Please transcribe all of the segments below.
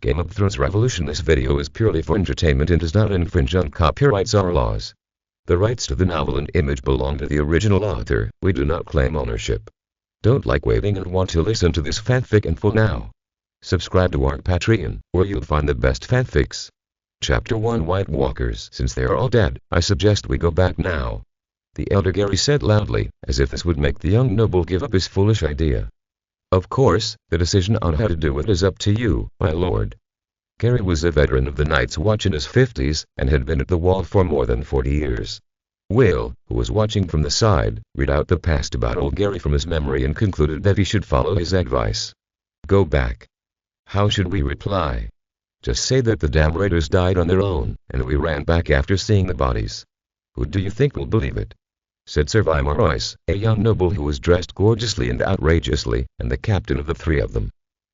Game of Thrones Revolution. This video is purely for entertainment and does not infringe on copyrights or laws. The rights to the novel and image belong to the original author. We do not claim ownership. Don't like waiting and want to listen to this fanfic in full now? Subscribe to our Patreon, where you'll find the best fanfics. Chapter 1 White Walkers. Since they are all dead, I suggest we go back now. The elder Gary said loudly, as if this would make the young noble give up his foolish idea. Of course, the decision on how to do it is up to you, my lord. Gary was a veteran of the Night's Watch in his 50s, and had been at the wall for more than 40 years. Will, who was watching from the side, read out the past about old Gary from his memory and concluded that he should follow his advice. Go back. How should we reply? Just say that the damn raiders died on their own, and we ran back after seeing the bodies. Who do you think will believe it? Said Sir Viserys, a young noble who was dressed gorgeously and outrageously, and the captain of the three of them.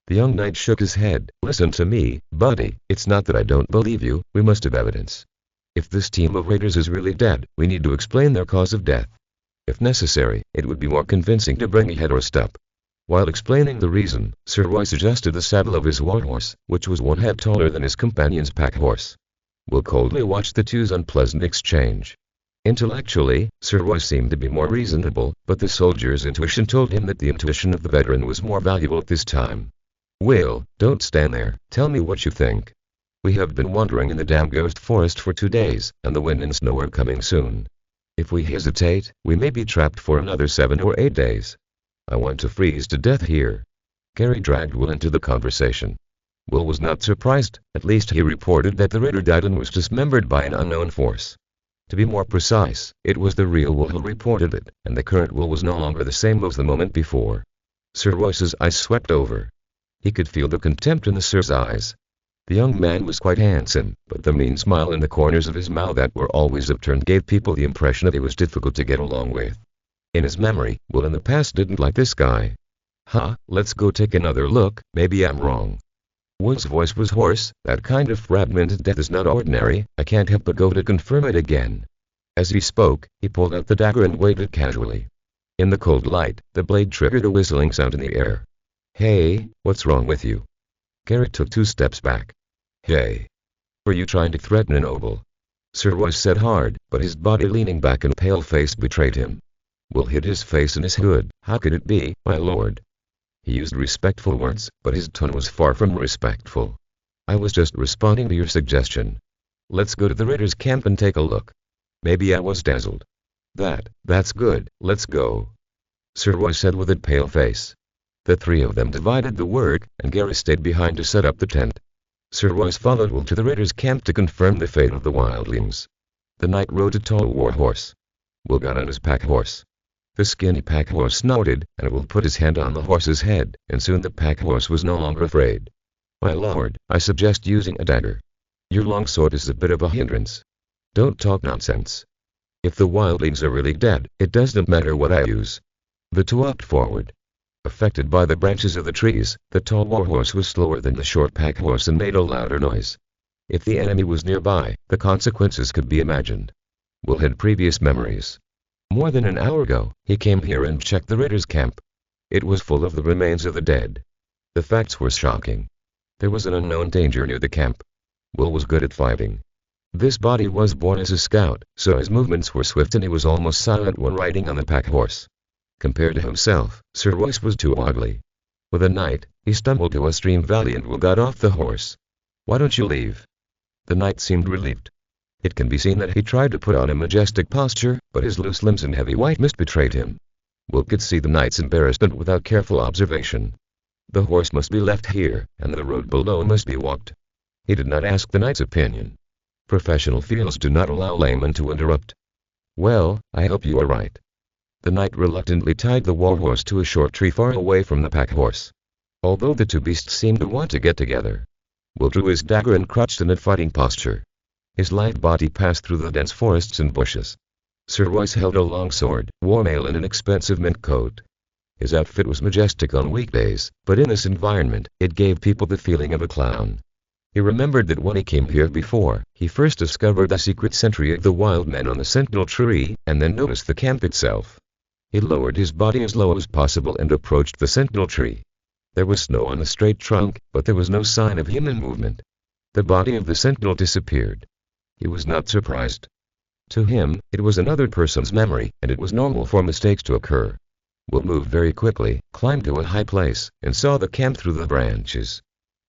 The young knight shook his head. Listen to me, buddy, it's not that I don't believe you, we must have evidence. If this team of raiders is really dead, we need to explain their cause of death. If necessary, it would be more convincing to bring a head or a step. While explaining the reason, Sir Royce adjusted the saddle of his warhorse, which was one head taller than his companion's pack horse. Will coldly watched the two's unpleasant exchange. Intellectually, Sir Royce seemed to be more reasonable, but the soldier's intuition told him that the intuition of the veteran was more valuable at this time. Will, don't stand there, tell me what you think. We have been wandering in the damn ghost forest for 2 days, and the wind and snow are coming soon. If we hesitate, we may be trapped for another 7 or 8 days. I want to freeze to death here. Gary dragged Will into the conversation. Will was not surprised, at least he reported that the raider died and was dismembered by an unknown force. To be more precise, it was the real Will who reported it, and the current Will was no longer the same as the moment before. Sir Royce's eyes swept over. He could feel the contempt in the Sir's eyes. The young man was quite handsome, but the mean smile in the corners of his mouth that were always upturned gave people the impression that he was difficult to get along with. In his memory, Will in the past didn't like this guy. Let's go take another look, maybe I'm wrong. Will's voice was hoarse. That kind of fragmented death is not ordinary, I can't help but go to confirm it again. As he spoke, he pulled out the dagger and waited casually. In the cold light, the blade triggered a whistling sound in the air. Hey, what's wrong with you? Gary took 2 steps back. Hey. Were you trying to threaten a noble? Sir Royce said hard, but his body leaning back and pale face betrayed him. Will hid his face in his hood. How could it be, my lord? He used respectful words, but his tone was far from respectful. I was just responding to your suggestion. Let's go to the raiders' camp and take a look. Maybe I was dazzled. That's good, let's go. Sir Royce said with a pale face. The 3 of them divided the work, and Gary stayed behind to set up the tent. Sir Royce followed Will to the raiders' camp to confirm the fate of the wildlings. The knight rode a tall warhorse. Will got on his pack horse. The skinny pack horse snorted, and Will put his hand on the horse's head, and soon the pack horse was no longer afraid. My lord, I suggest using a dagger. Your longsword is a bit of a hindrance. Don't talk nonsense. If the wildlings are really dead, it doesn't matter what I use. The 2 walked forward. Affected by the branches of the trees, the tall warhorse was slower than the short pack horse and made a louder noise. If the enemy was nearby, the consequences could be imagined. Will had previous memories. More than an hour ago, he came here and checked the raiders' camp. It was full of the remains of the dead. The facts were shocking. There was an unknown danger near the camp. Will was good at fighting. This body was born as a scout, so his movements were swift and he was almost silent when riding on the pack horse. Compared to himself, Sir Royce was too ugly. With a knight, he stumbled to a stream valley and Will got off the horse. Why don't you leave? The knight seemed relieved. It can be seen that he tried to put on a majestic posture, but his loose limbs and heavy white mist betrayed him. Will could see the knight's embarrassment without careful observation. The horse must be left here, and the road below must be walked. He did not ask the knight's opinion. Professional fields do not allow laymen to interrupt. Well, I hope you are right. The knight reluctantly tied the warhorse to a short tree far away from the pack horse. Although the 2 beasts seemed to want to get together, Will drew his dagger and crouched in a fighting posture. His lithe body passed through the dense forests and bushes. Sir Royce held a long sword, wore mail and an expensive mink coat. His outfit was majestic on weekdays, but in this environment, it gave people the feeling of a clown. He remembered that when he came here before, he first discovered the secret sentry of the wild men on the sentinel tree, and then noticed the camp itself. He lowered his body as low as possible and approached the sentinel tree. There was snow on the straight trunk, but there was no sign of human movement. The body of the sentinel disappeared. He was not surprised. To him, it was another person's memory, and it was normal for mistakes to occur. Will moved very quickly, climbed to a high place, and saw the camp through the branches.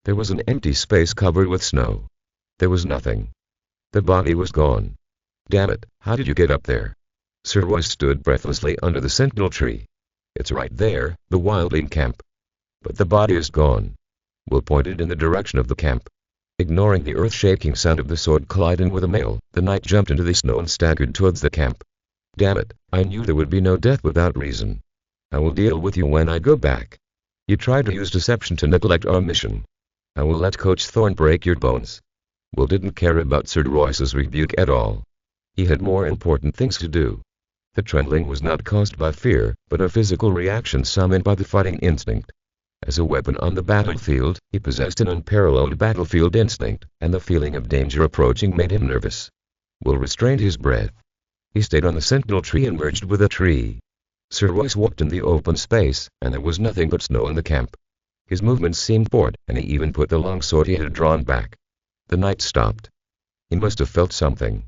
There was an empty space covered with snow. There was nothing. The body was gone. Damn it, how did you get up there? Sir Royce stood breathlessly under the sentinel tree. It's right there, the wildling camp. But the body is gone. Will pointed in the direction of the camp. Ignoring the earth-shaking sound of the sword colliding with a mail, the knight jumped into the snow and staggered towards the camp. Damn it, I knew there would be no death without reason. I will deal with you when I go back. You tried to use deception to neglect our mission. I will let Coach Thorne break your bones. Will didn't care about Sir Royce's rebuke at all. He had more important things to do. The trembling was not caused by fear, but a physical reaction summoned by the fighting instinct. As a weapon on the battlefield, he possessed an unparalleled battlefield instinct, and the feeling of danger approaching made him nervous. Will restrained his breath. He stayed on the sentinel tree and merged with a tree. Sir Royce walked in the open space, and there was nothing but snow in the camp. His movements seemed bored, and he even put the long sword he had drawn back. The knight stopped. He must have felt something.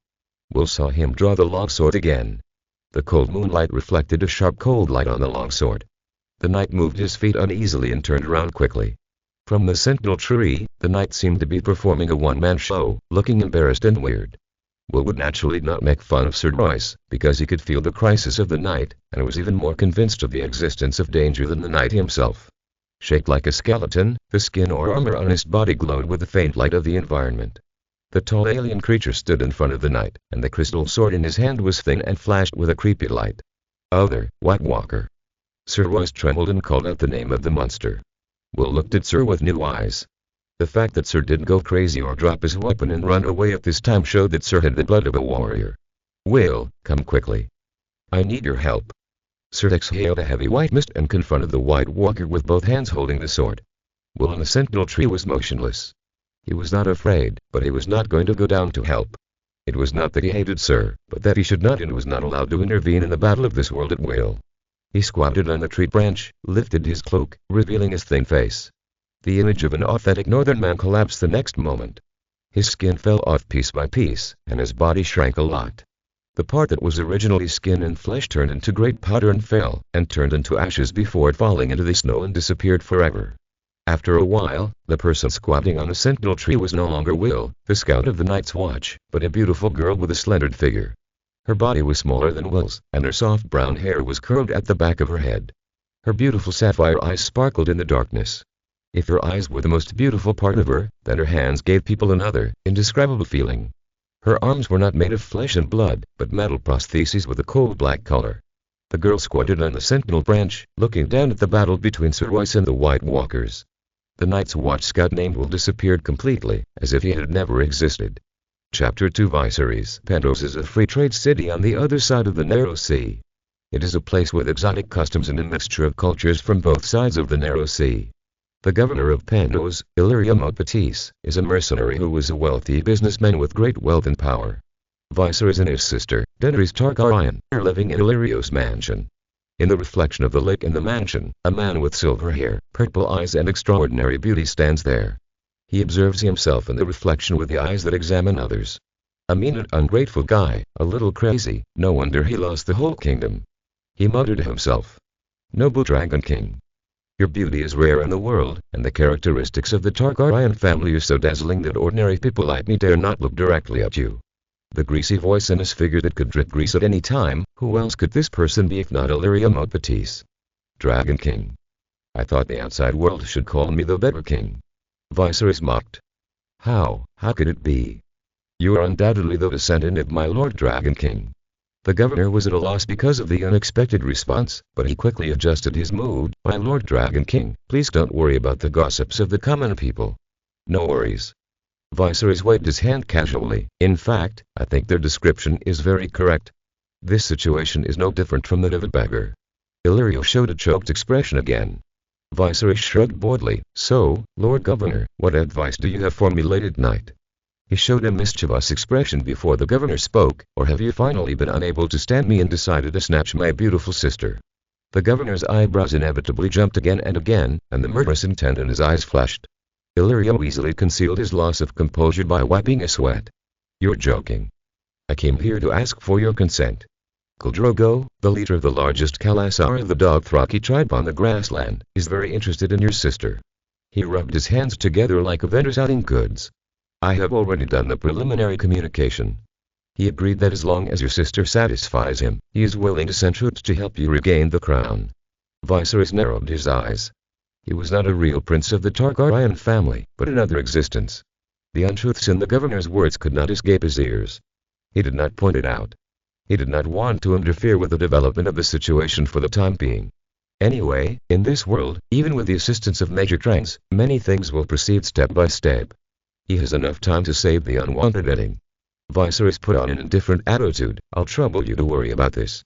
Will saw him draw the long sword again. The cold moonlight reflected a sharp cold light on the long sword. The knight moved his feet uneasily and turned around quickly. From the sentinel tree, the knight seemed to be performing a one-man show, looking embarrassed and weird. Will would naturally not make fun of Sir Royce, because he could feel the crisis of the knight, and was even more convinced of the existence of danger than the knight himself. Shaped like a skeleton, the skin or armor on his body glowed with the faint light of the environment. The tall alien creature stood in front of the knight, and the crystal sword in his hand was thin and flashed with a creepy light. Other, White Walker. Sir Royce trembled and called out the name of the monster. Will looked at Sir with new eyes. The fact that Sir didn't go crazy or drop his weapon and run away at this time showed that Sir had the blood of a warrior. Will, come quickly. I need your help. Sir exhaled a heavy white mist and confronted the White Walker with both hands holding the sword. Will on the sentinel tree was motionless. He was not afraid, but he was not going to go down to help. It was not that he hated Sir, but that he should not and was not allowed to intervene in the battle of this world at will. He squatted on the tree branch, lifted his cloak, revealing his thin face. The image of an authentic northern man collapsed the next moment. His skin fell off piece by piece, and his body shrank a lot. The part that was originally skin and flesh turned into great powder and fell, and turned into ashes before falling into the snow and disappeared forever. After a while, the person squatting on the sentinel tree was no longer Will, the scout of the Night's Watch, but a beautiful girl with a slender figure. Her body was smaller than Will's, and her soft brown hair was curled at the back of her head. Her beautiful sapphire eyes sparkled in the darkness. If her eyes were the most beautiful part of her, then her hands gave people another, indescribable feeling. Her arms were not made of flesh and blood, but metal prostheses with a coal black color. The girl squatted on the sentinel branch, looking down at the battle between Sir Royce and the White Walkers. The Night's Watch scout named Will disappeared completely, as if he had never existed. Chapter 2 Viserys Pentos is a free trade city on the other side of the Narrow Sea. It is a place with exotic customs and a mixture of cultures from both sides of the Narrow Sea. The governor of Pentos, Illyrio Maupetit, is a mercenary who was a wealthy businessman with great wealth and power. Viserys and his sister, Daenerys Targaryen, are living in Illyrio's mansion. In the reflection of the lake in the mansion, a man with silver hair, purple eyes and extraordinary beauty stands there. He observes himself in the reflection with the eyes that examine others. A mean and ungrateful guy, a little crazy, no wonder he lost the whole kingdom. He muttered to himself. Noble Dragon King. Your beauty is rare in the world, and the characteristics of the Targaryen family are so dazzling that ordinary people like me dare not look directly at you. The greasy voice in his figure that could drip grease at any time, who else could this person be if not Illyrio Maupetit? Dragon King. I thought the outside world should call me the better king. Viserys mocked. How could it be? You are undoubtedly the descendant of my Lord Dragon King. The governor was at a loss because of the unexpected response, but he quickly adjusted his mood. My Lord Dragon King, please don't worry about the gossips of the common people. No worries. Viserys waved his hand casually. In fact, I think their description is very correct. This situation is no different from that of a beggar. Illyrio showed a choked expression again. Viserys shrugged boredly. So, Lord Governor, what advice do you have for me late at night? He showed a mischievous expression before the governor spoke. Or have you finally been unable to stand me and decided to snatch my beautiful sister? The governor's eyebrows inevitably jumped again and again, and the murderous intent in his eyes flashed. Illyrio easily concealed his loss of composure by wiping a sweat. "You're joking. I came here to ask for your consent." Khal Drogo, the leader of the largest khalasar of the Dothraki tribe on the grassland, is very interested in your sister. He rubbed his hands together like a vendor selling goods. "I have already done the preliminary communication. He agreed that as long as your sister satisfies him, he is willing to send troops to help you regain the crown." Viserys narrowed his eyes. He was not a real prince of the Targaryen family, but another existence. The untruths in the governor's words could not escape his ears. He did not point it out. He did not want to interfere with the development of the situation for the time being. Anyway, in this world, even with the assistance of major trends, many things will proceed step by step. He has enough time to save the unwanted ending. Viserys put on an indifferent attitude. "I'll trouble you to worry about this.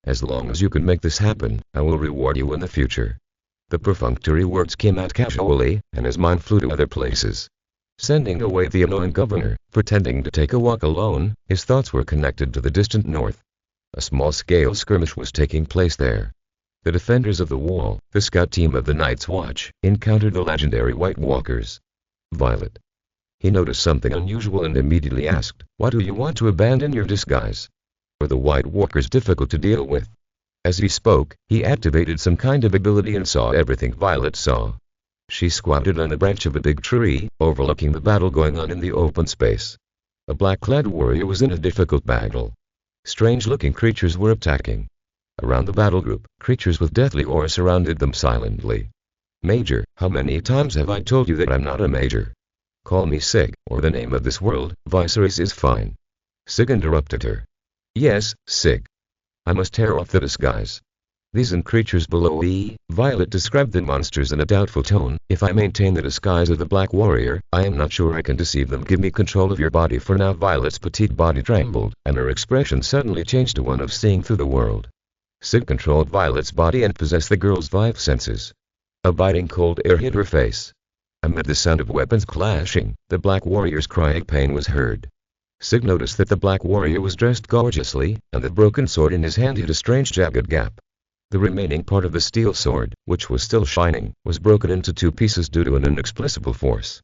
As long as you can make this happen, I will reward you in the future." The perfunctory words came out casually, and his mind flew to other places. Sending away the annoying governor, pretending to take a walk alone, his thoughts were connected to the distant north. A small-scale skirmish was taking place there. The defenders of the wall, the scout team of the Night's Watch, encountered the legendary White Walkers. Violet. He noticed something unusual and immediately asked, "Why do you want to abandon your disguise? Were the White Walkers difficult to deal with?" As he spoke, he activated some kind of ability and saw everything Violet saw. She squatted on the branch of a big tree, overlooking the battle going on in the open space. A black-clad warrior was in a difficult battle. Strange-looking creatures were attacking. Around the battle group, creatures with deathly aura surrounded them silently. "Major, how many times have I told you that I'm not a major? Call me Sig, or the name of this world, Viserys is fine." Sig interrupted her. "Yes, Sig. I must tear off the disguise. These and creatures below me," Violet described the monsters in a doubtful tone. "If I maintain the disguise of the Black Warrior, I am not sure I can deceive them. Give me control of your body for now." Violet's petite body trembled, and her expression suddenly changed to one of seeing through the world. Sig controlled Violet's body and possessed the girl's 5 senses. A biting cold air hit her face. Amid the sound of weapons clashing, the Black Warrior's cry of pain was heard. Sig noticed that the Black Warrior was dressed gorgeously, and the broken sword in his hand hid a strange jagged gap. The remaining part of the steel sword, which was still shining, was broken into 2 pieces due to an inexplicable force.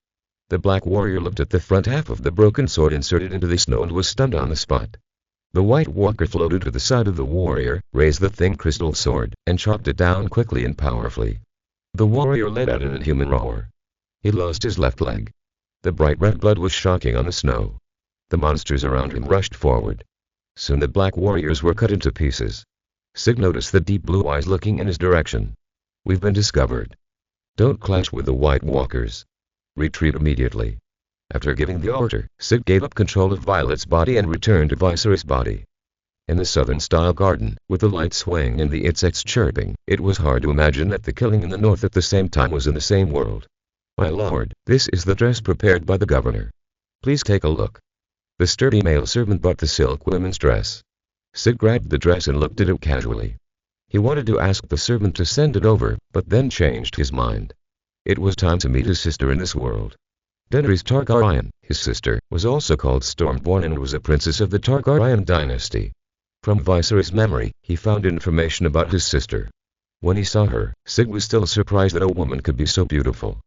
The Black Warrior looked at the front half of the broken sword inserted into the snow and was stunned on the spot. The White Walker floated to the side of the warrior, raised the thin crystal sword, and chopped it down quickly and powerfully. The warrior let out an inhuman roar. He lost his left leg. The bright red blood was shocking on the snow. The monsters around him rushed forward. Soon the Black Warriors were cut into pieces. Sig noticed the deep blue eyes looking in his direction. "We've been discovered. Don't clash with the White Walkers. Retreat immediately." After giving the order, Sig gave up control of Violet's body and returned to Viserys' body. In the southern-style garden, with the light swaying and the insects chirping, it was hard to imagine that the killing in the north at the same time was in the same world. "My lord, this is the dress prepared by the governor. Please take a look." The sturdy male servant brought the silk women's dress. Sig grabbed the dress and looked at it casually. He wanted to ask the servant to send it over, but then changed his mind. It was time to meet his sister in this world. Daenerys Targaryen, his sister, was also called Stormborn and was a princess of the Targaryen dynasty. From Viserys' memory, he found information about his sister. When he saw her, Sig was still surprised that a woman could be so beautiful.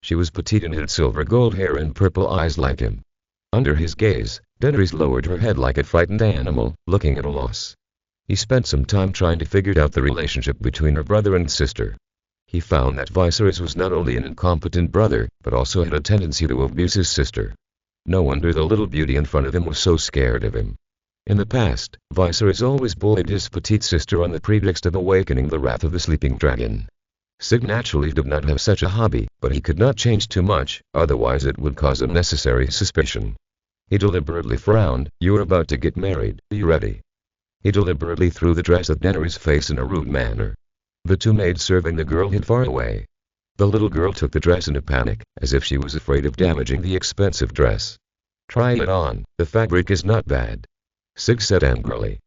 She was petite and had silver gold hair and purple eyes like him. Under his gaze, Daenerys lowered her head like a frightened animal, looking at a loss. He spent some time trying to figure out the relationship between her brother and sister. He found that Viserys was not only an incompetent brother, but also had a tendency to abuse his sister. No wonder the little beauty in front of him was so scared of him. In the past, Viserys always bullied his petite sister on the pretext of awakening the wrath of the sleeping dragon. Sig naturally did not have such a hobby, but he could not change too much, otherwise it would cause unnecessary suspicion. He deliberately frowned. "You're about to get married, are you ready?" He deliberately threw the dress at Daenerys' face in a rude manner. The 2 maids serving the girl hid far away. The little girl took the dress in a panic, as if she was afraid of damaging the expensive dress. "Try it on, the fabric is not bad," Sig said angrily.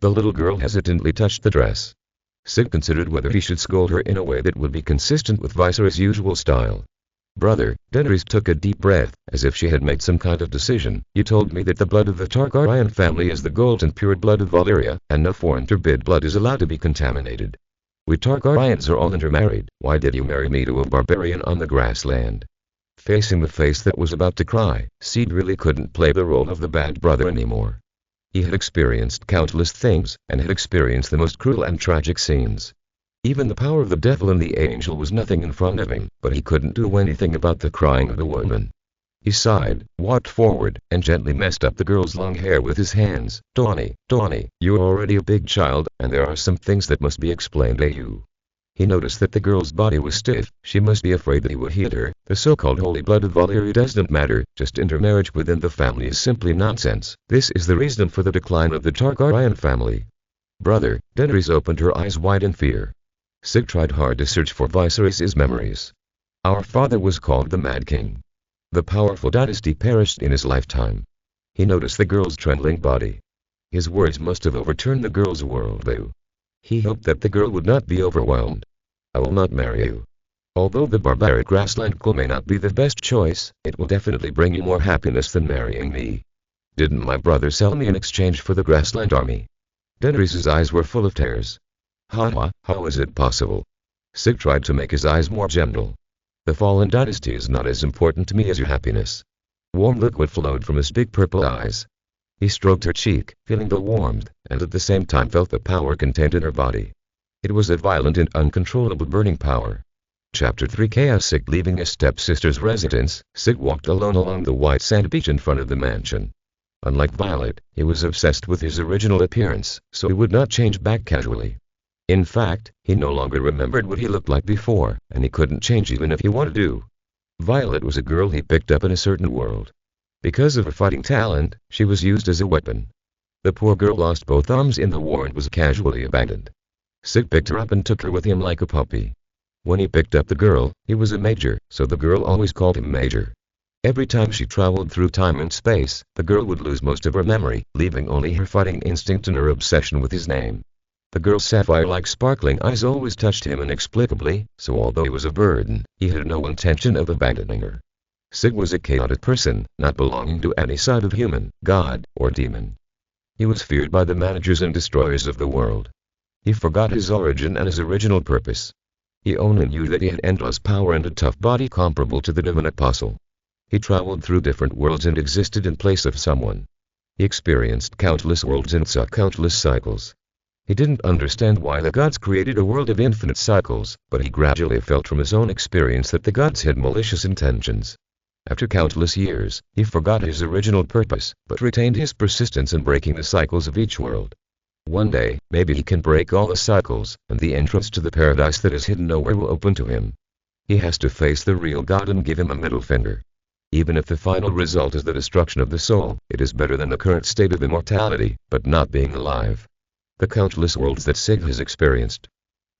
The little girl hesitantly touched the dress. Sig considered whether he should scold her in a way that would be consistent with Viserys' usual style. "Brother," Daenerys took a deep breath, as if she had made some kind of decision. "You told me that the blood of the Targaryen family is the golden pure blood of Valyria, and no foreign turbid blood is allowed to be contaminated. We Targaryens are all intermarried. Why did you marry me to a barbarian on the grassland? Facing the face that was about to cry, Sid really couldn't play the role of the bad brother anymore. He had experienced countless things, and had experienced the most cruel and tragic scenes. Even the power of the devil and the angel was nothing in front of him, but he couldn't do anything about the crying of the woman. He sighed, walked forward, and gently messed up the girl's long hair with his hands. Dawny, you're already a big child, and there are some things that must be explained to you. He noticed that the girl's body was stiff. She must be afraid that he would hit her. The so-called holy blood of Valyria doesn't matter, just intermarriage within the family is simply nonsense. This is the reason for the decline of the Targaryen family. Brother, Daenerys opened her eyes wide in fear. Sig tried hard to search for Viserys' memories. Our father was called the Mad King. The powerful dynasty perished in his lifetime. He noticed the girl's trembling body. His words must have overturned the girl's worldview. He hoped that the girl would not be overwhelmed. I will not marry you. Although the barbaric grassland girl may not be the best choice, it will definitely bring you more happiness than marrying me. Didn't my brother sell me in exchange for the grassland army? Daenerys' eyes were full of tears. How is it possible? Sig tried to make his eyes more gentle. The fallen dynasty is not as important to me as your happiness. Warm liquid flowed from his big purple eyes. He stroked her cheek, feeling the warmth, and at the same time felt the power contained in her body. It was a violent and uncontrollable burning power. Chapter 3 Chaos. Sig leaving his stepsister's residence, Sig walked alone along the white sand beach in front of the mansion. Unlike Violet, he was obsessed with his original appearance, so he would not change back casually. In fact, he no longer remembered what he looked like before, and he couldn't change even if he wanted to. Violet was a girl he picked up in a certain world. Because of her fighting talent, she was used as a weapon. The poor girl lost both arms in the war and was casually abandoned. Sig picked her up and took her with him like a puppy. When he picked up the girl, he was a major, so the girl always called him Major. Every time she traveled through time and space, the girl would lose most of her memory, leaving only her fighting instinct and her obsession with his name. The girl's sapphire-like sparkling eyes always touched him inexplicably, so although he was a burden, he had no intention of abandoning her. Sig was a chaotic person, not belonging to any side of human, god, or demon. He was feared by the managers and destroyers of the world. He forgot his origin and his original purpose. He only knew that he had endless power and a tough body comparable to the divine apostle. He traveled through different worlds and existed in place of someone. He experienced countless worlds and saw countless cycles. He didn't understand why the gods created a world of infinite cycles, but he gradually felt from his own experience that the gods had malicious intentions. After countless years, he forgot his original purpose, but retained his persistence in breaking the cycles of each world. One day, maybe he can break all the cycles, and the entrance to the paradise that is hidden nowhere will open to him. He has to face the real God and give him a middle finger. Even if the final result is the destruction of the soul, it is better than the current state of immortality, but not being alive. The countless worlds that Sig has experienced.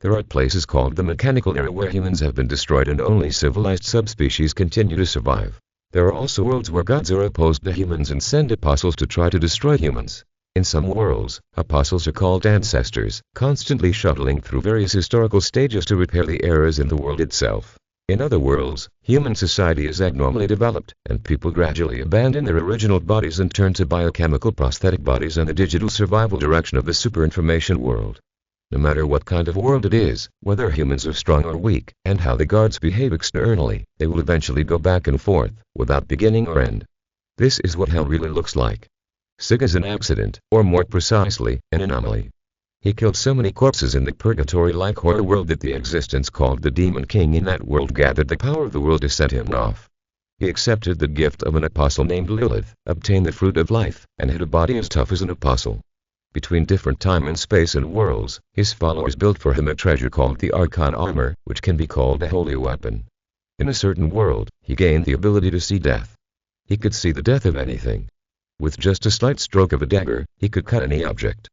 There are places called the mechanical era where humans have been destroyed and only civilized subspecies continue to survive. There are also worlds where gods are opposed to humans and send apostles to try to destroy humans. In some worlds, apostles are called ancestors, constantly shuttling through various historical stages to repair the errors in the world itself. In other worlds, human society is abnormally developed, and people gradually abandon their original bodies and turn to biochemical prosthetic bodies and the digital survival direction of the superinformation world. No matter what kind of world it is, whether humans are strong or weak, and how the gods behave externally, they will eventually go back and forth, without beginning or end. This is what hell really looks like. Sig is an accident, or more precisely, an anomaly. He killed so many corpses in the purgatory-like horror world that the existence called the Demon King in that world gathered the power of the world to set him off. He accepted the gift of an apostle named Lilith, obtained the fruit of life, and had a body as tough as an apostle. Between different time and space and worlds, his followers built for him a treasure called the Archon Armor, which can be called a holy weapon. In a certain world, he gained the ability to see death. He could see the death of anything. With just a slight stroke of a dagger, he could cut any object.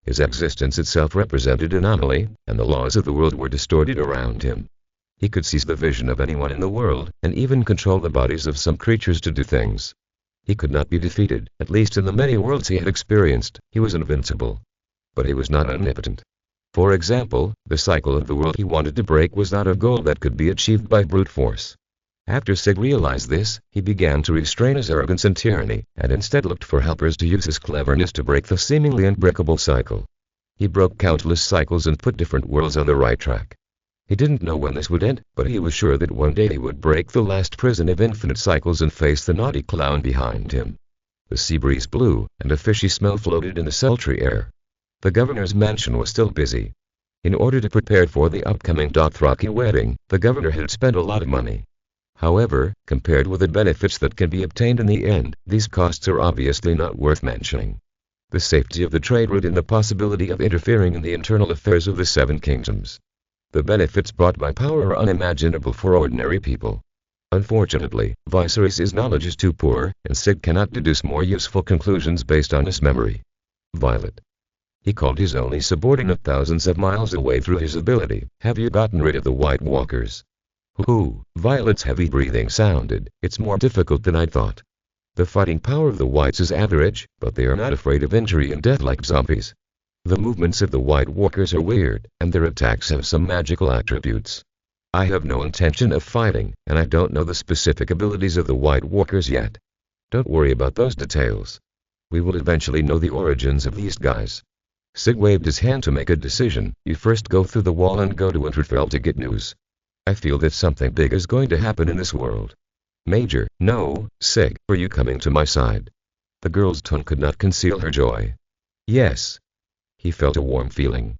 His existence itself represented an anomaly, and the laws of the world were distorted around him. He could seize the vision of anyone in the world, and even control the bodies of some creatures to do things. He could not be defeated, at least in the many worlds he had experienced. He was invincible. But he was not omnipotent. For example, the cycle of the world he wanted to break was not a goal that could be achieved by brute force. After Sig realized this, he began to restrain his arrogance and tyranny, and instead looked for helpers to use his cleverness to break the seemingly unbreakable cycle. He broke countless cycles and put different worlds on the right track. He didn't know when this would end, but he was sure that one day he would break the last prison of infinite cycles and face the naughty clown behind him. The sea breeze blew, and a fishy smell floated in the sultry air. The governor's mansion was still busy. In order to prepare for the upcoming Dothraki wedding, the governor had spent a lot of money. However, compared with the benefits that can be obtained in the end, these costs are obviously not worth mentioning. The safety of the trade route and the possibility of interfering in the internal affairs of the Seven Kingdoms. The benefits brought by power are unimaginable for ordinary people. Unfortunately, Viserys' knowledge is too poor, and Sig cannot deduce more useful conclusions based on his memory. Violet. He called his only subordinate thousands of miles away through his ability. Have you gotten rid of the White Walkers? Who? Violet's heavy breathing sounded. It's more difficult than I thought. The fighting power of the Whites is average, but they are not afraid of injury and death like zombies. The movements of the White Walkers are weird, and their attacks have some magical attributes. I have no intention of fighting, and I don't know the specific abilities of the White Walkers yet. Don't worry about those details. We will eventually know the origins of these guys. Sig waved his hand to make a decision. You first go through the wall and go to Winterfell to get news. I feel that something big is going to happen in this world. Major, no, Sig, are you coming to my side? The girl's tone could not conceal her joy. Yes. He felt a warm feeling.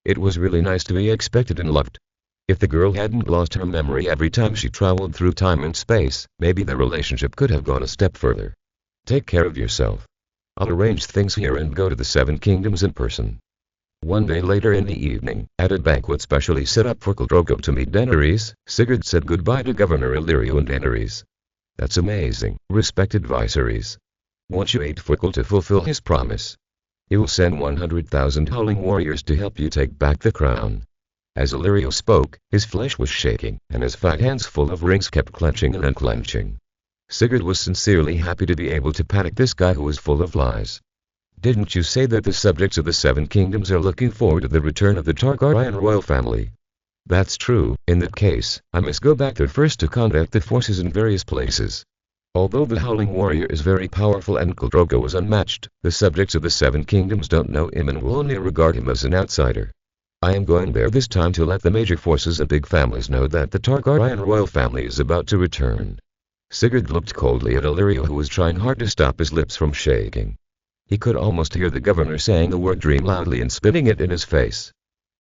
It was really nice to be expected and loved. If the girl hadn't lost her memory every time she traveled through time and space, maybe the relationship could have gone a step further. Take care of yourself. I'll arrange things here and go to the Seven Kingdoms in person. One day later in the evening, at a banquet specially set up for Khal Drogo to meet Daenerys, Sigurd said goodbye to Governor Illyrio and Daenerys. That's amazing, respected Viserys. Won't you aid Khal to fulfill his promise? He will send 100,000 howling warriors to help you take back the crown. As Illyrio spoke, his flesh was shaking, and his fat hands full of rings kept clenching and unclenching. Sigurd was sincerely happy to be able to panic this guy who was full of lies. Didn't you say that the subjects of the Seven Kingdoms are looking forward to the return of the Targaryen royal family? That's true. In that case, I must go back there first to contact the forces in various places. Although the Howling Warrior is very powerful and Khal Drogo is unmatched, the subjects of the Seven Kingdoms don't know him and will only regard him as an outsider. I am going there this time to let the major forces and big families know that the Targaryen royal family is about to return. Sigurd looked coldly at Illyrio, who was trying hard to stop his lips from shaking. He could almost hear the governor saying the word dream loudly and spitting it in his face.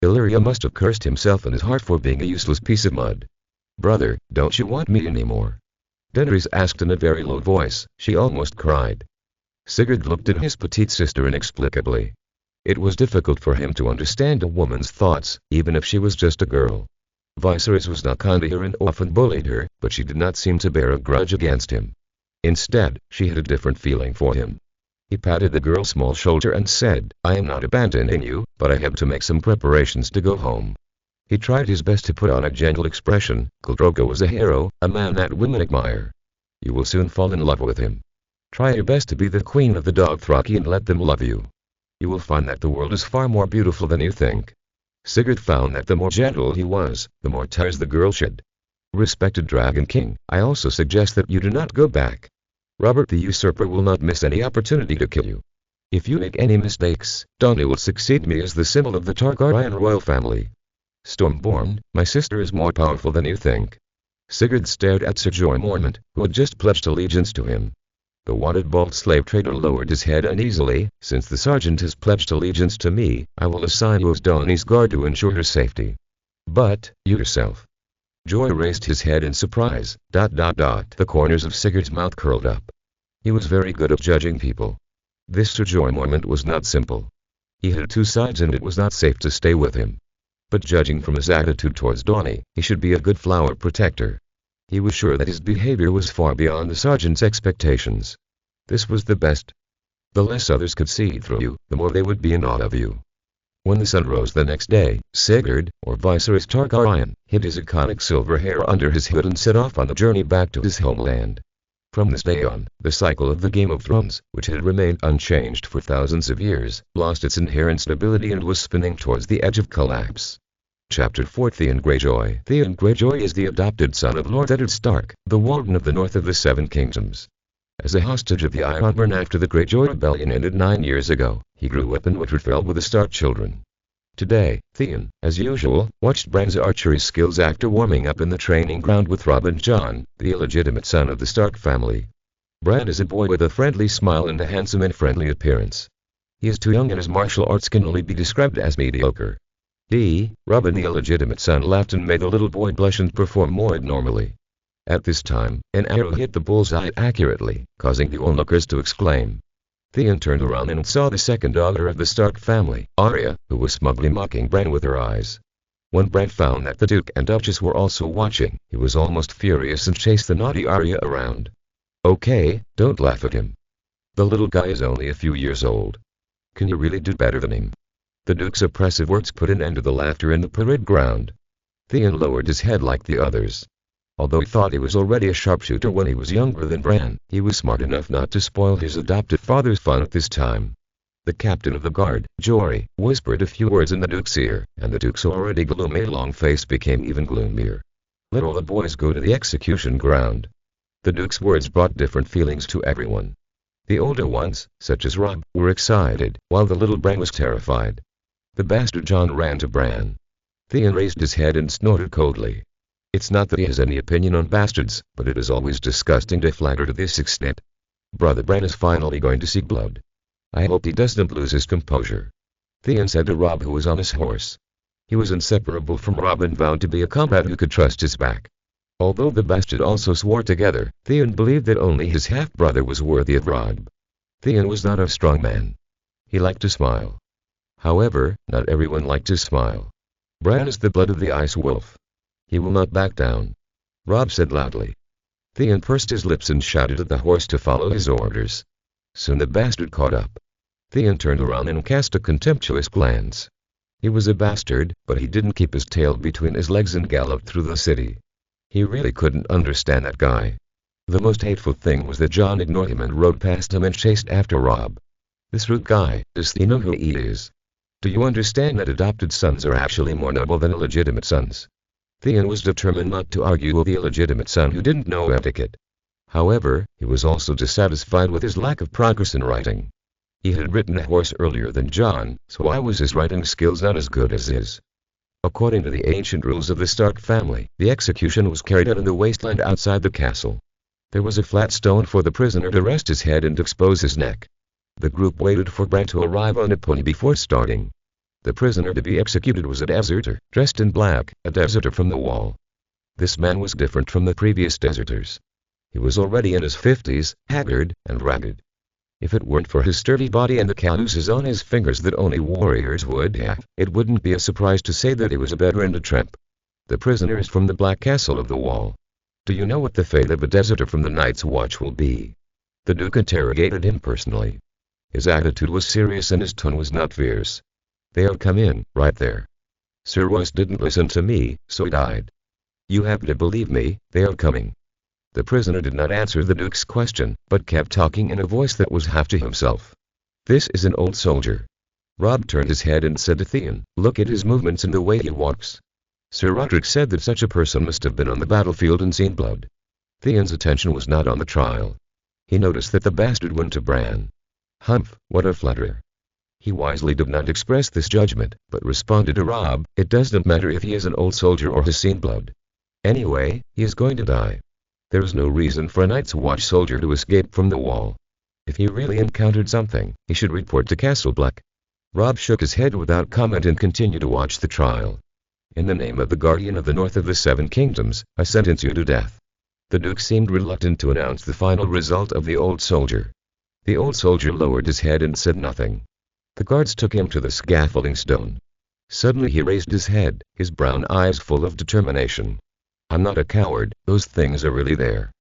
Illyrio must have cursed himself in his heart for being a useless piece of mud. Brother, don't you want me anymore? Daenerys asked in a very low voice. She almost cried. Sigurd looked at his petite sister inexplicably. It was difficult for him to understand a woman's thoughts, even if she was just a girl. Viserys was not kind to her and often bullied her, but she did not seem to bear a grudge against him. Instead, she had a different feeling for him. He patted the girl's small shoulder and said, I am not abandoning you, but I have to make some preparations to go home. He tried his best to put on a gentle expression. Khal Drogo was a hero, a man that women admire. You will soon fall in love with him. Try your best to be the queen of the Dothraki and let them love you. You will find that the world is far more beautiful than you think. Sigurd found that the more gentle he was, the more tears the girl shed. Respected Dragon King, I also suggest that you do not go back. Robert the Usurper will not miss any opportunity to kill you. If you make any mistakes, Dany will succeed me as the symbol of the Targaryen royal family. Stormborn, my sister is more powerful than you think. Sigurd stared at Sir Jorah Mormont, who had just pledged allegiance to him. The wanted bald slave trader lowered his head uneasily. Since the sergeant has pledged allegiance to me, I will assign you as Dany's guard to ensure her safety. But, you yourself. Jorah raised his head in surprise. The corners of Sigurd's mouth curled up. He was very good at judging people. This Sir Jorah Mormont was not simple. He had two sides and it was not safe to stay with him. But judging from his attitude towards Dany, he should be a good flower protector. He was sure that his behavior was far beyond the sergeant's expectations. This was the best. The less others could see through you, the more they would be in awe of you. When the sun rose the next day, Sigurd, or Viserys Targaryen, hid his iconic silver hair under his hood and set off on the journey back to his homeland. From this day on, the cycle of the Game of Thrones, which had remained unchanged for thousands of years, lost its inherent stability and was spinning towards the edge of collapse. Chapter 4 Theon Greyjoy. Theon Greyjoy is the adopted son of Lord Eddard Stark, the Warden of the North of the Seven Kingdoms. As a hostage of the Ironborn after the Greyjoy Rebellion ended 9 years ago, he grew up in Winterfell with the Stark children. Today, Theon, as usual, watched Bran's archery skills after warming up in the training ground with Robb and Jon, the illegitimate son of the Stark family. Bran is a boy with a friendly smile and a handsome and friendly appearance. He is too young and his martial arts can only be described as mediocre. Robin the illegitimate son laughed and made the little boy blush and perform more abnormally. At this time, an arrow hit the bullseye accurately, causing the onlookers to exclaim. Theon turned around and saw the second daughter of the Stark family, Arya, who was smugly mocking Bran with her eyes. When Bran found that the Duke and Duchess were also watching, he was almost furious and chased the naughty Arya around. Okay, don't laugh at him. The little guy is only a few years old. Can you really do better than him? The Duke's oppressive words put an end to the laughter in the parade ground. Theon lowered his head like the others. Although he thought he was already a sharpshooter when he was younger than Bran, he was smart enough not to spoil his adopted father's fun at this time. The captain of the guard, Jory, whispered a few words in the Duke's ear, and the Duke's already gloomy long face became even gloomier. Let all the boys go to the execution ground. The Duke's words brought different feelings to everyone. The older ones, such as Robb, were excited, while the little Bran was terrified. The bastard Jon ran to Bran. Theon raised his head and snorted coldly. It's not that he has any opinion on bastards, but it is always disgusting to flatter to this extent. Brother Bran is finally going to see blood. I hope he doesn't lose his composure. Theon said to Robb, who was on his horse. He was inseparable from Robb and vowed to be a comrade who could trust his back. Although the bastard also swore together, Theon believed that only his half-brother was worthy of Robb. Theon was not a strong man. He liked to smile. However, not everyone liked to smile. Bran is the blood of the Ice Wolf. He will not back down. Robb said loudly. Theon pursed his lips and shouted at the horse to follow his orders. Soon the bastard caught up. Theon turned around and cast a contemptuous glance. He was a bastard, but he didn't keep his tail between his legs and galloped through the city. He really couldn't understand that guy. The most hateful thing was that Jon ignored him and rode past him and chased after Robb. This rude guy, does he know who he is? Do you understand that adopted sons are actually more noble than illegitimate sons? Theon was determined not to argue with the illegitimate son who didn't know etiquette. However, he was also dissatisfied with his lack of progress in writing. He had written a horse earlier than Jon, so why was his writing skills not as good as his? According to the ancient rules of the Stark family, the execution was carried out in the wasteland outside the castle. There was a flat stone for the prisoner to rest his head and expose his neck. The group waited for Bran to arrive on a pony before starting. The prisoner to be executed was a deserter, dressed in black, a deserter from the Wall. This man was different from the previous deserters. He was already in his 50s, haggard, and ragged. If it weren't for his sturdy body and the calluses on his fingers that only warriors would have, it wouldn't be a surprise to say that he was a beggar and a tramp. The prisoner is from the Black Castle of the Wall. Do you know what the fate of a deserter from the Night's Watch will be? The Duke interrogated him personally. His attitude was serious and his tone was not fierce. They'll come in, right there. Sir Royce didn't listen to me, so he died. You have to believe me, they are coming. The prisoner did not answer the Duke's question, but kept talking in a voice that was half to himself. This is an old soldier. Robb turned his head and said to Theon, look at his movements and the way he walks. Sir Roderick said that such a person must have been on the battlefield and seen blood. Theon's attention was not on the trial. He noticed that the bastard went to Bran. Humph, what a flatterer. He wisely did not express this judgment, but responded to Robb, it doesn't matter if he is an old soldier or has seen blood. Anyway, he is going to die. There is no reason for a Night's Watch soldier to escape from the Wall. If he really encountered something, he should report to Castle Black. Robb shook his head without comment and continued to watch the trial. In the name of the Guardian of the North of the Seven Kingdoms, I sentence you to death. The Duke seemed reluctant to announce the final result of the old soldier. The old soldier lowered his head and said nothing. The guards took him to the scaffolding stone. Suddenly he raised his head, his brown eyes full of determination. I'm not a coward, those things are really there.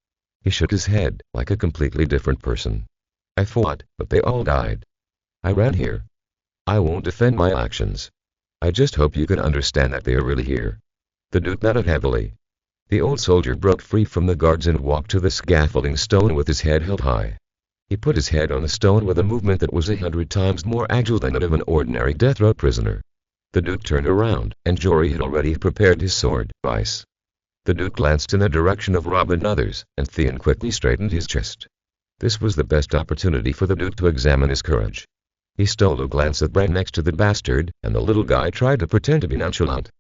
He shook his head, like a completely different person. I fought, but they all died. I ran here. I won't defend my actions. I just hope you can understand that they are really here. The Duke nodded heavily. The old soldier broke free from the guards and walked to the scaffolding stone with his head held high. He put his head on the stone with a movement that was 100 times more agile than that of an ordinary death row prisoner. The Duke turned around, and Jory had already prepared his sword, Vice. The Duke glanced in the direction of Robb and others, and Theon quickly straightened his chest. This was the best opportunity for the Duke to examine his courage. He stole a glance at Bran next to the bastard, and the little guy tried to pretend to be nonchalant.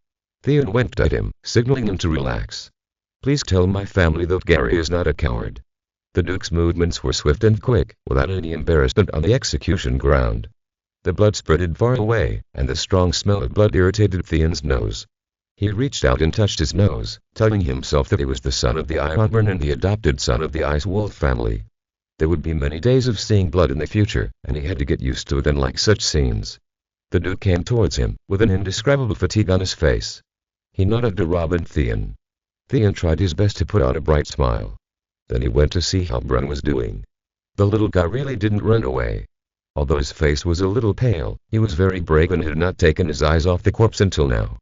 Theon winked at him, signaling him to relax. Please tell my family that Gary is not a coward. The Duke's movements were swift and quick, without any embarrassment on the execution ground. The blood spreaded far away, and the strong smell of blood irritated Theon's nose. He reached out and touched his nose, telling himself that he was the son of the Ironborn and the adopted son of the Ice Wolf family. There would be many days of seeing blood in the future, and he had to get used to it and like such scenes. The Duke came towards him, with an indescribable fatigue on his face. He nodded to Rob and Theon. Theon tried his best to put on a bright smile. Then he went to see how Bran was doing. The little guy really didn't run away. Although his face was a little pale, he was very brave and had not taken his eyes off the corpse until now.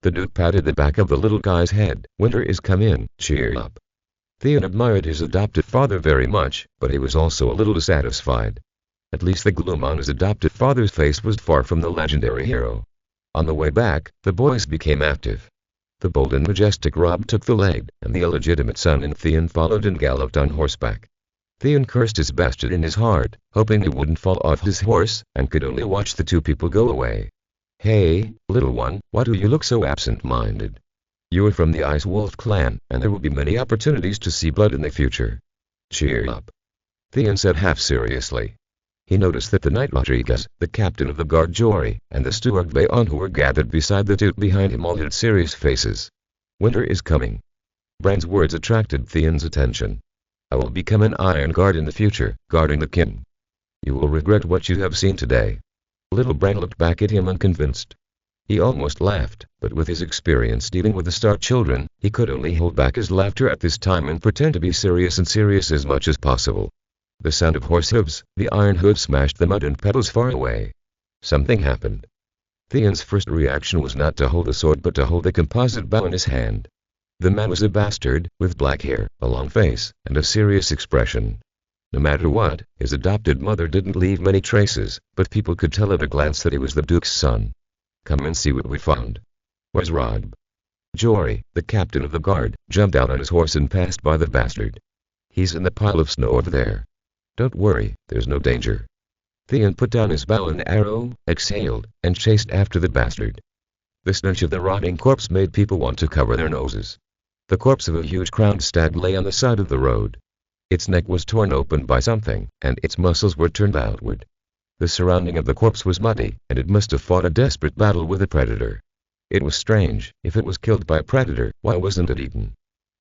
The Duke patted the back of the little guy's head. Winter is come in, cheer up. Theon admired his adopted father very much, but he was also a little dissatisfied. At least the gloom on his adopted father's face was far from the legendary hero. On the way back, the boys became active. The bold and majestic Robb took the lead, and the illegitimate son and Theon followed and galloped on horseback. Theon cursed his bastard in his heart, hoping he wouldn't fall off his horse, and could only watch the two people go away. Hey, little one, why do you look so absent-minded? You are from the Ice Wolf clan, and there will be many opportunities to see blood in the future. Cheer up. Theon said half seriously. He noticed that the Knight Rodriguez, the captain of the guard Jory, and the steward Bayon who were gathered beside the Duke behind him all had serious faces. Winter is coming. Bran's words attracted Theon's attention. I will become an Iron Guard in the future, guarding the king. You will regret what you have seen today. Little Bran looked back at him unconvinced. He almost laughed, but with his experience dealing with the Stark children, he could only hold back his laughter at this time and pretend to be serious as much as possible. The sound of horse hooves, the iron hooves smashed the mud and pebbles far away. Something happened. Theon's first reaction was not to hold the sword but to hold the composite bow in his hand. The man was a bastard, with black hair, a long face, and a serious expression. No matter what, his adopted mother didn't leave many traces, but people could tell at a glance that he was the Duke's son. Come and see what we found. Where's Robb? Jory, the captain of the guard, jumped out on his horse and passed by the bastard. He's in the pile of snow over there. Don't worry, there's no danger. Theon put down his bow and arrow, exhaled, and chased after the bastard. The stench of the rotting corpse made people want to cover their noses. The corpse of a huge crowned stag lay on the side of the road. Its neck was torn open by something, and its muscles were turned outward. The surrounding of the corpse was muddy, and it must have fought a desperate battle with a predator. It was strange, if it was killed by a predator, why wasn't it eaten?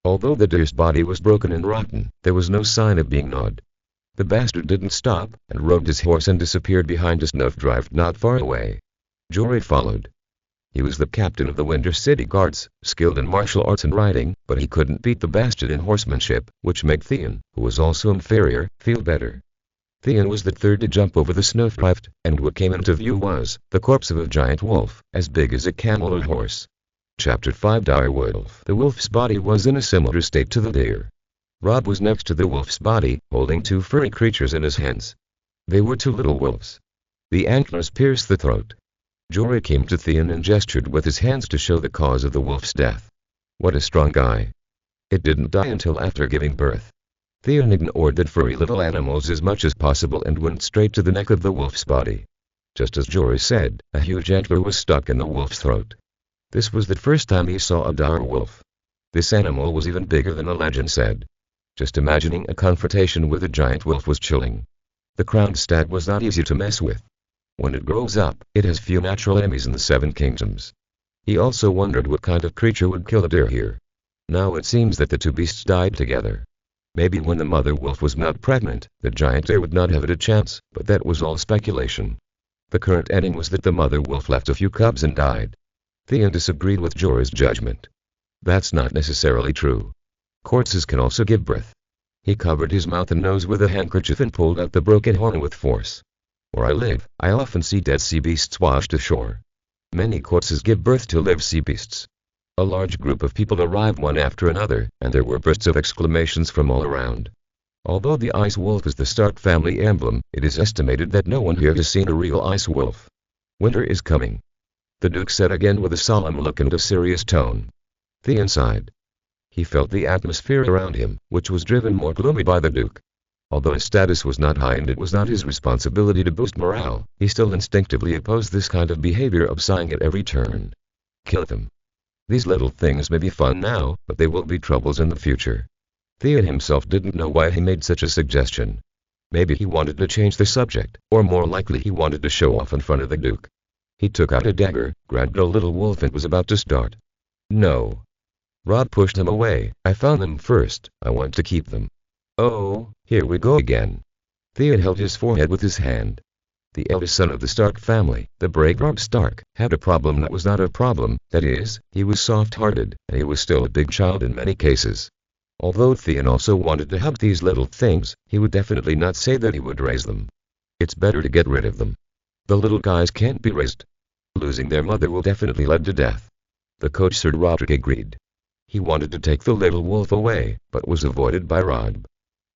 Although the deer's body was broken and rotten, there was no sign of being gnawed. The bastard didn't stop, and rode his horse and disappeared behind a snowdrift not far away. Jory followed. He was the captain of the Winter City Guards, skilled in martial arts and riding, but he couldn't beat the bastard in horsemanship, which made Theon, who was also inferior, feel better. Theon was the third to jump over the snowdrift, and what came into view was the corpse of a giant wolf, as big as a camel or horse. Chapter 5 Direwolf. The wolf's body was in a similar state to the deer. Robb was next to the wolf's body, holding two furry creatures in his hands. They were two little wolves. The antlers pierced the throat. Jory came to Theon and gestured with his hands to show the cause of the wolf's death. What a strong guy. It didn't die until after giving birth. Theon ignored the furry little animals as much as possible and went straight to the neck of the wolf's body. Just as Jory said, a huge antler was stuck in the wolf's throat. This was the first time he saw a dire wolf. This animal was even bigger than the legend said. Just imagining a confrontation with a giant wolf was chilling. The crowned stag was not easy to mess with. When it grows up, it has few natural enemies in the Seven Kingdoms. He also wondered what kind of creature would kill a deer here. Now it seems that the two beasts died together. Maybe when the mother wolf was not pregnant, the giant deer would not have had a chance, but that was all speculation. The current ending was that the mother wolf left a few cubs and died. Theon disagreed with Jory's judgment. That's not necessarily true. Corpses can also give birth. He covered his mouth and nose with a handkerchief and pulled out the broken horn with force. Where I live, I often see dead sea beasts washed ashore. Many corpses give birth to live sea beasts. A large group of people arrived one after another, and there were bursts of exclamations from all around. Although the ice wolf is the Stark family emblem, it is estimated that no one here has seen a real ice wolf. Winter is coming. The Duke said again with a solemn look and a serious tone. Theon sighed. He felt the atmosphere around him, which was driven more gloomy by the Duke. Although his status was not high and it was not his responsibility to boost morale, he still instinctively opposed this kind of behavior of sighing at every turn. Kill them. These little things may be fun now, but they will be troubles in the future. Theon himself didn't know why he made such a suggestion. Maybe he wanted to change the subject, or more likely he wanted to show off in front of the Duke. He took out a dagger, grabbed a little wolf and was about to start. No. Robb pushed him away. I found them first, I want to keep them. Oh, here we go again. Theon held his forehead with his hand. The eldest son of the Stark family, the brave Robb Stark, had a problem that was not a problem, that is, he was soft-hearted, and he was still a big child in many cases. Although Theon also wanted to help these little things, he would definitely not say that he would raise them. It's better to get rid of them. The little guys can't be raised. Losing their mother will definitely lead to death. The coach Sir Roderick agreed. He wanted to take the little wolf away, but was avoided by Robb.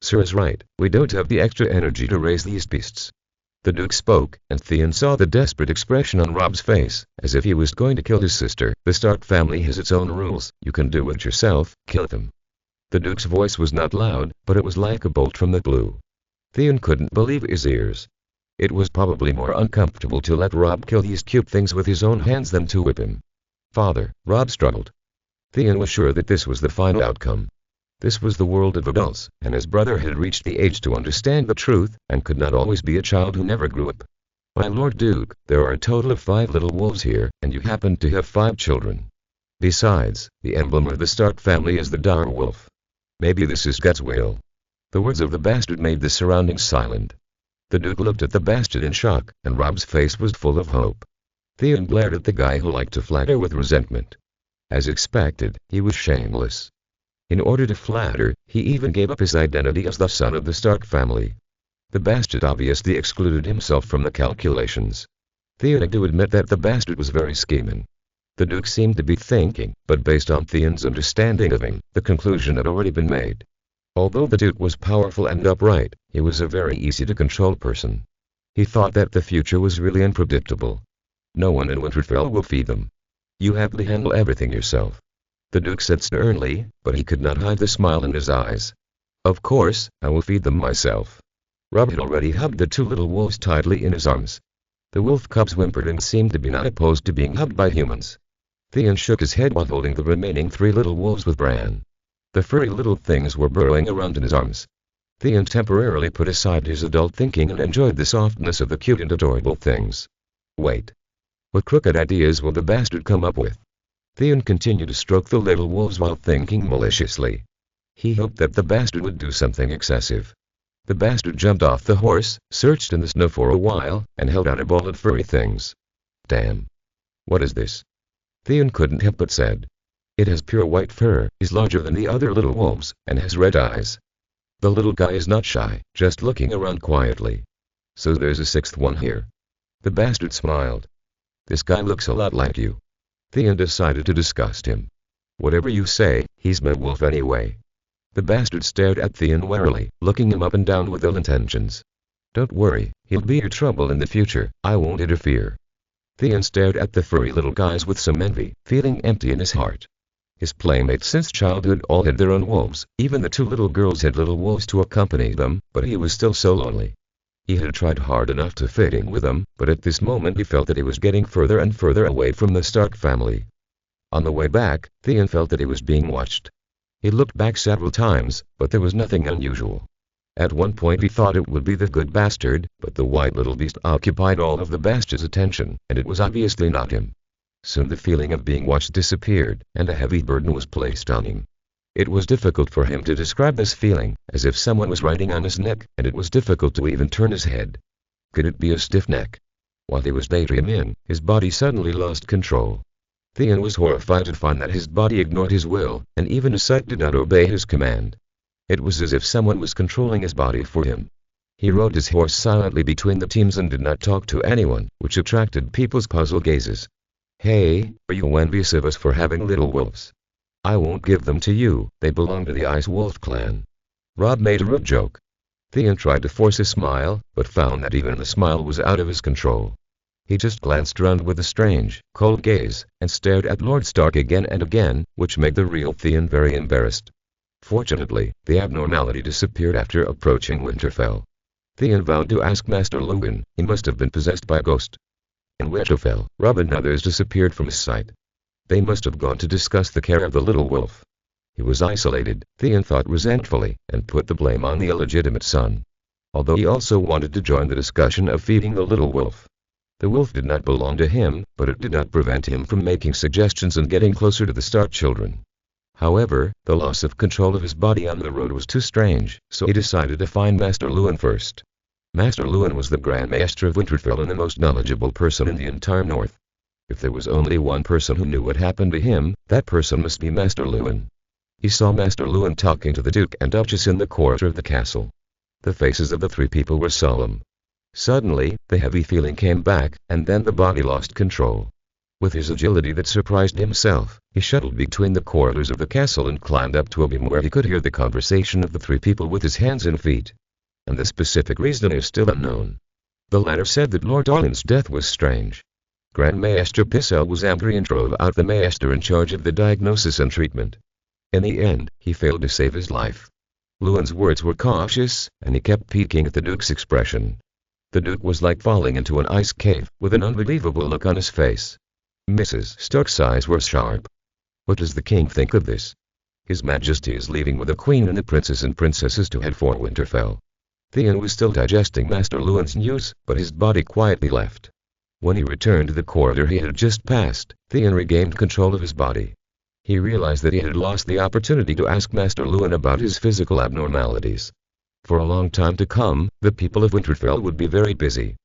Sir is right, we don't have the extra energy to raise these beasts. The Duke spoke, and Theon saw the desperate expression on Robb's face, as if he was going to kill his sister. The Stark family has its own rules, you can do it yourself, kill them. The Duke's voice was not loud, but it was like a bolt from the blue. Theon couldn't believe his ears. It was probably more uncomfortable to let Robb kill these cute things with his own hands than to whip him. Father, Robb struggled. Theon was sure that this was the final outcome. This was the world of adults, and his brother had reached the age to understand the truth, and could not always be a child who never grew up. My Lord Duke, there are a total of 5 little wolves here, and you happen to have 5 children. Besides, the emblem of the Stark family is the direwolf. Maybe this is God's will. The words of the bastard made the surroundings silent. The Duke looked at the bastard in shock, and Robb's face was full of hope. Theon glared at the guy who liked to flatter with resentment. As expected, he was shameless. In order to flatter, he even gave up his identity as the son of the Stark family. The bastard obviously excluded himself from the calculations. Theon had to admit that the bastard was very scheming. The Duke seemed to be thinking, but based on Theon's understanding of him, the conclusion had already been made. Although the Duke was powerful and upright, he was a very easy-to-control person. He thought that the future was really unpredictable. No one in Winterfell will feed them. You have to handle everything yourself. The Duke said sternly, but he could not hide the smile in his eyes. Of course, I will feed them myself. Robb had already hugged the 2 little wolves tightly in his arms. The wolf cubs whimpered and seemed to be not opposed to being hugged by humans. Theon shook his head while holding the remaining 3 little wolves with Bran. The furry little things were burrowing around in his arms. Theon temporarily put aside his adult thinking and enjoyed the softness of the cute and adorable things. Wait. What crooked ideas will the bastard come up with? Theon continued to stroke the little wolves while thinking maliciously. He hoped that the bastard would do something excessive. The bastard jumped off the horse, searched in the snow for a while, and held out a ball of furry things. Damn. What is this? Theon couldn't help but said. It has pure white fur, is larger than the other little wolves, and has red eyes. The little guy is not shy, just looking around quietly. So there's a 6th one here. The bastard smiled. This guy looks a lot like you. Theon decided to disgust him. Whatever you say, he's my wolf anyway. The bastard stared at Theon warily, looking him up and down with ill intentions. Don't worry, he'll be your trouble in the future, I won't interfere. Theon stared at the furry little guys with some envy, feeling empty in his heart. His playmates since childhood all had their own wolves, even the 2 little girls had little wolves to accompany them, but he was still so lonely. He had tried hard enough to fit in with them, but at this moment he felt that he was getting further and further away from the Stark family. On the way back, Theon felt that he was being watched. He looked back several times, but there was nothing unusual. At one point he thought it would be the good bastard, but the white little beast occupied all of the bastard's attention, and it was obviously not him. Soon the feeling of being watched disappeared, and a heavy burden was placed on him. It was difficult for him to describe this feeling, as if someone was riding on his neck, and it was difficult to even turn his head. Could it be a stiff neck? While he was daydreaming, his body suddenly lost control. Theon was horrified to find that his body ignored his will, and even his sight did not obey his command. It was as if someone was controlling his body for him. He rode his horse silently between the teams and did not talk to anyone, which attracted people's puzzled gazes. Hey, are you envious of us for having little wolves? I won't give them to you, they belong to the Ice Wolf clan. Robb made a rude joke. Theon tried to force a smile, but found that even the smile was out of his control. He just glanced around with a strange, cold gaze, and stared at Lord Stark again and again, which made the real Theon very embarrassed. Fortunately, the abnormality disappeared after approaching Winterfell. Theon vowed to ask Master Luwin. He must have been possessed by a ghost. In Winterfell, Robb and others disappeared from his sight. They must have gone to discuss the care of the little wolf. He was isolated, Theon thought resentfully, and put the blame on the illegitimate son. Although he also wanted to join the discussion of feeding the little wolf. The wolf did not belong to him, but it did not prevent him from making suggestions and getting closer to the Stark children. However, the loss of control of his body on the road was too strange, so he decided to find Master Luwin first. Master Luwin was the Grand Maester of Winterfell and the most knowledgeable person in the entire North. If there was only one person who knew what happened to him, that person must be Master Luwin. He saw Master Luwin talking to the Duke and Duchess in the corridor of the castle. The faces of the three people were solemn. Suddenly, the heavy feeling came back, and then the body lost control. With his agility that surprised himself, he shuttled between the corridors of the castle and climbed up to a beam where he could hear the conversation of the three people with his hands and feet. And the specific reason is still unknown. The latter said that Lord Arlen's death was strange. Grand Maester Pycelle was angry and drove out the Maester in charge of the diagnosis and treatment. In the end, he failed to save his life. Luwin's words were cautious, and he kept peeking at the Duke's expression. The Duke was like falling into an ice cave, with an unbelievable look on his face. Mrs. Stark's eyes were sharp. What does the king think of this? His Majesty is leaving with the Queen and the princes and princesses to head for Winterfell. Theon was still digesting Master Luwin's news, but his body quietly left. When he returned to the corridor he had just passed, Theon regained control of his body. He realized that he had lost the opportunity to ask Master Luwin about his physical abnormalities. For a long time to come, the people of Winterfell would be very busy.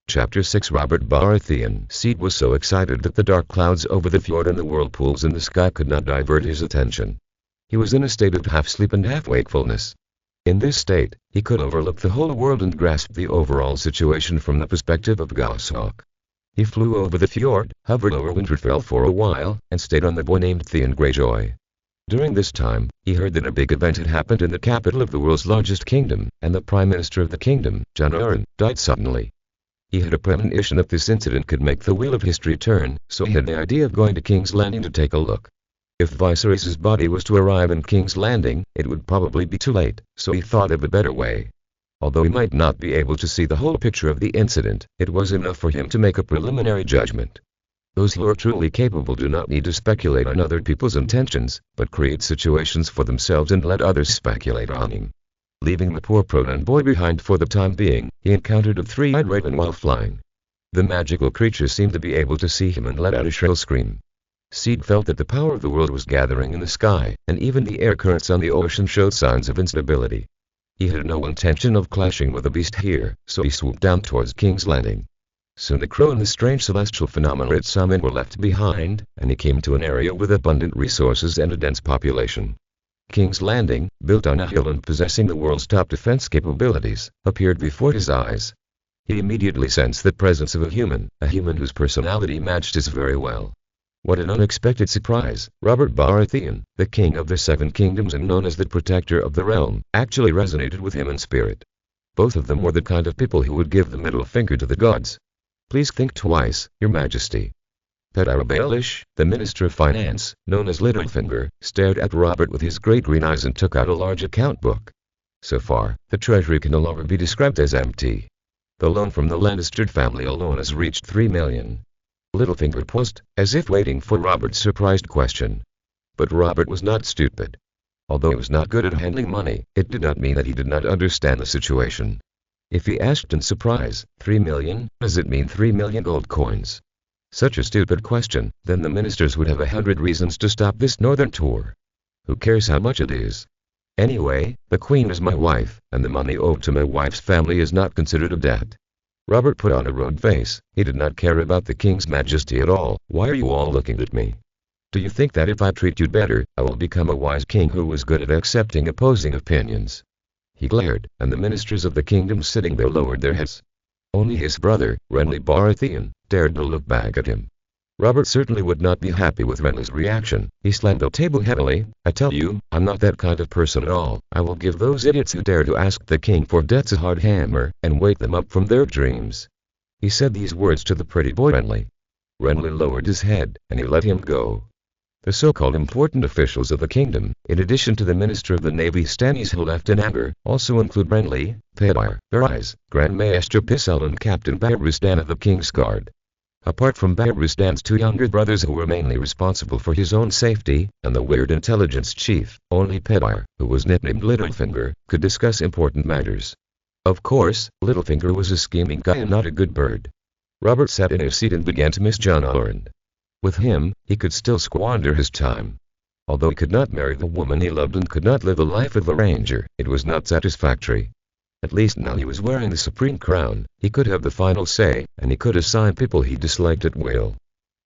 Chapter 6 Robert Baratheon Seed was so excited that the dark clouds over the fjord and the whirlpools in the sky could not divert his attention. He was in a state of half-sleep and half-wakefulness. In this state, he could overlook the whole world and grasp the overall situation from the perspective of Goshawk. He flew over the fjord, hovered over Winterfell for a while, and stayed on the boy named Theon Greyjoy. During this time, he heard that a big event had happened in the capital of the world's largest kingdom, and the Prime Minister of the kingdom, Jon Arryn, died suddenly. He had a premonition that this incident could make the wheel of history turn, so he had the idea of going to King's Landing to take a look. If Viserys' body was to arrive in King's Landing, it would probably be too late, so he thought of a better way. Although he might not be able to see the whole picture of the incident, it was enough for him to make a preliminary judgment. Those who are truly capable do not need to speculate on other people's intentions, but create situations for themselves and let others speculate on them. Leaving the poor Proton boy behind for the time being, he encountered a three-eyed raven while flying. The magical creature seemed to be able to see him and let out a shrill scream. Seed felt that the power of the world was gathering in the sky, and even the air currents on the ocean showed signs of instability. He had no intention of clashing with the beast here, so he swooped down towards King's Landing. Soon the crow and the strange celestial phenomena it summoned were left behind, and he came to an area with abundant resources and a dense population. King's Landing, built on a hill and possessing the world's top defense capabilities, appeared before his eyes. He immediately sensed the presence of a human whose personality matched his very well. What an unexpected surprise! Robert Baratheon, the king of the Seven Kingdoms and known as the protector of the realm, actually resonated with him in spirit. Both of them were the kind of people who would give the middle finger to the gods. Please think twice, Your Majesty. Pedro Baelish, the Minister of Finance, known as Littlefinger, stared at Robert with his great green eyes and took out a large account book. So far, the treasury can no longer be described as empty. The loan from the Lannister family alone has reached 3 million. Littlefinger paused, as if waiting for Robert's surprised question. But Robert was not stupid. Although he was not good at handling money, it did not mean that he did not understand the situation. If he asked in surprise, 3 million, does it mean 3 million gold coins? Such a stupid question, then the ministers would have 100 reasons to stop this northern tour. Who cares how much it is? Anyway, the Queen is my wife, and the money owed to my wife's family is not considered a debt. Robert put on a rogue face. He did not care about the King's Majesty at all. Why are you all looking at me? Do you think that if I treat you better, I will become a wise king who is good at accepting opposing opinions? He glared, and the ministers of the kingdom sitting there lowered their heads. Only his brother, Renly Baratheon, dared to look back at him. Robert certainly would not be happy with Renly's reaction. He slammed the table heavily. I tell you, I'm not that kind of person at all. I will give those idiots who dare to ask the king for debts a hard hammer, and wake them up from their dreams. He said these words to the pretty boy Renly. Renly lowered his head, and he let him go. The so-called important officials of the kingdom, in addition to the Minister of the Navy Stannis who left in anger, also include Renly, Pedar, Varys, Grand Maester Pycelle and Captain Barristan of the King's Guard. Apart from Barristan's two younger brothers who were mainly responsible for his own safety, and the weird intelligence chief, only Pedar, who was nicknamed Littlefinger, could discuss important matters. Of course, Littlefinger was a scheming guy and not a good bird. Robert sat in his seat and began to miss Jon Arryn. With him, he could still squander his time. Although he could not marry the woman he loved and could not live the life of a ranger, it was not satisfactory. At least now he was wearing the supreme crown, he could have the final say, and he could assign people he disliked at will.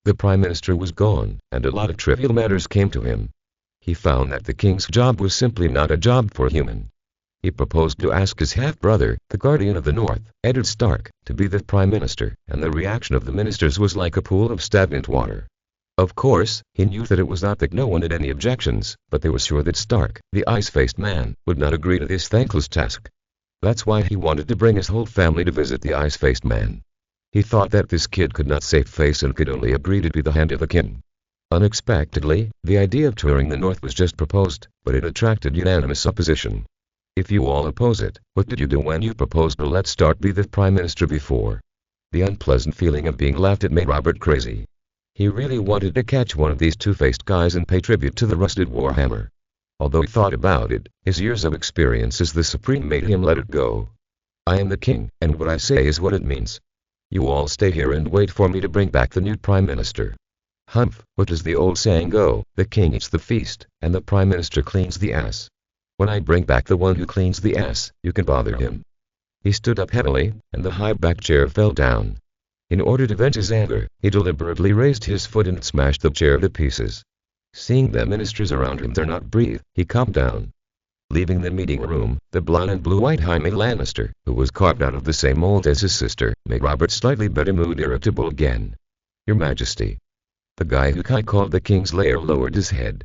The Prime Minister was gone, and a lot of trivial matters came to him. He found that the king's job was simply not a job for a human. He proposed to ask his half-brother, the Guardian of the North, Eddard Stark, to be the Prime Minister, and the reaction of the ministers was like a pool of stagnant water. Of course, he knew that it was not that no one had any objections, but they were sure that Stark, the ice-faced man, would not agree to this thankless task. That's why he wanted to bring his whole family to visit the ice-faced man. He thought that this kid could not save face and could only agree to be the hand of the king. Unexpectedly, the idea of touring the north was just proposed, but it attracted unanimous opposition. If you all oppose it, what did you do when you proposed to let Stark be the Prime Minister before? The unpleasant feeling of being laughed at made Robert crazy. He really wanted to catch one of these two-faced guys and pay tribute to the rusted warhammer. Although he thought about it, his years of experience as the Supreme made him let it go. I am the king, and what I say is what it means. You all stay here and wait for me to bring back the new Prime Minister. Humph, what does the old saying go, the king eats the feast, and the Prime Minister cleans the ass. When I bring back the one who cleans the ass, you can bother him. He stood up heavily, and the high-backed chair fell down. In order to vent his anger, he deliberately raised his foot and smashed the chair to pieces. Seeing the ministers around him dare not breathe, he calmed down. Leaving the meeting room, the blonde and blue-eyed Jaime Lannister, who was carved out of the same mold as his sister, made Robert's slightly better mood irritable again. Your Majesty. The guy who Kai called the King's Lair lowered his head.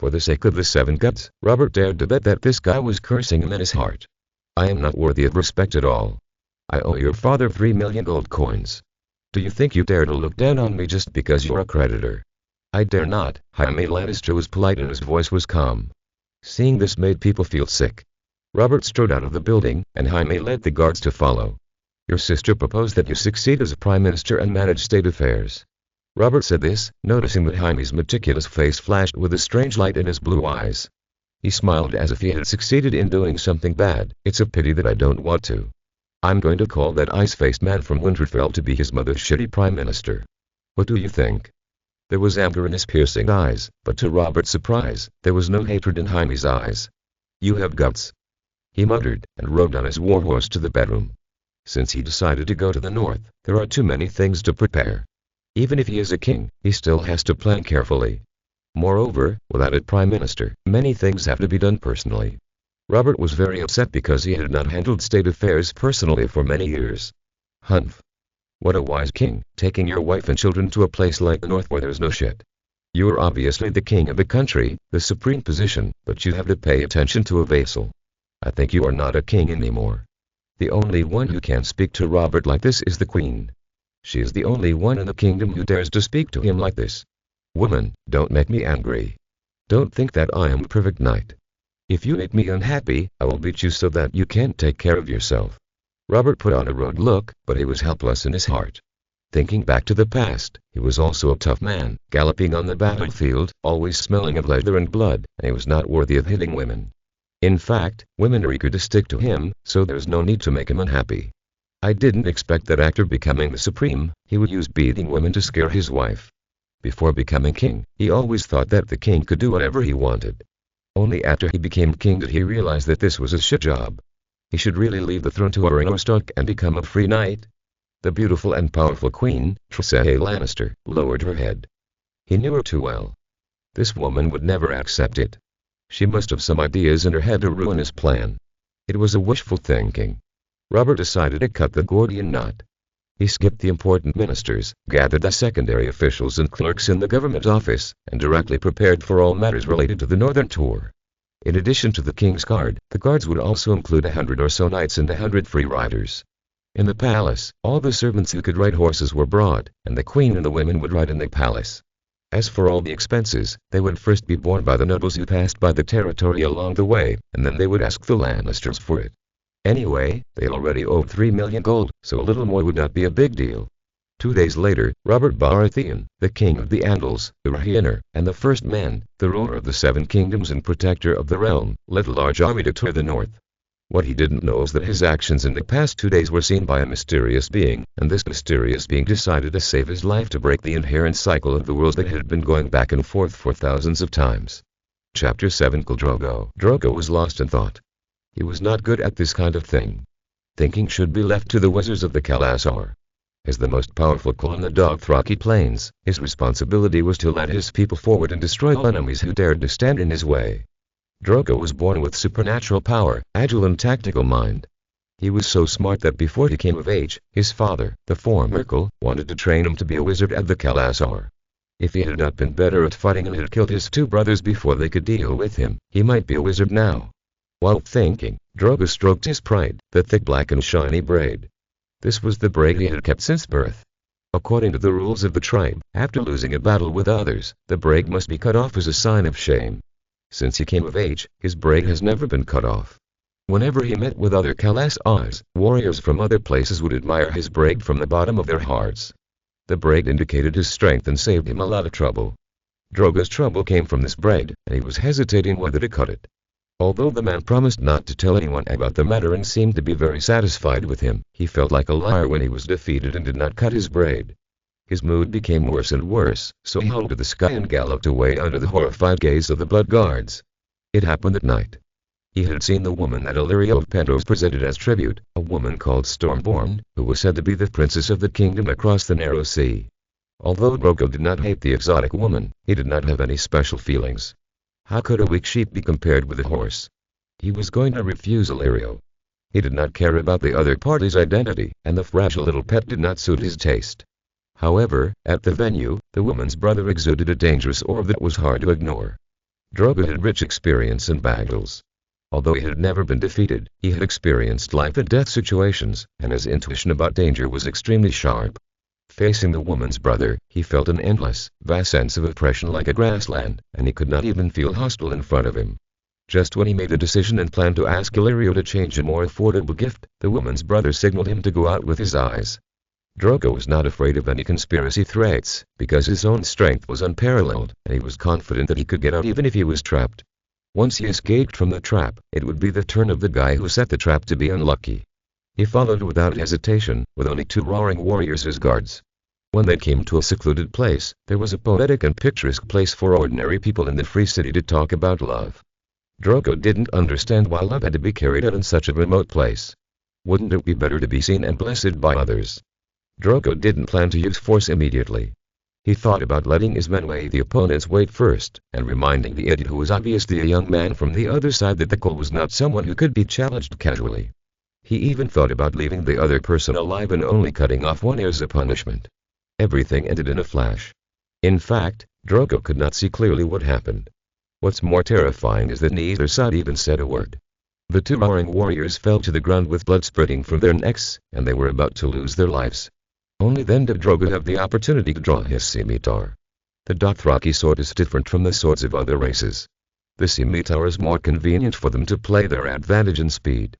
For the sake of the seven guts, Robert dared to bet that this guy was cursing him in his heart. I am not worthy of respect at all. I owe your father 3 million gold coins. Do you think you dare to look down on me just because you're a creditor? I dare not. Jaime Lannister was polite and his voice was calm. Seeing this made people feel sick. Robert strode out of the building, and Jaime led the guards to follow. Your sister proposed that you succeed as a prime minister and manage state affairs. Robert said this, noticing that Jaime's meticulous face flashed with a strange light in his blue eyes. He smiled as if he had succeeded in doing something bad. It's a pity that I don't want to. I'm going to call that ice-faced man from Winterfell to be his mother's shitty prime minister. What do you think? There was anger in his piercing eyes, but to Robert's surprise, there was no hatred in Jaime's eyes. You have guts. He muttered, and rode on his warhorse to the bedroom. Since he decided to go to the north, there are too many things to prepare. Even if he is a king, he still has to plan carefully. Moreover, without a prime minister, many things have to be done personally. Robert was very upset because he had not handled state affairs personally for many years. Humph. What a wise king, taking your wife and children to a place like the north where there's no shit. You are obviously the king of the country, the supreme position, but you have to pay attention to a vassal. I think you are not a king anymore. The only one who can speak to Robert like this is the queen. She is the only one in the kingdom who dares to speak to him like this. Woman, don't make me angry. Don't think that I am a perfect knight. If you make me unhappy, I will beat you so that you can't take care of yourself. Robert put on a rude look, but he was helpless in his heart. Thinking back to the past, he was also a tough man, galloping on the battlefield, always smelling of leather and blood, and he was not worthy of hitting women. In fact, women are eager to stick to him, so there's no need to make him unhappy. I didn't expect that after becoming the Supreme, he would use beating women to scare his wife. Before becoming king, he always thought that the king could do whatever he wanted. Only after he became king did he realize that this was a shit job. He should really leave the throne to Oberyn Stark and become a free knight. The beautiful and powerful queen, Tressae Lannister, lowered her head. He knew her too well. This woman would never accept it. She must have some ideas in her head to ruin his plan. It was a wishful thinking. Robert decided to cut the Gordian knot. He skipped the important ministers, gathered the secondary officials and clerks in the government office, and directly prepared for all matters related to the northern tour. In addition to the King's Guard, the guards would also include 100 or so knights and 100 free riders. In the palace, all the servants who could ride horses were brought, and the queen and the women would ride in the palace. As for all the expenses, they would first be borne by the nobles who passed by the territory along the way, and then they would ask the Lannisters for it. Anyway, they already owed 3 million gold, so a little more would not be a big deal. 2 days later, Robert Baratheon, the king of the Andals, the Rhaenyra, and the First Man, the ruler of the Seven Kingdoms and protector of the realm, led a large army to tour the north. What he didn't know is that his actions in the past 2 days were seen by a mysterious being, and this mysterious being decided to save his life to break the inherent cycle of the worlds that had been going back and forth for thousands of times. Chapter 7 Khal Drogo. Drogo was lost in thought. He was not good at this kind of thing. Thinking should be left to the wizards of the khalasar. As the most powerful Khal in the Dothraki plains, his responsibility was to lead his people forward and destroy all enemies who dared to stand in his way. Drogo was born with supernatural power, agile and tactical mind. He was so smart that before he came of age, his father, the former Khal, wanted to train him to be a wizard at the khalasar. If he had not been better at fighting and had killed his 2 brothers before they could deal with him, he might be a wizard now. While thinking, Drogo stroked his pride, the thick black and shiny braid. This was the braid he had kept since birth. According to the rules of the tribe, after losing a battle with others, the braid must be cut off as a sign of shame. Since he came of age, his braid has never been cut off. Whenever he met with other khalasars, warriors from other places would admire his braid from the bottom of their hearts. The braid indicated his strength and saved him a lot of trouble. Drogo's trouble came from this braid, and he was hesitating whether to cut it. Although the man promised not to tell anyone about the matter and seemed to be very satisfied with him, he felt like a liar when he was defeated and did not cut his braid. His mood became worse and worse, so he held to the sky and galloped away under the horrified gaze of the blood guards. It happened at night. He had seen the woman that Illyrio of Pentos presented as tribute, a woman called Stormborn, who was said to be the princess of the kingdom across the narrow sea. Although Drogo did not hate the exotic woman, he did not have any special feelings. How could a weak sheep be compared with a horse? He was going to refuse Illyrio. He did not care about the other party's identity, and the fragile little pet did not suit his taste. However, at the venue, the woman's brother exuded a dangerous aura that was hard to ignore. Drogo had rich experience in battles. Although he had never been defeated, he had experienced life and death situations, and his intuition about danger was extremely sharp. Facing the woman's brother, he felt an endless, vast sense of oppression like a grassland, and he could not even feel hostile in front of him. Just when he made a decision and planned to ask Illyrio to change a more affordable gift, the woman's brother signaled him to go out with his eyes. Drogo was not afraid of any conspiracy threats, because his own strength was unparalleled, and he was confident that he could get out even if he was trapped. Once he escaped from the trap, it would be the turn of the guy who set the trap to be unlucky. He followed without hesitation, with only 2 roaring warriors as guards. When they came to a secluded place, there was a poetic and picturesque place for ordinary people in the free city to talk about love. Drogo didn't understand why love had to be carried out in such a remote place. Wouldn't it be better to be seen and blessed by others? Drogo didn't plan to use force immediately. He thought about letting his men weigh the opponent's weight first, and reminding the idiot who was obviously a young man from the other side that the Khal was not someone who could be challenged casually. He even thought about leaving the other person alive and only cutting off one ear as a punishment. Everything ended in a flash. In fact, Drogo could not see clearly what happened. What's more terrifying is that neither side even said a word. The 2 roaring warriors fell to the ground with blood spurting from their necks, and they were about to lose their lives. Only then did Drogo have the opportunity to draw his scimitar. The Dothraki sword is different from the swords of other races. The scimitar is more convenient for them to play their advantage in speed.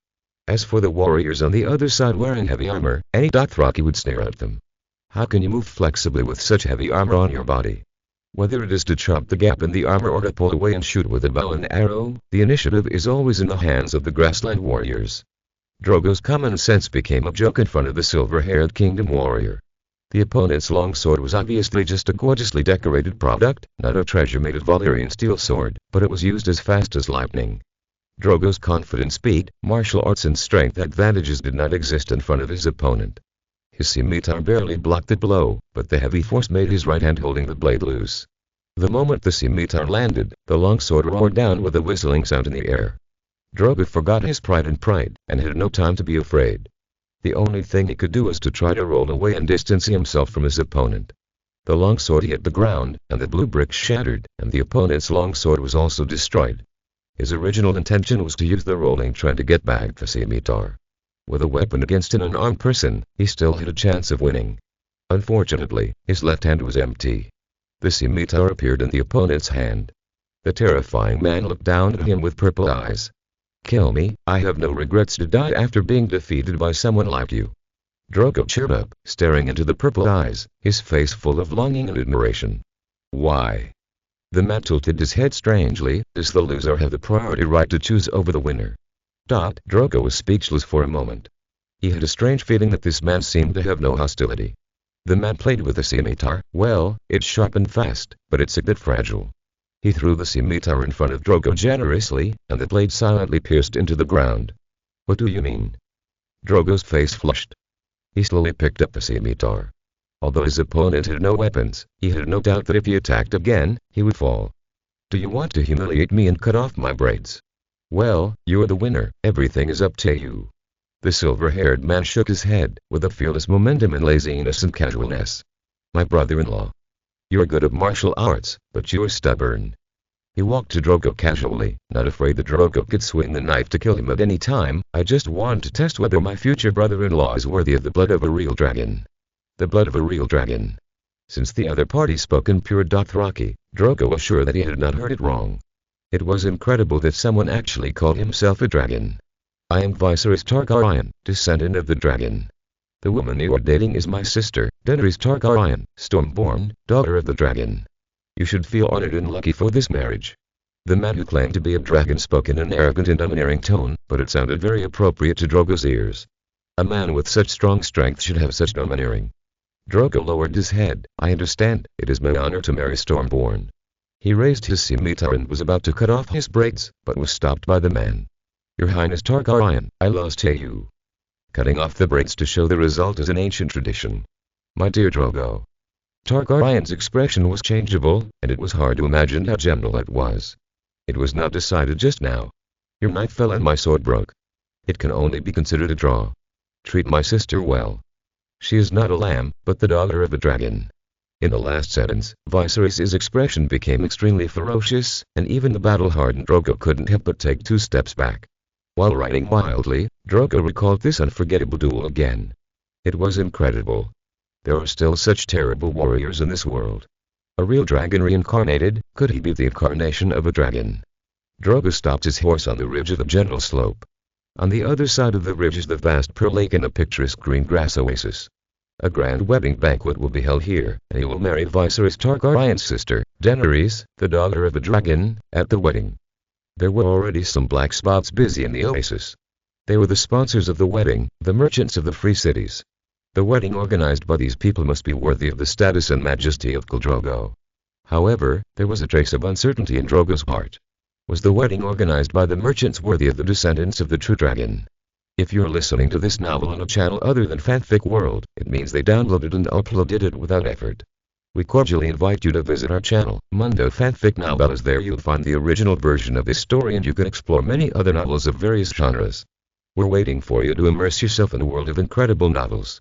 As for the warriors on the other side wearing heavy armor, any Dothraki would stare at them. How can you move flexibly with such heavy armor on your body? Whether it is to chop the gap in the armor or to pull away and shoot with a bow and arrow, the initiative is always in the hands of the grassland warriors. Drogo's common sense became a joke in front of the silver-haired kingdom warrior. The opponent's longsword was obviously just a gorgeously decorated product, not a treasure made of Valyrian steel sword, but it was used as fast as lightning. Drogo's confident speed, martial arts and strength advantages did not exist in front of his opponent. His scimitar barely blocked the blow, but the heavy force made his right hand holding the blade loose. The moment the scimitar landed, the longsword roared down with a whistling sound in the air. Drogo forgot his pride and had no time to be afraid. The only thing he could do was to try to roll away and distance himself from his opponent. The longsword hit the ground, and the blue brick shattered, and the opponent's longsword was also destroyed. His original intention was to use the rolling trend to get back the scimitar. With a weapon against an unarmed person, he still had a chance of winning. Unfortunately, his left hand was empty. The scimitar appeared in the opponent's hand. The terrifying man looked down at him with purple eyes. "Kill me, I have no regrets to die after being defeated by someone like you." Drogo cheered up, staring into the purple eyes, his face full of longing and admiration. "Why?" The man tilted his head strangely. "Does the loser have the priority right to choose over the winner?" Drogo was speechless for a moment. He had a strange feeling that this man seemed to have no hostility. The man played with the scimitar. Well, it's sharp and fast, but it's a bit fragile. He threw the scimitar in front of Drogo generously, and the blade silently pierced into the ground. "What do you mean?" Drogo's face flushed. He slowly picked up the scimitar. Although his opponent had no weapons, he had no doubt that if he attacked again, he would fall. "Do you want to humiliate me and cut off my braids? Well, you're the winner, everything is up to you." The silver-haired man shook his head, with a fearless momentum and laziness and casualness. "My brother-in-law. You're good at martial arts, but you're stubborn." He walked to Drogo casually, not afraid that Drogo could swing the knife to kill him at any time. "I just want to test whether my future brother-in-law is worthy of the blood of a real dragon." The blood of a real dragon. Since the other party spoke in pure Dothraki, Drogo was sure that he had not heard it wrong. It was incredible that someone actually called himself a dragon. "I am Viserys Targaryen, descendant of the dragon. The woman you are dating is my sister, Daenerys Targaryen, Stormborn, daughter of the dragon. You should feel honored and lucky for this marriage." The man who claimed to be a dragon spoke in an arrogant and domineering tone, but it sounded very appropriate to Drogo's ears. A man with such strong strength should have such domineering. Drogo lowered his head. "I understand, it is my honor to marry Stormborn." He raised his scimitar and was about to cut off his braids, but was stopped by the man. "Your Highness Targaryen, I lost to you." Cutting off the braids to show the result is an ancient tradition. "My dear Drogo." Targaryen's expression was changeable, and it was hard to imagine how gentle it was. "It was not decided just now. Your knife fell and my sword broke. It can only be considered a draw. Treat my sister well. She is not a lamb, but the daughter of a dragon." In the last sentence, Viserys' expression became extremely ferocious, and even the battle-hardened Drogo couldn't help but take 2 steps back. While riding wildly, Drogo recalled this unforgettable duel again. It was incredible. There are still such terrible warriors in this world. A real dragon reincarnated, could he be the incarnation of a dragon? Drogo stopped his horse on the ridge of a gentle slope. On the other side of the ridge is the vast pearl lake and a picturesque green grass oasis. A grand wedding banquet will be held here, and he will marry Viserys Targaryen's sister, Daenerys, the daughter of a dragon, at the wedding. There were already some black spots busy in the oasis. They were the sponsors of the wedding, the merchants of the free cities. The wedding organized by these people must be worthy of the status and majesty of Khal Drogo. However, there was a trace of uncertainty in Drogo's heart. Was the wedding organized by the merchants worthy of the descendants of the true dragon? If you're listening to this novel on a channel other than Fanfic World, it means they downloaded and uploaded it without effort. We cordially invite you to visit our channel, Mundo Fanfic Novelas. There you'll find the original version of this story and you can explore many other novels of various genres. We're waiting for you to immerse yourself in a world of incredible novels.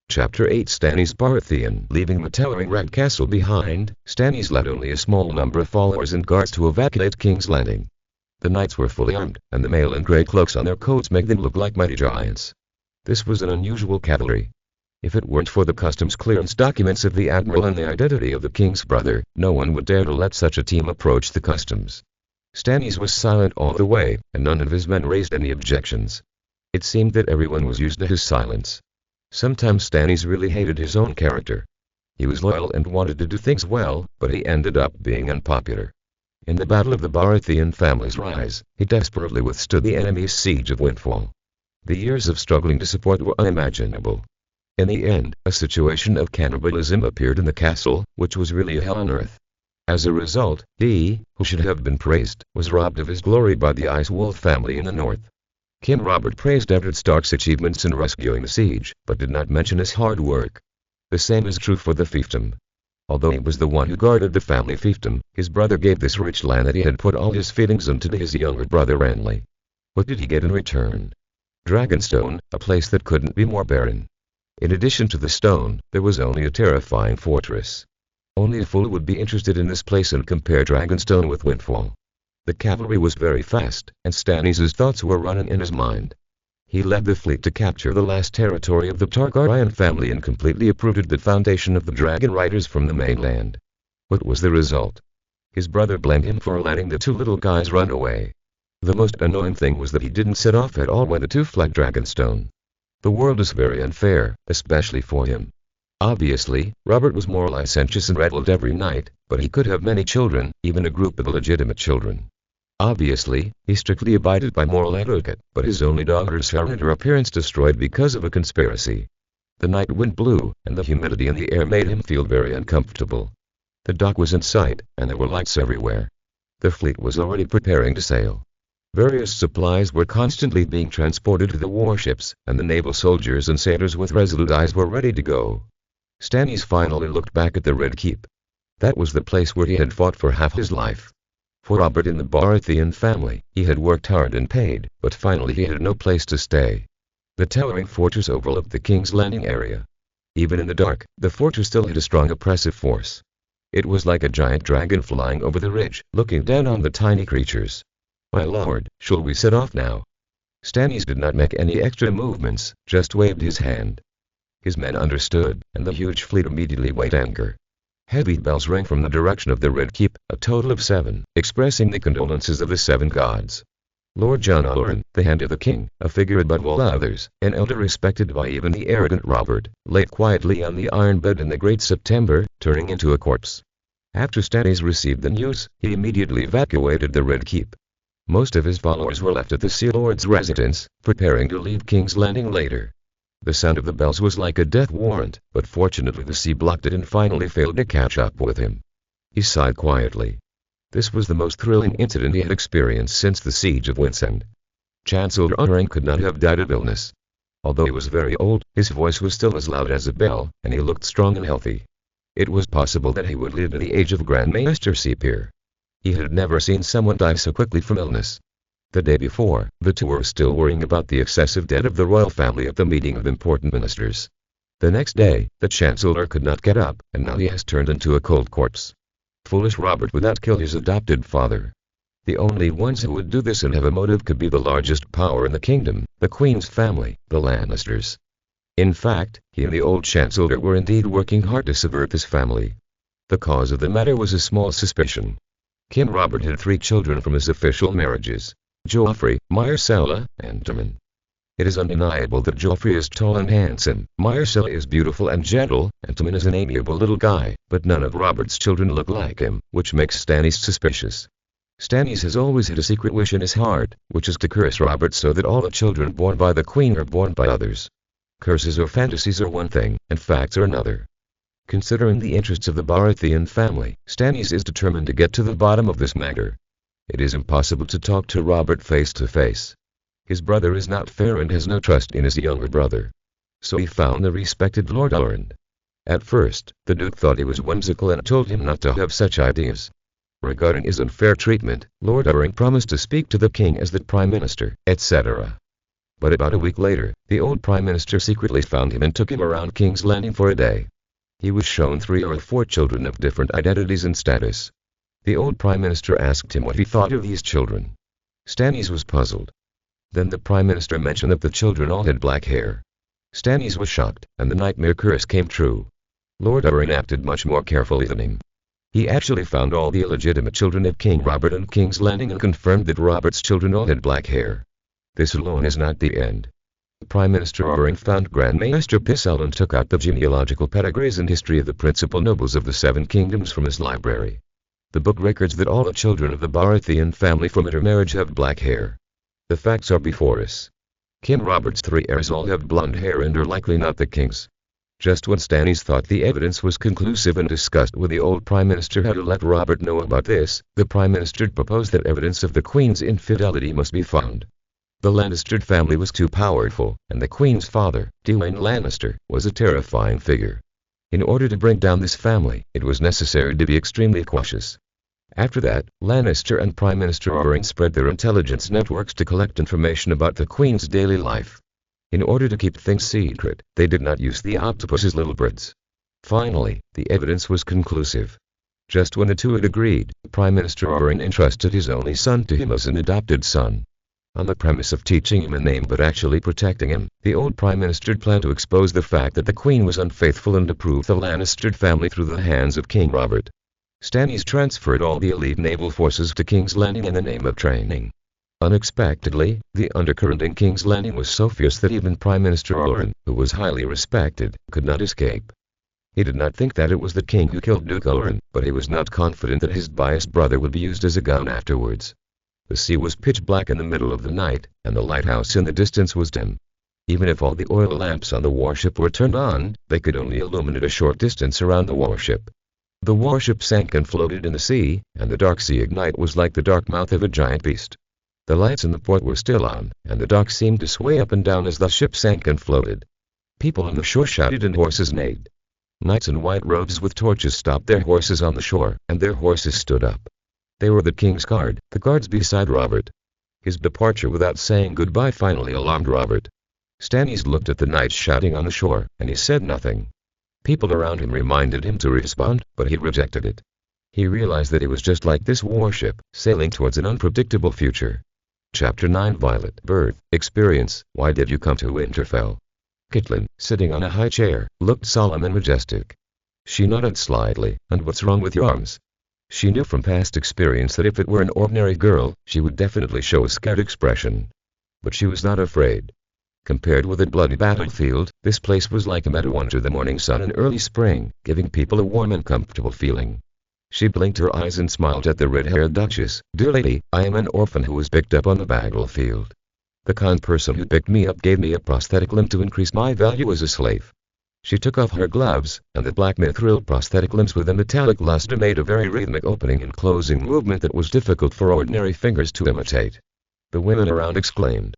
Chapter 8 Stannis Baratheon. Leaving the towering Red Castle behind, Stannis led only a small number of followers and guards to evacuate King's Landing. The knights were fully armed, and the mail and grey cloaks on their coats made them look like mighty giants. This was an unusual cavalry. If it weren't for the customs clearance documents of the admiral and the identity of the king's brother, no one would dare to let such a team approach the customs. Stannis was silent all the way, and none of his men raised any objections. It seemed that everyone was used to his silence. Sometimes Stannis really hated his own character. He was loyal and wanted to do things well, but he ended up being unpopular. In the battle of the Baratheon family's rise, he desperately withstood the enemy's siege of Winterfell. The years of struggling to support were unimaginable. In the end, a situation of cannibalism appeared in the castle, which was really a hell on earth. As a result, he, who should have been praised, was robbed of his glory by the Ice Wolf family in the north. King Robert praised Eddard Stark's achievements in rescuing the siege, but did not mention his hard work. The same is true for the fiefdom. Although he was the one who guarded the family fiefdom, his brother gave this rich land that he had put all his feelings into to his younger brother Renly. What did he get in return? Dragonstone, a place that couldn't be more barren. In addition to the stone, there was only a terrifying fortress. Only a fool would be interested in this place and compare Dragonstone with Winterfell. The cavalry was very fast, and Stannis' thoughts were running in his mind. He led the fleet to capture the last territory of the Targaryen family and completely uprooted the foundation of the dragon riders from the mainland. What was the result? His brother blamed him for letting the two little guys run away. The most annoying thing was that he didn't set off at all when the two fled Dragonstone. The world is very unfair, especially for him. Obviously, Robert was more licentious and reveled every night, but he could have many children, even a group of illegitimate children. Obviously, he strictly abided by moral etiquette, but his only daughter's hair and her appearance destroyed because of a conspiracy. The night wind blew, and the humidity in the air made him feel very uncomfortable. The dock was in sight, and there were lights everywhere. The fleet was already preparing to sail. Various supplies were constantly being transported to the warships, and the naval soldiers and sailors with resolute eyes were ready to go. Stannis finally looked back at the Red Keep. That was the place where he had fought for half his life. For Robert in the Baratheon family, he had worked hard and paid, but finally he had no place to stay. The towering fortress overlooked the King's Landing area. Even in the dark, the fortress still had a strong oppressive force. It was like a giant dragon flying over the ridge, looking down on the tiny creatures. "My lord, shall we set off now?" Stannis did not make any extra movements, just waved his hand. His men understood, and the huge fleet immediately weighed anchor. Heavy bells rang from the direction of the Red Keep, a total of 7, expressing the condolences of the 7 gods. Lord Jon Arryn, the Hand of the King, a figure above all others, an elder respected by even the arrogant Robert, lay quietly on the iron bed in the Great September, turning into a corpse. After Stannis received the news, he immediately evacuated the Red Keep. Most of his followers were left at the Sea Lord's residence, preparing to leave King's Landing later. The sound of the bells was like a death warrant, but fortunately the sea blocked it and finally failed to catch up with him. He sighed quietly. This was the most thrilling incident he had experienced since the siege of Windsend. Chancellor Arryn could not have died of illness. Although he was very old, his voice was still as loud as a bell, and he looked strong and healthy. It was possible that he would live in the age of Grand Maester Sepir. He had never seen someone die so quickly from illness. The day before, the two were still worrying about the excessive debt of the royal family at the meeting of important ministers. The next day, the Chancellor could not get up, and now he has turned into a cold corpse. Foolish Robert would not kill his adopted father. The only ones who would do this and have a motive could be the largest power in the kingdom, the Queen's family, the Lannisters. In fact, he and the old Chancellor were indeed working hard to subvert this family. The cause of the matter was a small suspicion. King Robert had 3 children from his official marriages: Joffrey, Myrcella, and Tommen. It is undeniable that Joffrey is tall and handsome, Myrcella is beautiful and gentle, and Tommen is an amiable little guy, but none of Robert's children look like him, which makes Stannis suspicious. Stannis has always had a secret wish in his heart, which is to curse Robert so that all the children born by the Queen are born by others. Curses or fantasies are one thing, and facts are another. Considering the interests of the Baratheon family, Stannis is determined to get to the bottom of this matter. It is impossible to talk to Robert face to face. His brother is not fair and has no trust in his younger brother. So he found the respected Lord Arryn. At first, the Duke thought he was whimsical and told him not to have such ideas. Regarding his unfair treatment, Lord Arryn promised to speak to the king as the Prime Minister, etc. But about a week later, the old Prime Minister secretly found him and took him around King's Landing for a day. He was shown 3 or 4 children of different identities and status. The old Prime Minister asked him what he thought of these children. Stannis was puzzled. Then the Prime Minister mentioned that the children all had black hair. Stannis was shocked, and the nightmare curse came true. Lord Arryn acted much more carefully than him. He actually found all the illegitimate children of King Robert and King's Landing and confirmed that Robert's children all had black hair. This alone is not the end. Prime Minister Arryn found Grand Maester Pycelle and took out the genealogical pedigrees and history of the principal nobles of the 7 kingdoms from his library. The book records that all the children of the Baratheon family from intermarriage have black hair. The facts are before us. King Robert's 3 heirs all have blonde hair and are likely not the king's. Just when Stannis thought the evidence was conclusive and discussed with the old Prime Minister how to let Robert know about this, the Prime Minister proposed that evidence of the Queen's infidelity must be found. The Lannister family was too powerful, and the Queen's father, Tywin Lannister, was a terrifying figure. In order to bring down this family, it was necessary to be extremely cautious. After that, Lannister and Prime Minister Arryn spread their intelligence networks to collect information about the Queen's daily life. In order to keep things secret, they did not use the octopus as little birds. Finally, the evidence was conclusive. Just when the two had agreed, Prime Minister Arryn entrusted his only son to him as an adopted son. On the premise of teaching him a name but actually protecting him, the old Prime Minister planned to expose the fact that the Queen was unfaithful and to prove the Lannister family through the hands of King Robert. Stannis transferred all the elite naval forces to King's Landing in the name of training. Unexpectedly, the undercurrent in King's Landing was so fierce that even Prime Minister Oberyn, who was highly respected, could not escape. He did not think that it was the king who killed Duke Oberyn, but he was not confident that his biased brother would be used as a gun afterwards. The sea was pitch black in the middle of the night, and the lighthouse in the distance was dim. Even if all the oil lamps on the warship were turned on, they could only illuminate a short distance around the warship. The warship sank and floated in the sea, and the dark sea at night was like the dark mouth of a giant beast. The lights in the port were still on, and the dock seemed to sway up and down as the ship sank and floated. People on the shore shouted and horses neighed. Knights in white robes with torches stopped their horses on the shore, and their horses stood up. They were the king's guard, the guards beside Robert. His departure without saying goodbye finally alarmed Robert. Stannis looked at the knights shouting on the shore, and he said nothing. People around him reminded him to respond, but he rejected it. He realized that he was just like this warship, sailing towards an unpredictable future. Chapter 9 Violet Birth Experience. Why did you come to Winterfell? Catelyn, sitting on a high chair, looked solemn and majestic. She nodded slightly. And what's wrong with your arms? She knew from past experience that if it were an ordinary girl, she would definitely show a scared expression. But she was not afraid. Compared with a bloody battlefield, this place was like a meadow under the morning sun in early spring, giving people a warm and comfortable feeling. She blinked her eyes and smiled at the red-haired Duchess. Dear lady, I am an orphan who was picked up on the battlefield. The kind person who picked me up gave me a prosthetic limb to increase my value as a slave. She took off her gloves, and the black mithril prosthetic limbs with a metallic luster made a very rhythmic opening and closing movement that was difficult for ordinary fingers to imitate. The women around exclaimed.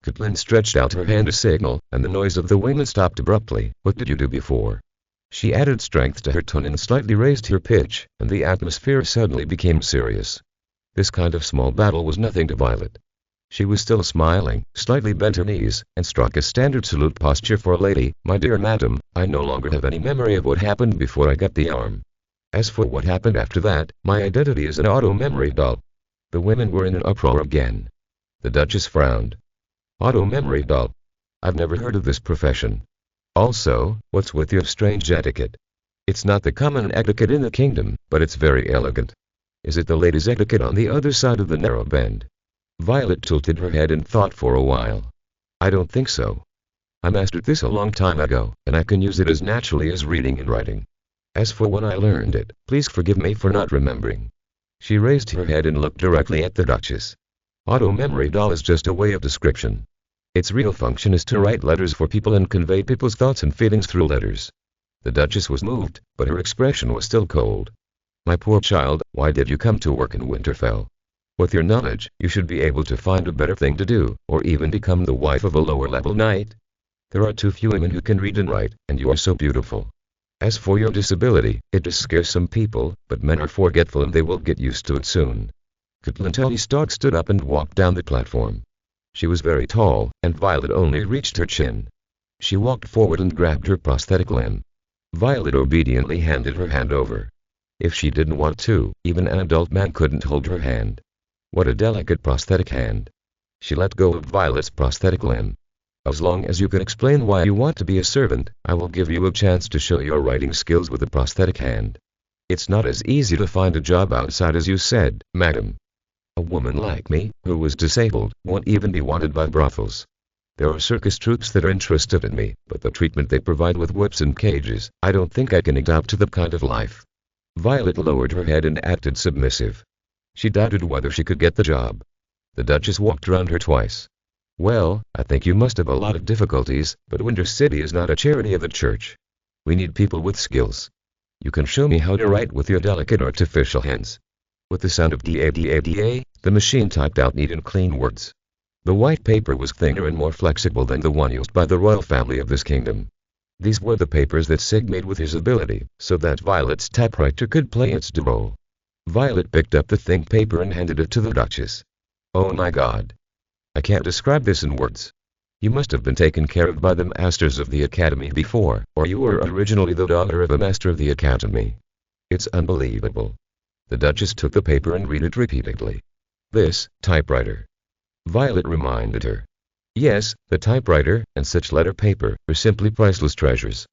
Catelyn stretched out her hand to signal, and the noise of the women stopped abruptly. What did you do before? She added strength to her tone and slightly raised her pitch, and the atmosphere suddenly became serious. This kind of small battle was nothing to Violet. She was still smiling, slightly bent her knees, and struck a standard salute posture for a lady. My dear madam, I no longer have any memory of what happened before I got the arm. As for what happened after that, my identity is an auto-memory doll. The women were in an uproar again. The Duchess frowned. Auto-memory doll? I've never heard of this profession. Also, what's with your strange etiquette? It's not the common etiquette in the kingdom, but it's very elegant. Is it the ladies' etiquette on the other side of the narrow bend? Violet tilted her head and thought for a while. I don't think so. I mastered this a long time ago, and I can use it as naturally as reading and writing. As for when I learned it, please forgive me for not remembering. She raised her head and looked directly at the Duchess. Auto-memory doll is just a way of description. Its real function is to write letters for people and convey people's thoughts and feelings through letters. The Duchess was moved, but her expression was still cold. My poor child, why did you come to work in Winterfell? With your knowledge, you should be able to find a better thing to do, or even become the wife of a lower-level knight. There are too few women who can read and write, and you are so beautiful. As for your disability, it does scare some people, but men are forgetful and they will get used to it soon. Catelyn Stark stood up and walked down the platform. She was very tall, and Violet only reached her chin. She walked forward and grabbed her prosthetic limb. Violet obediently handed her hand over. If she didn't want to, even an adult man couldn't hold her hand. What a delicate prosthetic hand. She let go of Violet's prosthetic limb. As long as you can explain why you want to be a servant, I will give you a chance to show your writing skills with a prosthetic hand. It's not as easy to find a job outside as you said, madam. A woman like me, who was disabled, won't even be wanted by brothels. There are circus troupes that are interested in me, but the treatment they provide with whips and cages, I don't think I can adapt to that kind of life. Violet lowered her head and acted submissive. She doubted whether she could get the job. The Duchess walked around her twice. Well, I think you must have a lot of difficulties, but Winter City is not a charity of the church. We need people with skills. You can show me how to write with your delicate artificial hands. With the sound of da-da-da-da, the machine typed out neat and clean words. The white paper was thinner and more flexible than the one used by the royal family of this kingdom. These were the papers that Sig made with his ability, so that Violet's typewriter could play its role. Violet picked up the thin paper and handed it to the Duchess. Oh my God. I can't describe this in words. You must have been taken care of by the masters of the academy before, or you were originally the daughter of a master of the academy. It's unbelievable. The Duchess took the paper and read it repeatedly. This, typewriter. Violet reminded her. Yes, the typewriter, and such letter paper, are simply priceless treasures.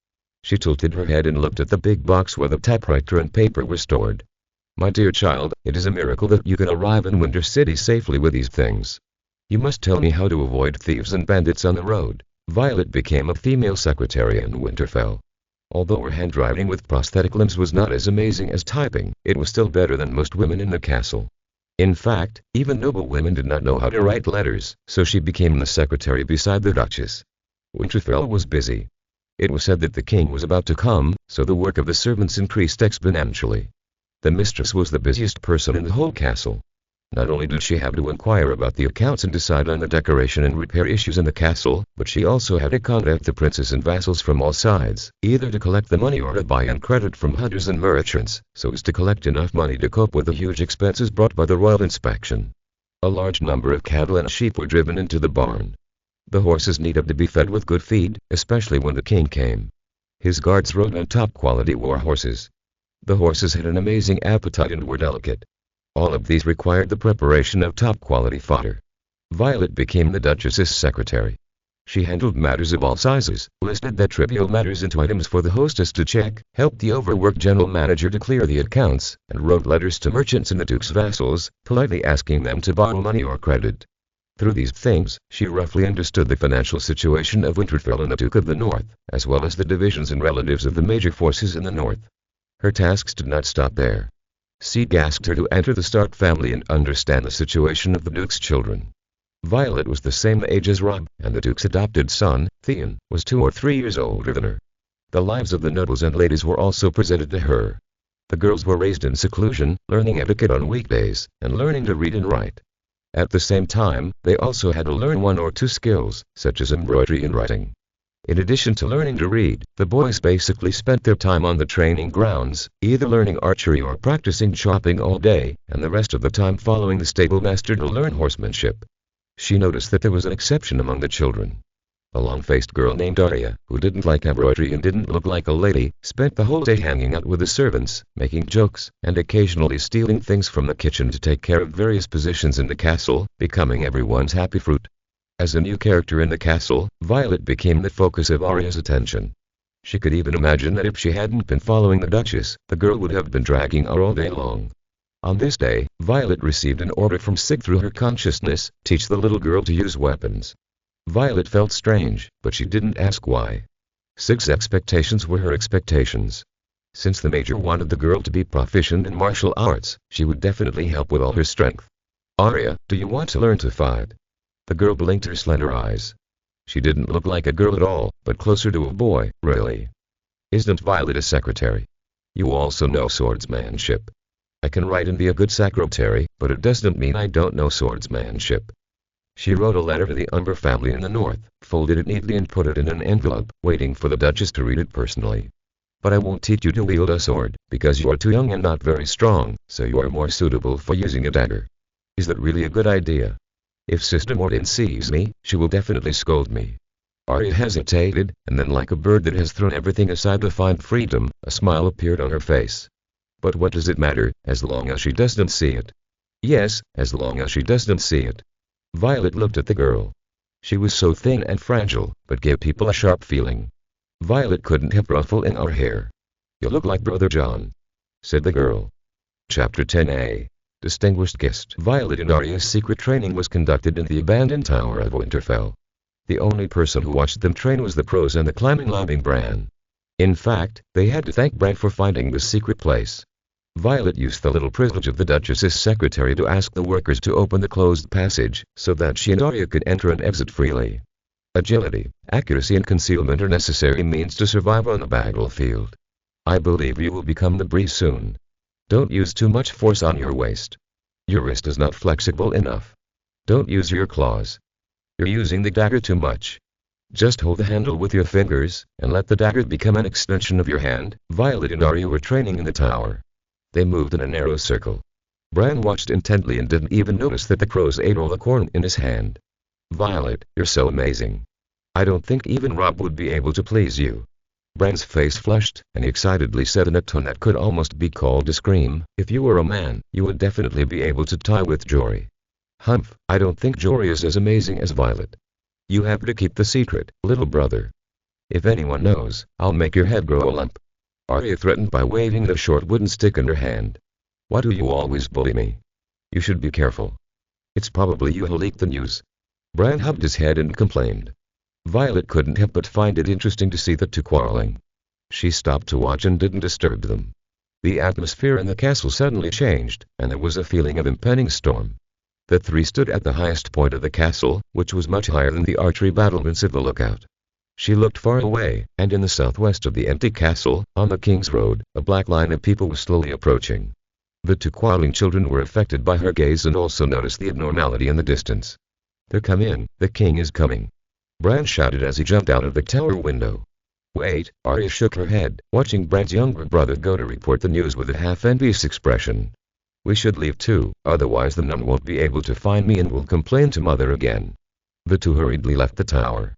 She tilted her head and looked at the big box where the typewriter and paper were stored. My dear child, it is a miracle that you can arrive in Winter City safely with these things. You must tell me how to avoid thieves and bandits on the road. Violet became a female secretary in Winterfell. Although her handwriting with prosthetic limbs was not as amazing as typing, it was still better than most women in the castle. In fact, even noble women did not know how to write letters, so she became the secretary beside the Duchess. Winterfell was busy. It was said that the king was about to come, so the work of the servants increased exponentially. The mistress was the busiest person in the whole castle. Not only did she have to inquire about the accounts and decide on the decoration and repair issues in the castle, but she also had to contact the princes and vassals from all sides, either to collect the money or to buy in credit from hunters and merchants, so as to collect enough money to cope with the huge expenses brought by the royal inspection. A large number of cattle and sheep were driven into the barn. The horses needed to be fed with good feed, especially when the king came. His guards rode on top-quality war horses. The horses had an amazing appetite and were delicate. All of these required the preparation of top-quality fodder. Violet became the Duchess's secretary. She handled matters of all sizes, listed the trivial matters into items for the hostess to check, helped the overworked general manager to clear the accounts, and wrote letters to merchants and the Duke's vassals, politely asking them to borrow money or credit. Through these things, she roughly understood the financial situation of Winterfell and the Duke of the North, as well as the divisions and relatives of the major forces in the North. Her tasks did not stop there. Sieg asked her to enter the Stark family and understand the situation of the Duke's children. Violet was the same age as Robb, and the Duke's adopted son, Theon, was 2 or 3 years older than her. The lives of the nobles and ladies were also presented to her. The girls were raised in seclusion, learning etiquette on weekdays, and learning to read and write. At the same time, they also had to learn 1 or 2 skills, such as embroidery and writing. In addition to learning to read, the boys basically spent their time on the training grounds, either learning archery or practicing chopping all day, and the rest of the time following the stable master to learn horsemanship. She noticed that there was an exception among the children. A long-faced girl named Arya, who didn't like embroidery and didn't look like a lady, spent the whole day hanging out with the servants, making jokes, and occasionally stealing things from the kitchen to take care of various positions in the castle, becoming everyone's happy fruit. As a new character in the castle, Violet became the focus of Arya's attention. She could even imagine that if she hadn't been following the Duchess, the girl would have been dragging her all day long. On this day, Violet received an order from Sig through her consciousness, teach the little girl to use weapons. Violet felt strange, but she didn't ask why. Sig's expectations were her expectations. Since the Major wanted the girl to be proficient in martial arts, she would definitely help with all her strength. Arya, do you want to learn to fight? The girl blinked her slender eyes. She didn't look like a girl at all, but closer to a boy, really. Isn't Violet a secretary? You also know swordsmanship. I can write and be a good secretary, but it doesn't mean I don't know swordsmanship. She wrote a letter to the Umber family in the north, folded it neatly and put it in an envelope, waiting for the Duchess to read it personally. But I won't teach you to wield a sword, because you are too young and not very strong, so you are more suitable for using a dagger. Is that really a good idea? If Sister Morden sees me, she will definitely scold me. Arya hesitated, and then like a bird that has thrown everything aside to find freedom, a smile appeared on her face. But what does it matter, as long as she doesn't see it? Yes, as long as she doesn't see it. Violet looked at the girl. She was so thin and fragile, but gave people a sharp feeling. Violet couldn't have ruffle in her hair. You look like Brother John, said the girl. Chapter 10a. Distinguished Guest. Violet and Arya's secret training was conducted in the abandoned tower of Winterfell. The only person who watched them train was the pros and the climbing lobbing Bran. In fact, they had to thank Bran for finding the secret place. Violet used the little privilege of the Duchess's secretary to ask the workers to open the closed passage, so that she and Arya could enter and exit freely. Agility, accuracy and concealment are necessary means to survive on the battlefield. I believe you will become the breeze soon. Don't use too much force on your waist. Your wrist is not flexible enough. Don't use your claws. You're using the dagger too much. Just hold the handle with your fingers, and let the dagger become an extension of your hand. Violet and Arya were training in the tower. They moved in a narrow circle. Bran watched intently and didn't even notice that the crows ate all the corn in his hand. Violet, you're so amazing. I don't think even Robb would be able to please you. Bran's face flushed, and he excitedly said in a tone that could almost be called a scream, if you were a man, you would definitely be able to tie with Jory. Humph, I don't think Jory is as amazing as Violet. You have to keep the secret, little brother. If anyone knows, I'll make your head grow a lump. Arya threatened by waving the short wooden stick in her hand. Why do you always bully me? You should be careful. It's probably you who leaked the news. Bran hugged his head and complained. Violet couldn't help but find it interesting to see the two quarreling. She stopped to watch and didn't disturb them. The atmosphere in the castle suddenly changed, and there was a feeling of impending storm. The three stood at the highest point of the castle, which was much higher than the archery battlements of the lookout. She looked far away, and in the southwest of the empty castle, on the King's Road, a black line of people was slowly approaching. The two quarreling children were affected by her gaze and also noticed the abnormality in the distance. "They're coming, the king is coming!" Bran shouted as he jumped out of the tower window. "Wait," Arya shook her head, watching Bran's younger brother go to report the news with a half-envious expression. "We should leave too, otherwise the nun won't be able to find me and will complain to mother again." The two hurriedly left the tower.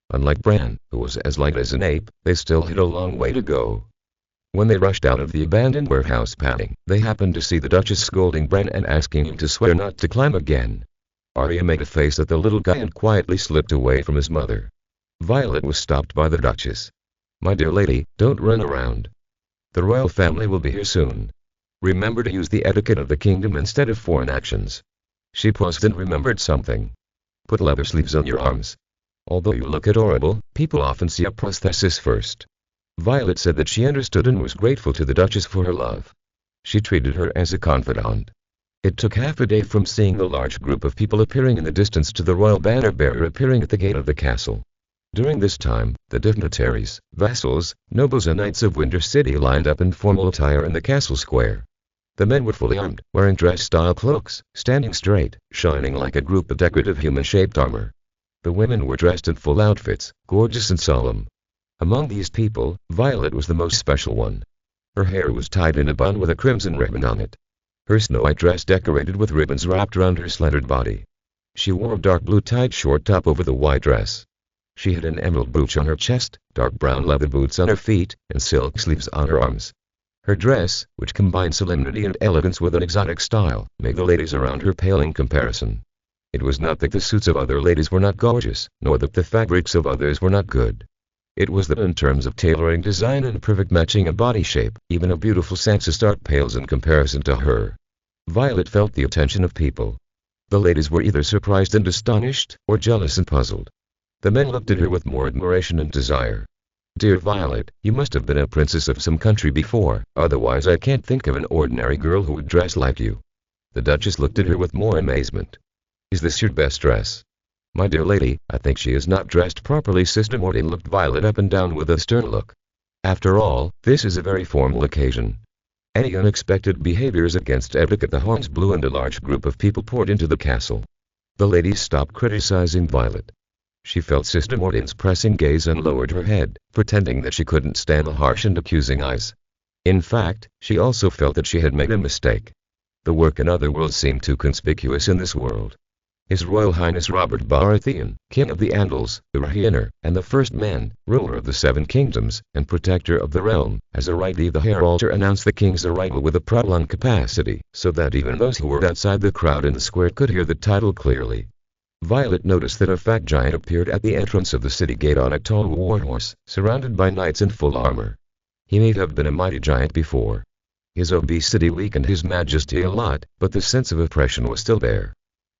Unlike Bran, who was as light as an ape, they still had a long way to go. When they rushed out of the abandoned warehouse panting, they happened to see the Duchess scolding Bran and asking him to swear not to climb again. Arya made a face at the little guy and quietly slipped away from his mother. Violet was stopped by the Duchess. "My dear lady, don't run around. The royal family will be here soon. Remember to use the etiquette of the kingdom instead of foreign actions." She paused and remembered something. "Put leather sleeves on your arms. Although you look adorable, people often see a prosthesis first." Violet said that she understood and was grateful to the Duchess for her love. She treated her as a confidant. It took half a day from seeing the large group of people appearing in the distance to the royal banner bearer appearing at the gate of the castle. During this time, the dignitaries, vassals, nobles and knights of Winter City lined up in formal attire in the castle square. The men were fully armed, wearing dress-style cloaks, standing straight, shining like a group of decorative human-shaped armor. The women were dressed in full outfits, gorgeous and solemn. Among these people, Violet was the most special one. Her hair was tied in a bun with a crimson ribbon on it. Her snow-white dress decorated with ribbons wrapped around her slender body. She wore a dark blue tied short top over the white dress. She had an emerald brooch on her chest, dark brown leather boots on her feet, and silk sleeves on her arms. Her dress, which combined solemnity and elegance with an exotic style, made the ladies around her pale in comparison. It was not that the suits of other ladies were not gorgeous, nor that the fabrics of others were not good. It was that in terms of tailoring design and perfect matching of body shape, even a beautiful Sansa Stark pales in comparison to her. Violet felt the attention of people. The ladies were either surprised and astonished, or jealous and puzzled. The men looked at her with more admiration and desire. "Dear Violet, you must have been a princess of some country before, otherwise I can't think of an ordinary girl who would dress like you." The Duchess looked at her with more amazement. "Is this your best dress?" "My dear lady, I think she is not dressed properly." Sister Mortain looked Violet up and down with a stern look. "After all, this is a very formal occasion. Any unexpected behaviors against etiquette." The horns blew and a large group of people poured into the castle. The ladies stopped criticizing Violet. She felt Sister Mortain's pressing gaze and lowered her head, pretending that she couldn't stand the harsh and accusing eyes. In fact, she also felt that she had made a mistake. The work in other worlds seemed too conspicuous in this world. His Royal Highness Robert Baratheon, King of the Andals, the Rhaenyra, and the First Man, ruler of the Seven Kingdoms, and protector of the realm, as a right leave the heraldry announced the king's arrival with a prolonged capacity, so that even those who were outside the crowd in the square could hear the title clearly. Violet noticed that a fat giant appeared at the entrance of the city gate on a tall warhorse, surrounded by knights in full armor. He may have been a mighty giant before. His obesity weakened his majesty a lot, but the sense of oppression was still there.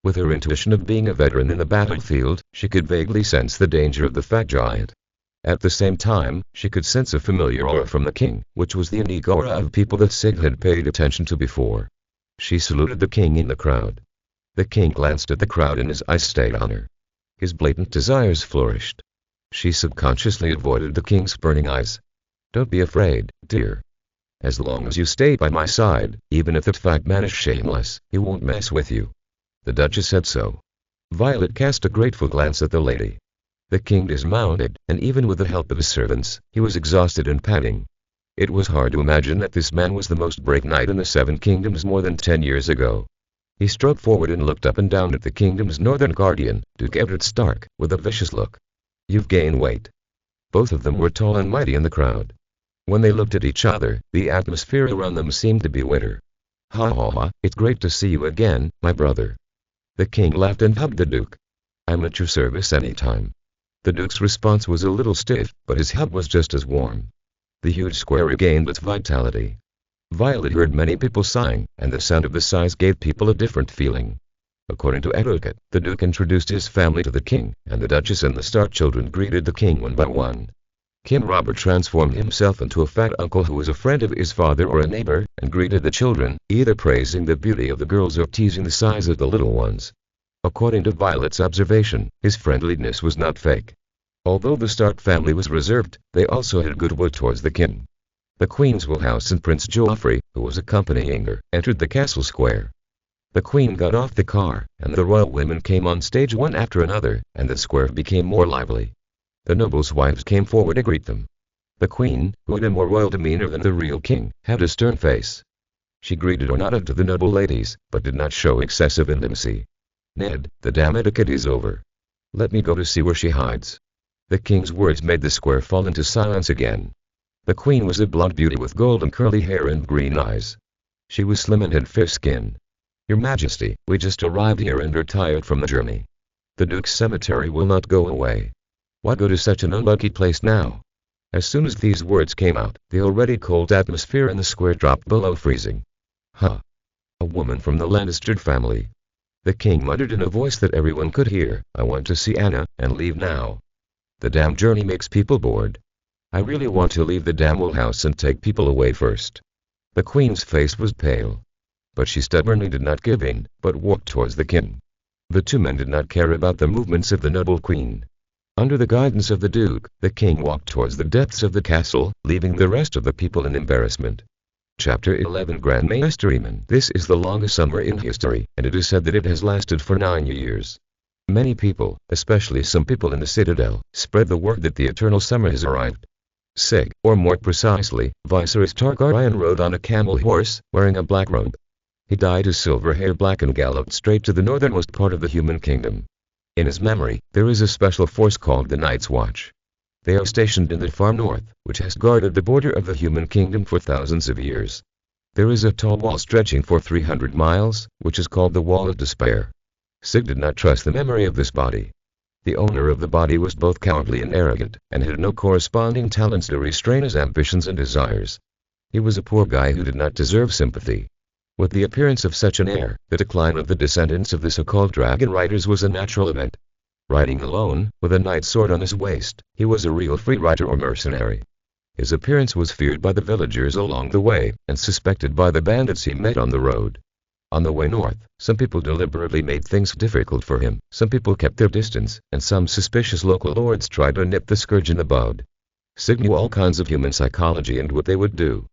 With her intuition of being a veteran in the battlefield, she could vaguely sense the danger of the fat giant. At the same time, she could sense a familiar aura from the king, which was the unique aura of people that Sig had paid attention to before. She saluted the king in the crowd. The king glanced at the crowd and his eyes stayed on her. His blatant desires flourished. She subconsciously avoided the king's burning eyes. "Don't be afraid, dear. As long as you stay by my side, even if that fat man is shameless, he won't mess with you." The Duchess said so. Violet cast a grateful glance at the lady. The king dismounted, and even with the help of his servants, he was exhausted and panting. It was hard to imagine that this man was the most brave knight in the Seven Kingdoms more than 10 years ago. He strode forward and looked up and down at the kingdom's northern guardian, Duke Eddard Stark, with a vicious look. "You've gained weight." Both of them were tall and mighty in the crowd. When they looked at each other, the atmosphere around them seemed to be winter. "Ha ha ha, it's great to see you again, my brother." The king laughed and hugged the duke. "I'm at your service anytime." The duke's response was a little stiff, but his hug was just as warm. The huge square regained its vitality. Violet heard many people sighing, and the sound of the sighs gave people a different feeling. According to etiquette, the Duke introduced his family to the king, and the Duchess and the Stark children greeted the king one by one. King Robert transformed himself into a fat uncle who was a friend of his father or a neighbor, and greeted the children, either praising the beauty of the girls or teasing the size of the little ones. According to Violet's observation, his friendliness was not fake. Although the Stark family was reserved, they also had goodwill towards the king. The Queen's Woolhouse and Prince Joffrey, who was accompanying her, entered the castle square. The Queen got off the car, and the royal women came on stage one after another, and the square became more lively. The nobles' wives came forward to greet them. The Queen, who had a more royal demeanor than the real king, had a stern face. She greeted or nodded to the noble ladies, but did not show excessive intimacy. "Ned, the damn etiquette is over. Let me go to see where she hides." The king's words made the square fall into silence again. The Queen was a blonde beauty with golden curly hair and green eyes. She was slim and had fair skin. "Your Majesty, we just arrived here and are tired from the journey. The Duke's cemetery will not go away. Why go to such an unlucky place now?" As soon as these words came out, the already cold atmosphere in the square dropped below freezing. "Huh. A woman from the Lannister family." The king muttered in a voice that everyone could hear, "I want to see Anna, and leave now. The damn journey makes people bored. I really want to leave the damn Woolhouse and take people away first." The Queen's face was pale. But she stubbornly did not give in, but walked towards the king. The two men did not care about the movements of the noble Queen. Under the guidance of the Duke, the king walked towards the depths of the castle, leaving the rest of the people in embarrassment. Chapter 11 Grand Maester Aemon. This is the longest summer in history, and it is said that it has lasted for 9 years. Many people, especially some people in the Citadel, spread the word that the eternal summer has arrived. Sig, or more precisely, Viserys Targaryen rode on a camel horse, wearing a black robe. He dyed his silver hair black and galloped straight to the northernmost part of the human kingdom. In his memory, there is a special force called the Night's Watch. They are stationed in the far north, which has guarded the border of the human kingdom for thousands of years. There is a tall wall stretching for 300 miles, which is called the Wall of Despair. Sig did not trust the memory of this body. The owner of the body was both cowardly and arrogant, and had no corresponding talents to restrain his ambitions and desires. He was a poor guy who did not deserve sympathy. With the appearance of such an heir, the decline of the descendants of the so-called dragon riders was a natural event. Riding alone, with a knight's sword on his waist, he was a real free rider or mercenary. His appearance was feared by the villagers along the way, and suspected by the bandits he met on the road. On the way north, some people deliberately made things difficult for him, some people kept their distance, and some suspicious local lords tried to nip the scourge in the bud. Sig knew all kinds of human psychology and what they would do.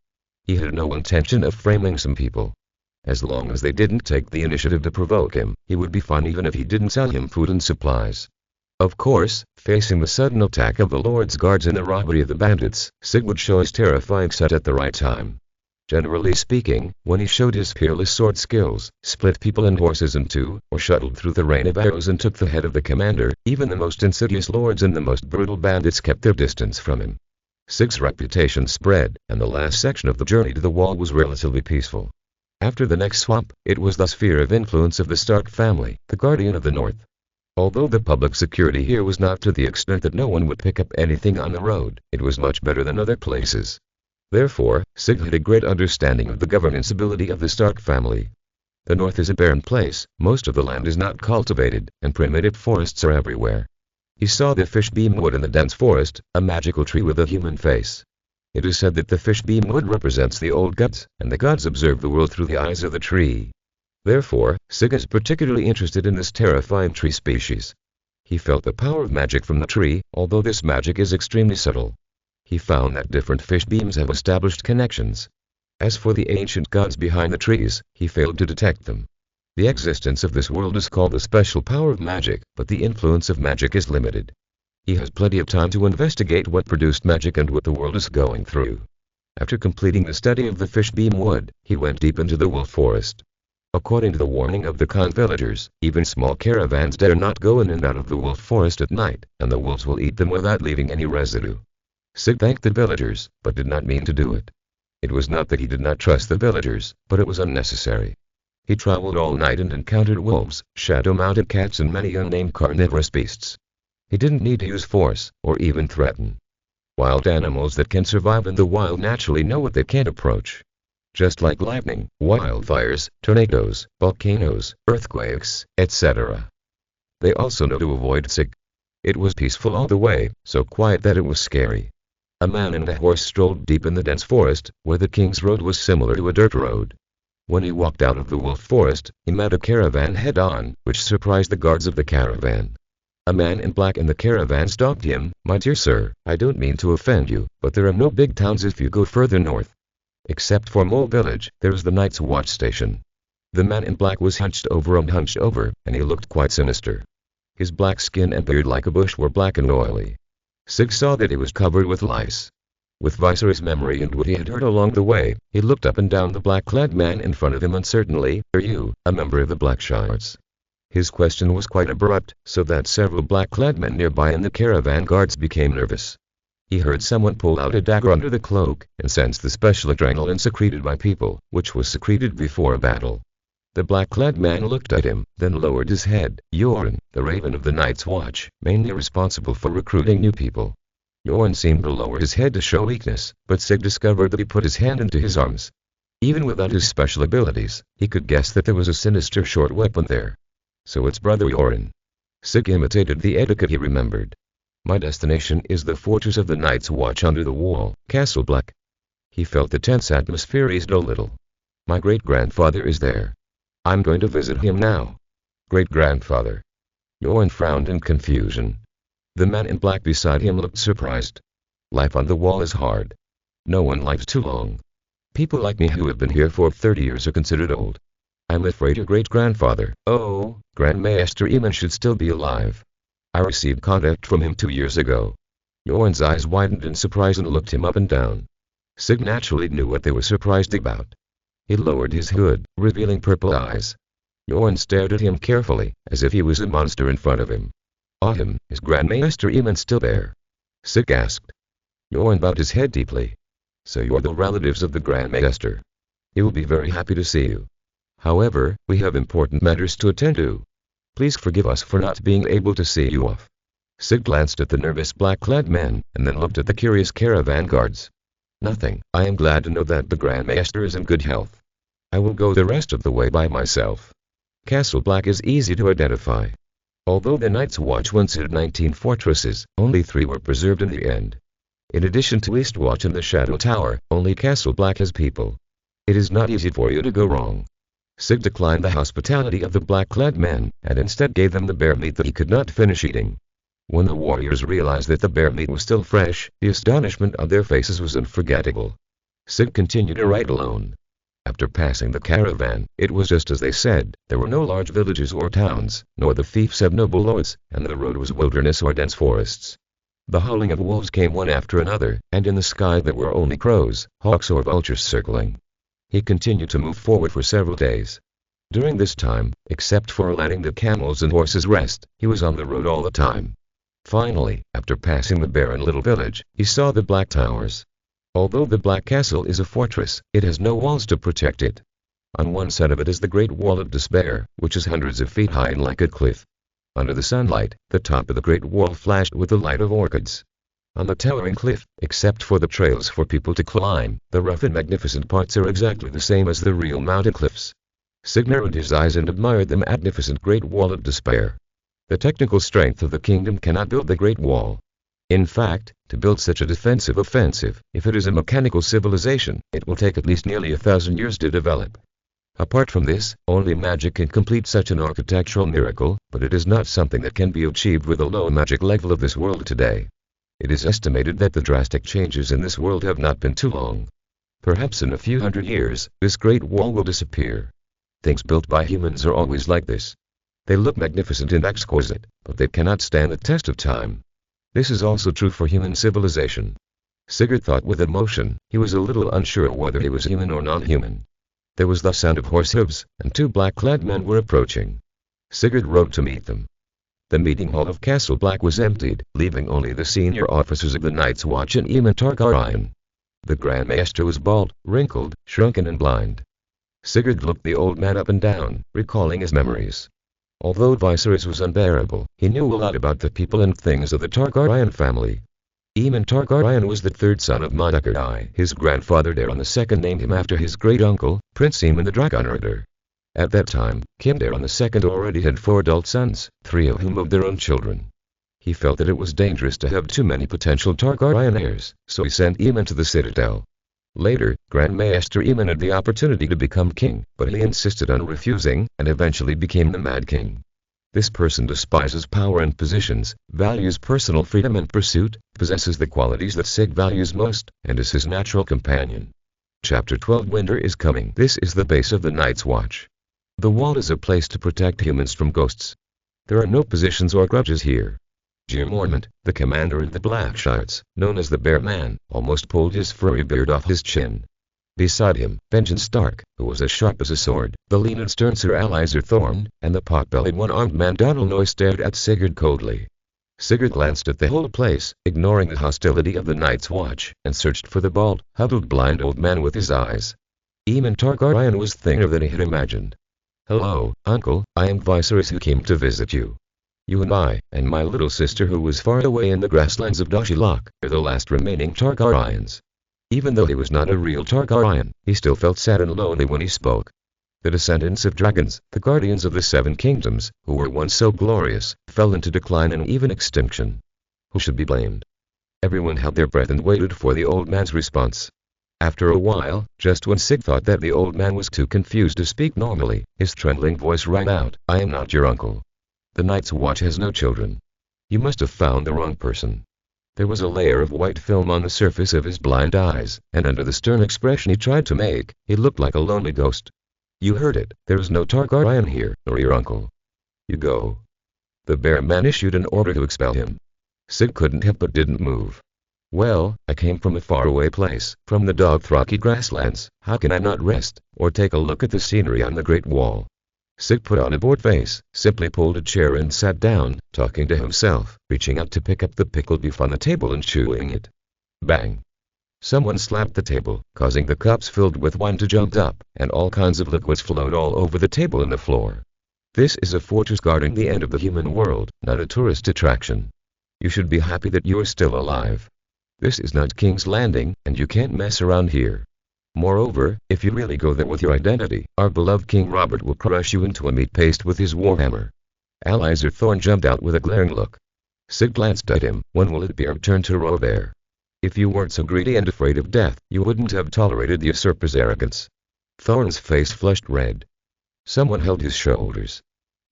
He had no intention of framing some people. As long as they didn't take the initiative to provoke him, he would be fine even if he didn't sell him food and supplies. Of course, facing the sudden attack of the Lord's guards and the robbery of the bandits, Sig would show his terrifying set at the right time. Generally speaking, when he showed his peerless sword skills, split people and horses in two, or shuttled through the rain of arrows and took the head of the commander, even the most insidious lords and the most brutal bandits kept their distance from him. Sig's reputation spread, and the last section of the journey to the wall was relatively peaceful. After the next swamp, it was the sphere of influence of the Stark family, the Guardian of the North. Although the public security here was not to the extent that no one would pick up anything on the road, it was much better than other places. Therefore, Sig had a great understanding of the governance ability of the Stark family. The North is a barren place, most of the land is not cultivated, and primitive forests are everywhere. He saw the fishbeam wood in the dense forest, a magical tree with a human face. It is said that the fishbeam wood represents the old gods, and the gods observe the world through the eyes of the tree. Therefore, Sig is particularly interested in this terrifying tree species. He felt the power of magic from the tree, although this magic is extremely subtle. He found that different fish beams have established connections. As for the ancient gods behind the trees, he failed to detect them. The existence of this world is called the special power of magic, but the influence of magic is limited. He has plenty of time to investigate what produced magic and what the world is going through. After completing the study of the fishbeam wood, he went deep into the wolf forest. According to the warning of the Khan villagers, even small caravans dare not go in and out of the wolf forest at night, and the wolves will eat them without leaving any residue. Sig thanked the villagers, but did not mean to do it. It was not that he did not trust the villagers, but it was unnecessary. He traveled all night and encountered wolves, shadow-mounted cats and many unnamed carnivorous beasts. He didn't need to use force, or even threaten. Wild animals that can survive in the wild naturally know what they can't approach. just like lightning, wildfires, tornadoes, volcanoes, earthquakes, etc. They also know to avoid Sig. It was peaceful all the way, so quiet that it was scary. A man and a horse strolled deep in the dense forest, where the king's road was similar to a dirt road. When he walked out of the wolf forest, he met a caravan head-on, which surprised the guards of the caravan. A man in black in the caravan stopped him. "My dear sir, I don't mean to offend you, but there are no big towns if you go further north. Except for Mole Village, there's the Night's Watch station." The man in black was hunched over, and he looked quite sinister. His black skin and beard like a bush were black and oily. Sig saw that he was covered with lice. With Viserys' memory and what he had heard along the way, he looked up and down the black-clad man in front of him uncertainly. "Are you a member of the Blackshires?" His question was quite abrupt, so that several black-clad men nearby and the caravan guards became nervous. He heard someone pull out a dagger under the cloak, and sensed the special adrenaline secreted by people, which was secreted before a battle. The black-clad man looked at him, then lowered his head. "Yoren, the Raven of the Night's Watch, mainly responsible for recruiting new people." Yoren seemed to lower his head to show weakness, but Sig discovered that he put his hand into his arms. Even without his special abilities, he could guess that there was a sinister short weapon there. "So it's Brother Yoren." Sig imitated the etiquette he remembered. "My destination is the fortress of the Night's Watch under the wall, Castle Black." He felt the tense atmosphere eased a little. "My great-grandfather is there. I'm going to visit him now." "Great-grandfather?" Yoren frowned in confusion. The man in black beside him looked surprised. "Life on the wall is hard. No one lives too long. People like me who have been here for 30 years are considered old. I'm afraid your great-grandfather, oh, Grand Maester Aemon should still be alive. I received contact from him 2 years ago." Yoren's eyes widened in surprise and looked him up and down. Sig naturally knew what they were surprised about. He lowered his hood, revealing purple eyes. Yoren stared at him carefully, as if he was a monster in front of him. "Autumn, is Grand Maester Aemon still there?" Sig asked. Yoren bowed his head deeply. "So you're the relatives of the Grand Maester. He will be very happy to see you. However, we have important matters to attend to. Please forgive us for not being able to see you off." Sig glanced at the nervous black-clad men, and then looked at the curious caravan guards. "Nothing. I am glad to know that the Grand Maester is in good health. I will go the rest of the way by myself." Castle Black is easy to identify. Although the Night's Watch once had 19 fortresses, only 3 were preserved in the end. In addition to Eastwatch and the Shadow Tower, only Castle Black has people. It is not easy for you to go wrong. Sig declined the hospitality of the black-clad men, and instead gave them the bear meat that he could not finish eating. When the warriors realized that the bear meat was still fresh, the astonishment on their faces was unforgettable. Sig continued to ride alone. After passing the caravan, it was just as they said. There were no large villages or towns, nor the fiefs of noble lords, and the road was wilderness or dense forests. The howling of wolves came one after another, and in the sky there were only crows, hawks or vultures circling. He continued to move forward for several days. During this time, except for letting the camels and horses rest, he was on the road all the time. Finally, after passing the barren little village, he saw the Black Towers. Although the Black Castle is a fortress, it has no walls to protect it. On one side of it is the Great Wall of Despair, which is hundreds of feet high and like a cliff. Under the sunlight, the top of the Great Wall flashed with the light of orchids. On the towering cliff, except for the trails for people to climb, the rough and magnificent parts are exactly the same as the real mountain cliffs. Sig narrowed his eyes and admired the magnificent Great Wall of Despair. The technical strength of the kingdom cannot build the Great Wall. In fact, to build such a defensive offensive, if it is a mechanical civilization, it will take at least nearly 1,000 years to develop. Apart from this, only magic can complete such an architectural miracle, but it is not something that can be achieved with a low magic level of this world today. It is estimated that the drastic changes in this world have not been too long. Perhaps in a few hundred years, this Great Wall will disappear. Things built by humans are always like this. They look magnificent and exquisite, but they cannot stand the test of time. This is also true for human civilization. Sigurd thought with emotion. He was a little unsure whether he was human or non-human. There was the sound of horse hooves, and 2 black-clad men were approaching. Sigurd rode to meet them. The meeting hall of Castle Black was emptied, leaving only the senior officers of the Night's Watch and Aemon Targaryen. The Grand Maester was bald, wrinkled, shrunken and blind. Sigurd looked the old man up and down, recalling his memories. Although Viserys was unbearable, he knew a lot about the people and things of the Targaryen family. Aemon Targaryen was the third son of Monarch I. His grandfather Daeron II named him after his great-uncle, Prince Aemon the Dragonrider. At that time, King Daeron II already had 4 adult sons, 3 of whom of their own children. He felt that it was dangerous to have too many potential Targaryen heirs, so he sent Aemon to the citadel. Later, Grand Maester Aemon had the opportunity to become king, but he insisted on refusing, and eventually became the Mad King. This person despises power and positions, values personal freedom and pursuit, possesses the qualities that Sig values most, and is his natural companion. Chapter 12 Winter is coming. This is the base of the Night's Watch. The wall is a place to protect humans from ghosts. There are no positions or grudges here. Jim Mormont, the commander of the Blackshards, known as the Bear Man, almost pulled his furry beard off his chin. Beside him, Benjen Stark, who was as sharp as a sword, the lean and stern Sir Alliser Thorne, and the pot-bellied one-armed man Donal Noy stared at Sigurd coldly. Sigurd glanced at the whole place, ignoring the hostility of the Night's Watch, and searched for the bald, huddled blind old man with his eyes. Aemon Targaryen was thinner than he had imagined. "Hello, uncle, I am Viserys who came to visit you. You and I, and my little sister who was far away in the grasslands of Doshilok, are the last remaining Targaryens." Even though he was not a real Targaryen, he still felt sad and lonely when he spoke. The descendants of dragons, the guardians of the 7 kingdoms, who were once so glorious, fell into decline and even extinction. Who should be blamed? Everyone held their breath and waited for the old man's response. After a while, just when Sig thought that the old man was too confused to speak normally, his trembling voice rang out, "I am not your uncle. The Night's Watch has no children. You must have found the wrong person." There was a layer of white film on the surface of his blind eyes, and under the stern expression he tried to make, he looked like a lonely ghost. "You heard it, there is no Targaryen here, nor your uncle. You go." The Bear Man issued an order to expel him. Sig couldn't help but didn't move. "Well, I came from a faraway place, from the dog-throcky grasslands. How can I not rest, or take a look at the scenery on the Great Wall?" Sig put on a bored face, simply pulled a chair and sat down, talking to himself, reaching out to pick up the pickled beef on the table and chewing it. Bang! Someone slapped the table, causing the cups filled with wine to jump up, and all kinds of liquids flowed all over the table and the floor. This is a fortress guarding the end of the human world, not a tourist attraction. You should be happy that you are still alive. This is not King's Landing, and you can't mess around here. Moreover, if you really go there with your identity, our beloved King Robert will crush you into a meat paste with his warhammer. Alliser Thorne jumped out with a glaring look. Sig glanced at him. When will it be our turn to row there? If you weren't so greedy and afraid of death, you wouldn't have tolerated the usurper's arrogance. Thorne's face flushed red. Someone held his shoulders.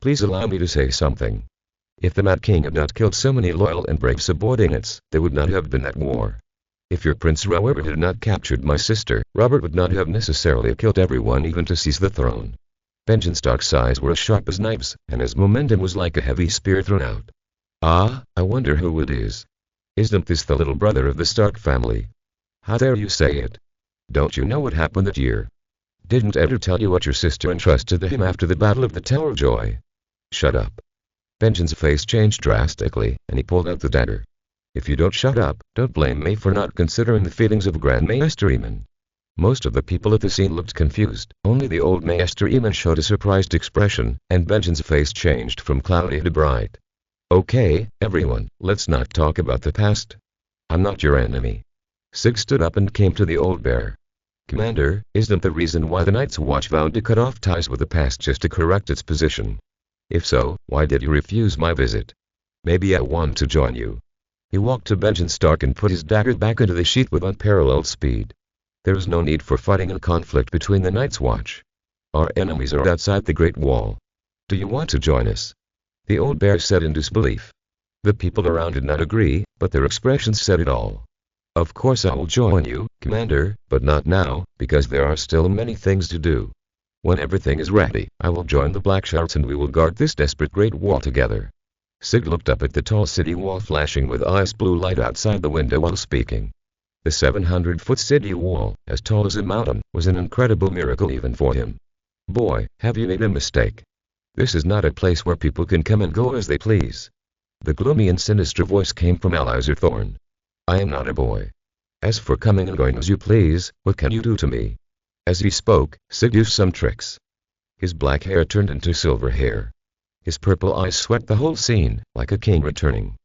"Please allow me to say something. If the Mad King had not killed so many loyal and brave subordinates, there would not have been that war. If your Prince Robert had not captured my sister, Robert would not have necessarily killed everyone even to seize the throne." Benjen Stark's eyes were as sharp as knives, and his momentum was like a heavy spear thrown out. "Ah, I wonder who it is. Isn't this the little brother of the Stark family? How dare you say it? Don't you know what happened that year? Didn't Eddard tell you what your sister entrusted to him after the Battle of the Tower of Joy?" "Shut up." Benjen's face changed drastically, and he pulled out the dagger. "If you don't shut up, don't blame me for not considering the feelings of Grand Maester Aemon." Most of the people at the scene looked confused. Only the old Maester Aemon showed a surprised expression, and Benjen's face changed from cloudy to bright. "Okay, everyone, let's not talk about the past. I'm not your enemy." Sig stood up and came to the old bear. "Commander, isn't the reason why the Night's Watch vowed to cut off ties with the past just to correct its position? If so, why did you refuse my visit? Maybe I want to join you." He walked to Benjen Stark and put his dagger back into the sheath with unparalleled speed. "There is no need for fighting and conflict between the Night's Watch. Our enemies are outside the Great Wall. Do you want to join us?" The old bear said in disbelief. The people around did not agree, but their expressions said it all. "Of course I will join you, Commander, but not now, because there are still many things to do. When everything is ready, I will join the Blackshards and we will guard this desperate Great Wall together." Sig looked up at the tall city wall flashing with ice blue light outside the window while speaking. The 700-foot city wall, as tall as a mountain, was an incredible miracle even for him. "Boy, have you made a mistake. This is not a place where people can come and go as they please." The gloomy and sinister voice came from Alliser Thorne. "I am not a boy. As for coming and going as you please, what can you do to me?" As he spoke, Sig used some tricks. His black hair turned into silver hair. His purple eyes swept the whole scene, like a king returning.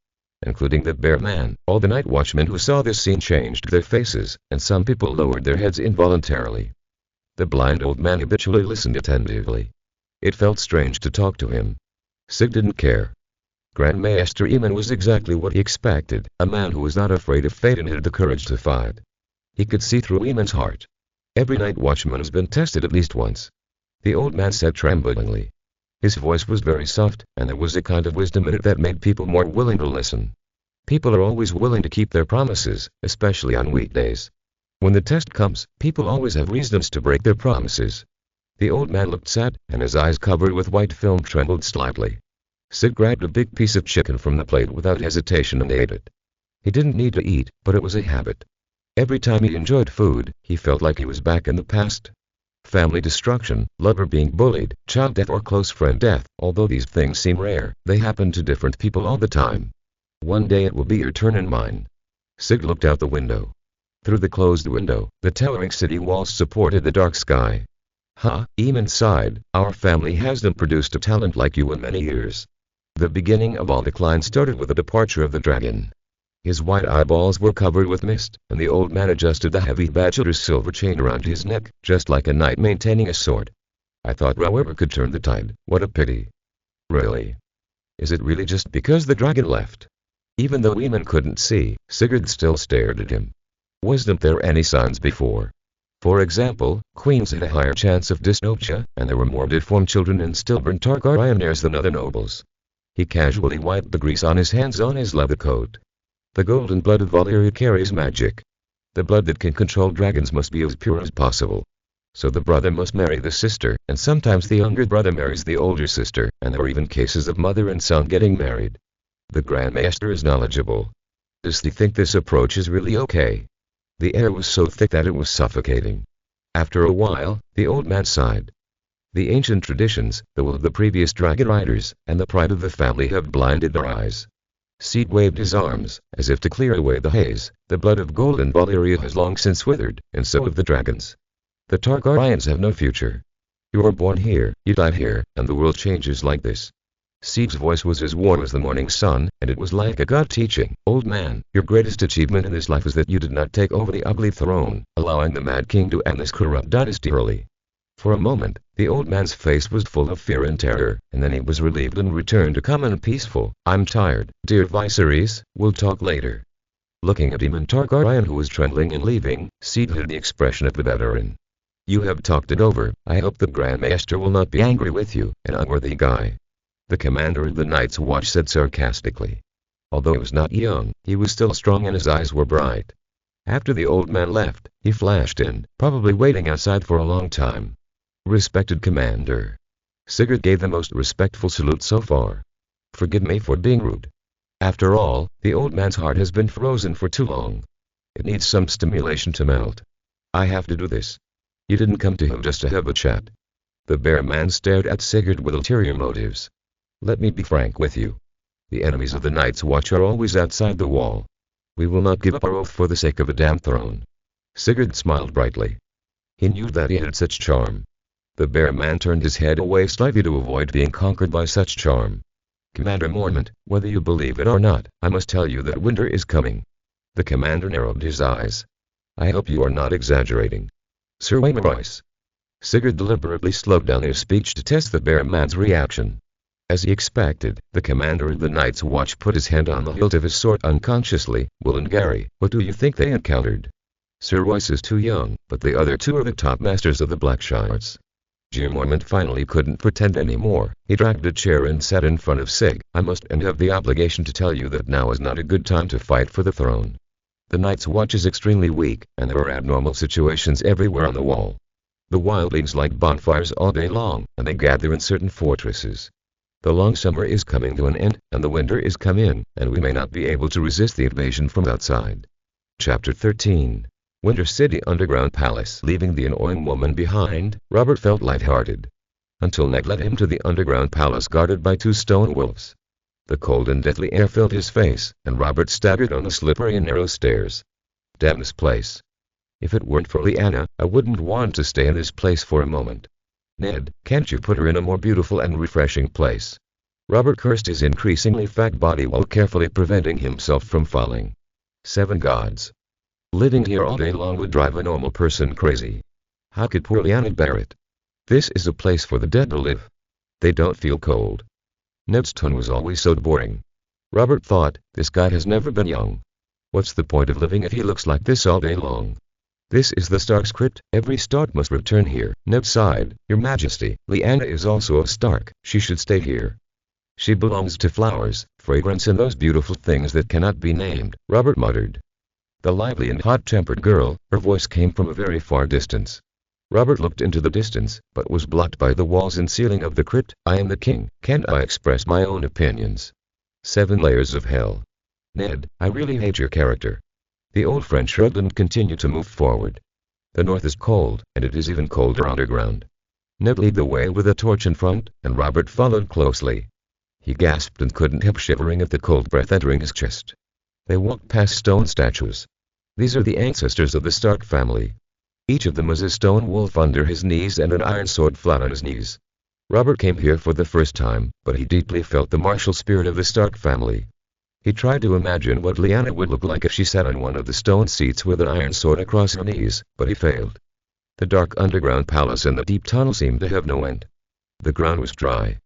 including the bear man. All the night watchmen who saw this scene changed their faces, and some people lowered their heads involuntarily. The blind old man habitually listened attentively. It felt strange to talk to him. Sig didn't care. Grand Maester Aemon was exactly what he expected, a man who was not afraid of fate and had the courage to fight. He could see through Aemon's heart. Every night watchman has been tested at least once. The old man said tremblingly. His voice was very soft, and there was a kind of wisdom in it that made people more willing to listen. People are always willing to keep their promises, especially on weekdays. When the test comes, people always have reasons to break their promises. The old man looked sad, and his eyes covered with white film trembled slightly. Sig grabbed a big piece of chicken from the plate without hesitation and ate it. He didn't need to eat, but it was a habit. Every time he enjoyed food, he felt like he was back in the past. Family destruction, lover being bullied, child death or close friend death, although these things seem rare, they happen to different people all the time. One day it will be your turn and mine. Sig looked out the window. Through the closed window, the towering city walls supported the dark sky. Aemon sighed, our family hasn't produced a talent like you in many years. The beginning of all decline started with the departure of the dragon. His white eyeballs were covered with mist, and the old man adjusted the heavy bachelor's silver chain around his neck, just like a knight maintaining a sword. I thought Rower could turn the tide, what a pity. Really? Is it really just because the dragon left? Even though Aemon couldn't see, Sigurd still stared at him. Wasn't there any signs before? For example, queens had a higher chance of dyspnosia, and there were more deformed children in stillborn Targaryen heirs than other nobles. He casually wiped the grease on his hands on his leather coat. The golden blood of Valyria carries magic. The blood that can control dragons must be as pure as possible. So the brother must marry the sister, and sometimes the younger brother marries the older sister, and there are even cases of mother and son getting married. The Grand Maester is knowledgeable. Does he think this approach is really okay? The air was so thick that it was suffocating. After a while, the old man sighed. The ancient traditions, the will of the previous dragon riders, and the pride of the family have blinded their eyes. Seed waved his arms, as if to clear away the haze. The blood of golden Valyria has long since withered, and so have the dragons. The Targaryens have no future. You were born here, you died here, and the world changes like this. Seed's voice was as warm as the morning sun, and it was like a god teaching. Old man, your greatest achievement in this life is that you did not take over the ugly throne, allowing the Mad King to end this corrupt dynasty early. For a moment, the old man's face was full of fear and terror, and then he was relieved and returned to calm and peaceful. I'm tired, dear Viserys, we'll talk later. Looking at Aemon Targaryen, who was trembling and leaving, Seed hid the expression of the veteran. You have talked it over. I hope the Grand Maester will not be angry with you, an unworthy guy. The commander of the Night's Watch said sarcastically. Although he was not young, he was still strong and his eyes were bright. After the old man left, he flashed in, probably waiting outside for a long time. Respected Commander. Sigurd gave the most respectful salute so far. Forgive me for being rude. After all, the old man's heart has been frozen for too long. It needs some stimulation to melt. I have to do this. You didn't come to him just to have a chat. The bear man stared at Sigurd with ulterior motives. Let me be frank with you. The enemies of the Night's Watch are always outside the wall. We will not give up our oath for the sake of a damn throne. Sigurd smiled brightly. He knew that he had such charm. The bear man turned his head away slightly to avoid being conquered by such charm. Commander Mormont, whether you believe it or not, I must tell you that winter is coming. The commander narrowed his eyes. I hope you are not exaggerating. Sir Waymar. Sigurd deliberately slowed down his speech to test the bear man's reaction. As he expected, the commander of the Night's Watch put his hand on the hilt of his sword unconsciously. Will and Gary, what do you think they encountered? Sir Royce is too young, but the other two are the top masters of the Blackshires. Sir Mormont finally couldn't pretend anymore. He dragged a chair and sat in front of Sig. I must and have the obligation to tell you that now is not a good time to fight for the throne. The Night's Watch is extremely weak, and there are abnormal situations everywhere on the wall. The wildlings light bonfires all day long, and they gather in certain fortresses. The long summer is coming to an end, and the winter is come in, and we may not be able to resist the invasion from outside. Chapter 13. Winter City Underground Palace. Leaving the annoying woman behind, Robert felt lighthearted. Until Ned led him to the underground palace guarded by 2 stone wolves. The cold and deathly air filled his face, and Robert staggered on the slippery and narrow stairs. Damn this place. If it weren't for Lyanna, I wouldn't want to stay in this place for a moment. Ned, can't you put her in a more beautiful and refreshing place? Robert cursed his increasingly fat body while carefully preventing himself from falling. 7 gods. Living here all day long would drive a normal person crazy. How could poor Lyanna bear it? This is a place for the dead to live. They don't feel cold. Ned's tone was always so boring. Robert thought, this guy has never been young. What's the point of living if he looks like this all day long? This is the Stark's crypt, every Stark must return here. Ned sighed, Your Majesty, Lyanna is also a Stark, she should stay here. She belongs to flowers, fragrance and those beautiful things that cannot be named, Robert muttered. The lively and hot-tempered girl, her voice came from a very far distance. Robert looked into the distance, but was blocked by the walls and ceiling of the crypt. I am the king, can't I express my own opinions? 7 layers of hell. Ned, I really hate your character. The old friend shrugged and continued to move forward. The north is cold, and it is even colder underground. Ned led the way with a torch in front, and Robert followed closely. He gasped and couldn't help shivering at the cold breath entering his chest. They walked past stone statues. These are the ancestors of the Stark family. Each of them was a stone wolf under his knees and an iron sword flat on his knees. Robert came here for the first time, but he deeply felt the martial spirit of the Stark family. He tried to imagine what Lyanna would look like if she sat on one of the stone seats with an iron sword across her knees, but he failed. The dark underground palace and the deep tunnel seemed to have no end. The ground was dry.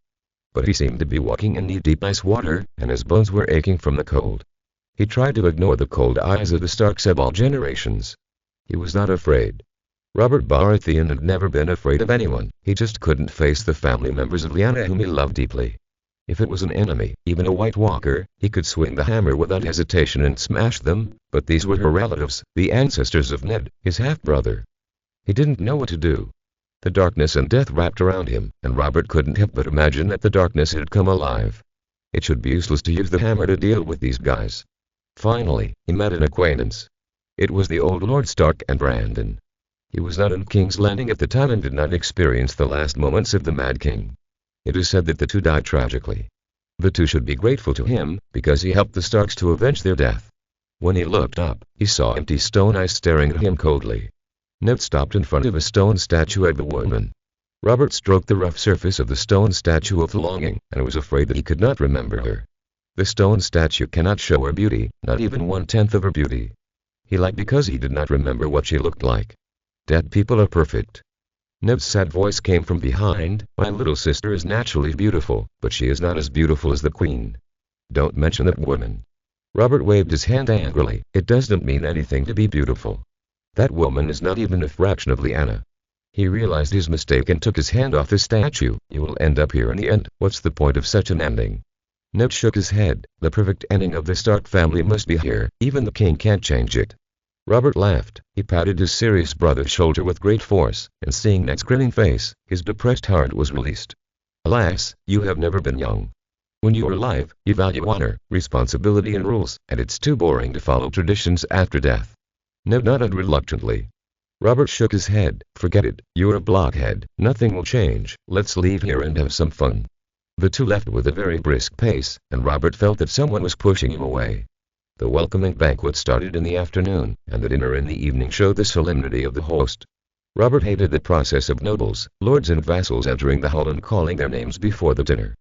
But he seemed to be walking in knee-deep ice water, and his bones were aching from the cold. He tried to ignore the cold eyes of the Starks of all generations. He was not afraid. Robert Baratheon had never been afraid of anyone, he just couldn't face the family members of Lyanna whom he loved deeply. If it was an enemy, even a White Walker, he could swing the hammer without hesitation and smash them, but these were her relatives, the ancestors of Ned, his half-brother. He didn't know what to do. The darkness and death wrapped around him, and Robert couldn't help but imagine that the darkness had come alive. It should be useless to use the hammer to deal with these guys. Finally, he met an acquaintance. It was the old Lord Stark and Brandon. He was not in King's Landing at the time and did not experience the last moments of the Mad King. It is said that the two died tragically. The two should be grateful to him, because he helped the Starks to avenge their death. When he looked up, he saw empty stone eyes staring at him coldly. Ned stopped in front of a stone statue of a woman. Robert stroked the rough surface of the stone statue with longing, and was afraid that he could not remember her. The stone statue cannot show her beauty, not even 1/10 of her beauty. He lied because he did not remember what she looked like. Dead people are perfect. Ned's sad voice came from behind, My little sister is naturally beautiful, but she is not as beautiful as the queen. Don't mention that woman. Robert waved his hand angrily, it doesn't mean anything to be beautiful. That woman is not even a fraction of Lyanna. He realized his mistake and took his hand off the statue. You will end up here in the end, what's the point of such an ending? Ned shook his head, the perfect ending of the Stark family must be here, even the king can't change it. Robert laughed, he patted his serious brother's shoulder with great force, and seeing Ned's grinning face, his depressed heart was released. Alas, you have never been young. When you are alive, you value honor, responsibility and rules, and it's too boring to follow traditions after death. Ned nodded reluctantly. Robert shook his head, forget it, you're a blockhead, nothing will change, let's leave here and have some fun. The two left with a very brisk pace, and Robert felt that someone was pushing him away. The welcoming banquet started in the afternoon, and the dinner in the evening showed the solemnity of the host. Robert hated the process of nobles, lords and vassals entering the hall and calling their names before the dinner.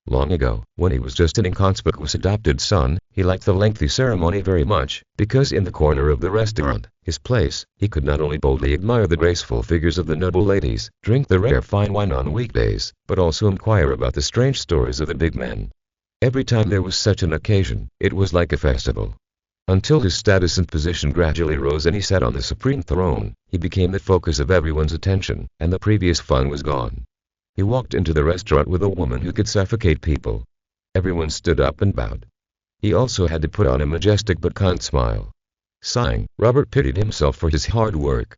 Long ago, when he was just an inconspicuous adopted son, he liked the lengthy ceremony very much, because in the corner of the restaurant, his place, he could not only boldly admire the graceful figures of the noble ladies, drink the rare fine wine on weekdays, but also inquire about the strange stories of the big men. Every time there was such an occasion, it was like a festival. Until his status and position gradually rose and he sat on the supreme throne, he became the focus of everyone's attention, and the previous fun was gone. He walked into the restaurant with a woman who could suffocate people. Everyone stood up and bowed. He also had to put on a majestic but kind smile. Sighing, Robert pitied himself for his hard work.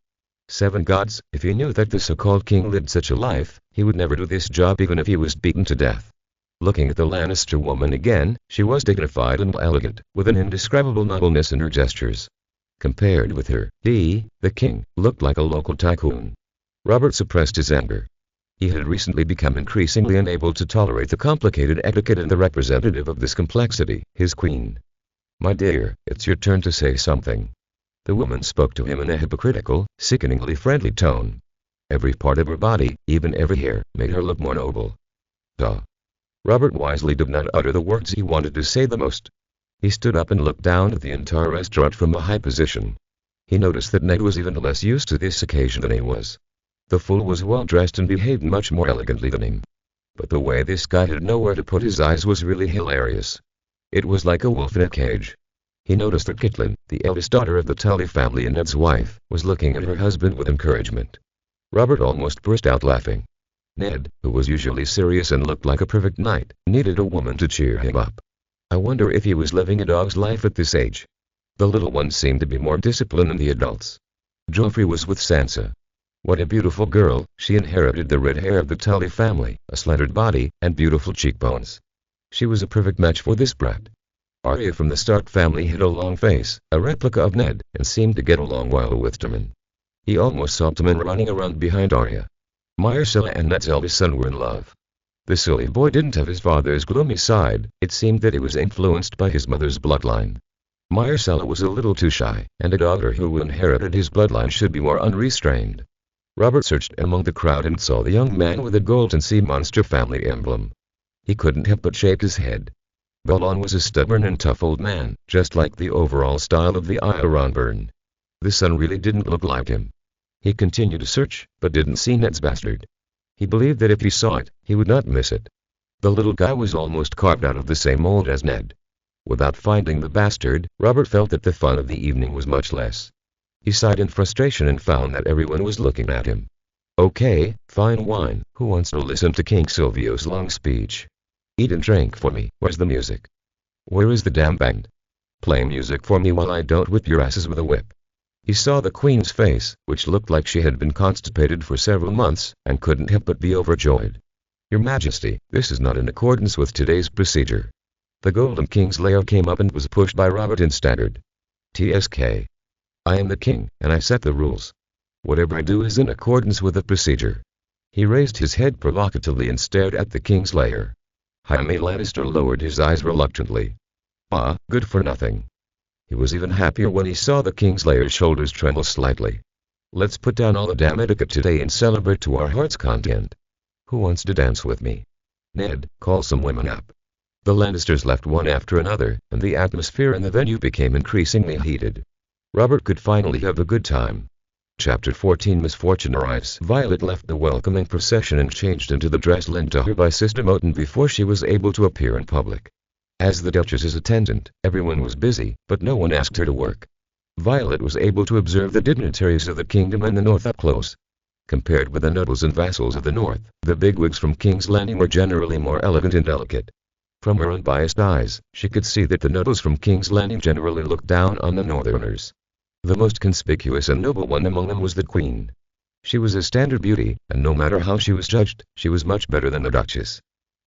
7 gods, if he knew that the so-called king lived such a life, he would never do this job even if he was beaten to death. Looking at the Lannister woman again, she was dignified and elegant, with an indescribable nobleness in her gestures. Compared with her, he, the king, looked like a local tycoon. Robert suppressed his anger. He had recently become increasingly unable to tolerate the complicated etiquette and the representative of this complexity, his queen. My dear, it's your turn to say something. The woman spoke to him in a hypocritical, sickeningly friendly tone. Every part of her body, even every hair, made her look more noble. Duh. Robert wisely did not utter the words he wanted to say the most. He stood up and looked down at the entire restaurant from a high position. He noticed that Ned was even less used to this occasion than he was. The fool was well dressed and behaved much more elegantly than him. But the way this guy had nowhere to put his eyes was really hilarious. It was like a wolf in a cage. He noticed that Catelyn, the eldest daughter of the Tully family and Ned's wife, was looking at her husband with encouragement. Robert almost burst out laughing. Ned, who was usually serious and looked like a perfect knight, needed a woman to cheer him up. I wonder if he was living a dog's life at this age. The little ones seemed to be more disciplined than the adults. Joffrey was with Sansa. What a beautiful girl, she inherited the red hair of the Tully family, a slanted body, and beautiful cheekbones. She was a perfect match for this brat. Arya from the Stark family had a long face, a replica of Ned, and seemed to get along well with Tommen. He almost saw Tommen running around behind Arya. Myrcella and Ned's eldest son were in love. The silly boy didn't have his father's gloomy side, it seemed that he was influenced by his mother's bloodline. Myrcella was a little too shy, and a daughter who inherited his bloodline should be more unrestrained. Robert searched among the crowd and saw the young man with the golden sea monster family emblem. He couldn't help but shake his head. Balon was a stubborn and tough old man, just like the overall style of the Ironborn. The son really didn't look like him. He continued to search, but didn't see Ned's bastard. He believed that if he saw it, he would not miss it. The little guy was almost carved out of the same mold as Ned. Without finding the bastard, Robert felt that the fun of the evening was much less. He sighed in frustration and found that everyone was looking at him. Okay, fine wine, who wants to listen to King Silvio's long speech? Eat and drink for me, where's the music? Where is the damn band? Play music for me while I don't whip your asses with a whip. He saw the Queen's face, which looked like she had been constipated for several months, and couldn't help but be overjoyed. Your Majesty, this is not in accordance with today's procedure. The Golden King's lair came up and was pushed by Robert and staggered. TSK. I am the king, and I set the rules. Whatever I do is in accordance with the procedure. He raised his head provocatively and stared at the king's lair. Jaime Lannister lowered his eyes reluctantly. Ah, good for nothing. He was even happier when he saw the king's lair's shoulders tremble slightly. Let's put down all the damn etiquette today and celebrate to our heart's content. Who wants to dance with me? Ned, call some women up. The Lannisters left one after another, and the atmosphere in the venue became increasingly heated. Robert could finally have a good time. Chapter 14 Misfortune Arrives. Violet left the welcoming procession and changed into the dress lent to her by Sister Moten before she was able to appear in public. As the Duchess's attendant, everyone was busy, but no one asked her to work. Violet was able to observe the dignitaries of the kingdom and the north up close. Compared with the nobles and vassals of the north, the bigwigs from King's Landing were generally more elegant and delicate. From her unbiased eyes, she could see that the nobles from King's Landing generally looked down on the northerners. The most conspicuous and noble one among them was the Queen. She was a standard beauty, and no matter how she was judged, she was much better than the Duchess.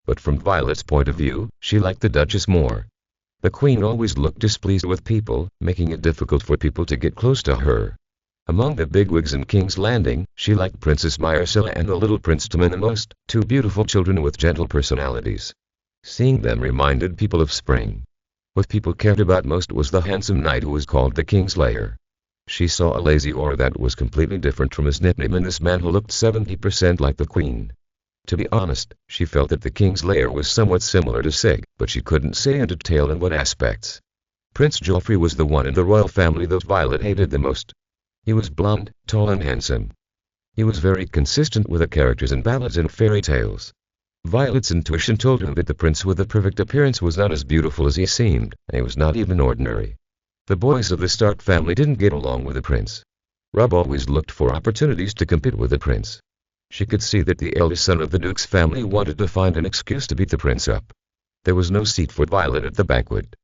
But from Violet's point of view, she liked the Duchess more. The Queen always looked displeased with people, making it difficult for people to get close to her. Among the bigwigs in King's Landing, she liked Princess Myrcella and the little Prince Tommen the most, two beautiful children with gentle personalities. Seeing them reminded people of spring. What people cared about most was the handsome knight who was called the King's Lair. She saw a lazy aura that was completely different from his nickname in this man who looked 70% like the Queen. To be honest, she felt that the King's Lair was somewhat similar to Sig, but she couldn't say in detail in what aspects. Prince Joffrey was the one in the royal family that Violet hated the most. He was blonde, tall and handsome. He was very consistent with the characters in ballads and fairy tales. Violet's intuition told her that the prince with the perfect appearance was not as beautiful as he seemed, and he was not even ordinary. The boys of the Stark family didn't get along with the prince. Robb always looked for opportunities to compete with the prince. She could see that the eldest son of the Duke's family wanted to find an excuse to beat the prince up. There was no seat for Violet at the banquet.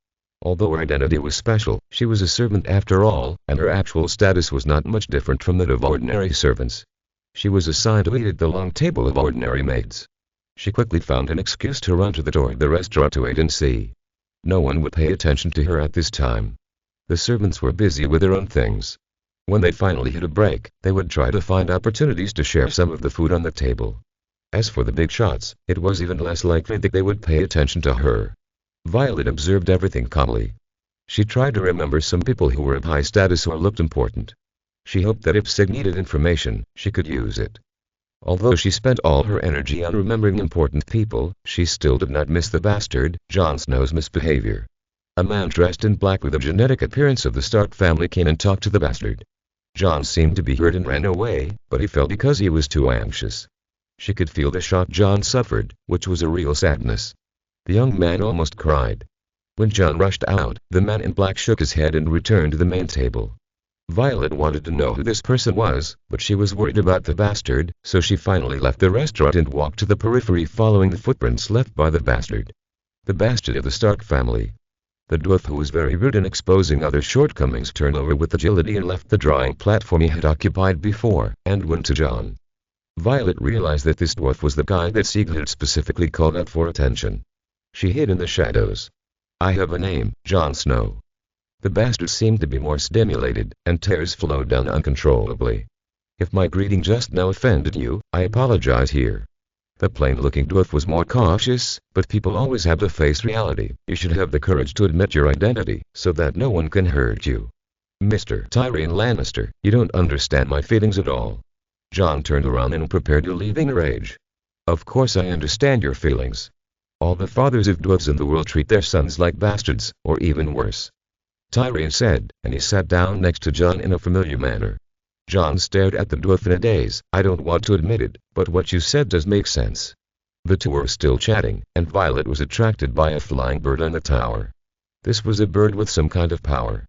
Although her identity was special, she was a servant after all, and her actual status was not much different from that of ordinary servants. She was assigned to eat at the long table of ordinary maids. She quickly found an excuse to run to the door of the restaurant to wait and see. No one would pay attention to her at this time. The servants were busy with their own things. When they finally hit a break, they would try to find opportunities to share some of the food on the table. As for the big shots, it was even less likely that they would pay attention to her. Violet observed everything calmly. She tried to remember some people who were of high status or looked important. She hoped that if Sig needed information, she could use it. Although she spent all her energy on remembering important people, she still did not miss the bastard, Jon Snow's misbehavior. A man dressed in black with the genetic appearance of the Stark family came and talked to the bastard. Jon seemed to be hurt and ran away, but he fell because he was too anxious. She could feel the shock Jon suffered, which was a real sadness. The young man almost cried. When Jon rushed out, the man in black shook his head and returned to the main table. Violet wanted to know who this person was, but she was worried about the bastard, so she finally left the restaurant and walked to the periphery following the footprints left by the bastard. The bastard of the Stark family. The dwarf, who was very rude in exposing other shortcomings, turned over with agility and left the drying platform he had occupied before, and went to Jon. Violet realized that this dwarf was the guy that Siegel had specifically called out for attention. She hid in the shadows. I have a name, Jon Snow. The bastard seemed to be more stimulated, and tears flowed down uncontrollably. If my greeting just now offended you, I apologize here. The plain-looking dwarf was more cautious, but people always have to face reality. You should have the courage to admit your identity, so that no one can hurt you. Mr. Tyrion Lannister, you don't understand my feelings at all. Jon turned around and prepared to leave in a rage. Of course I understand your feelings. All the fathers of dwarves in the world treat their sons like bastards, or even worse. Tyrion said, and he sat down next to Jon in a familiar manner. Jon stared at the dwarf in a daze. I don't want to admit it, but what you said does make sense. The two were still chatting, and Violet was attracted by a flying bird on the tower. This was a bird with some kind of power.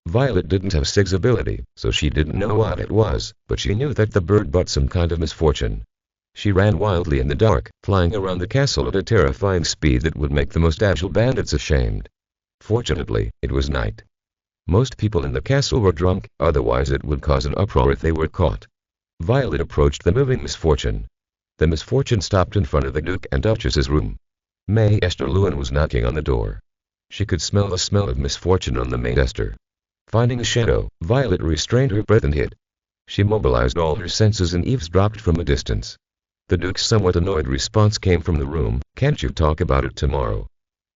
Violet didn't have Sig's ability, so she didn't know what it was, but she knew that the bird brought some kind of misfortune. She ran wildly in the dark, flying around the castle at a terrifying speed that would make the most agile bandits ashamed. Fortunately, it was night. Most people in the castle were drunk, otherwise it would cause an uproar if they were caught. Violet approached the moving misfortune. The misfortune stopped in front of the Duke and Duchess's room. Maester Luwin was knocking on the door. She could smell the smell of misfortune on the Maester. Finding a shadow, Violet restrained her breath and hid. She mobilized all her senses and eavesdropped from a distance. The Duke's somewhat annoyed response came from the room. Can't you talk about it tomorrow?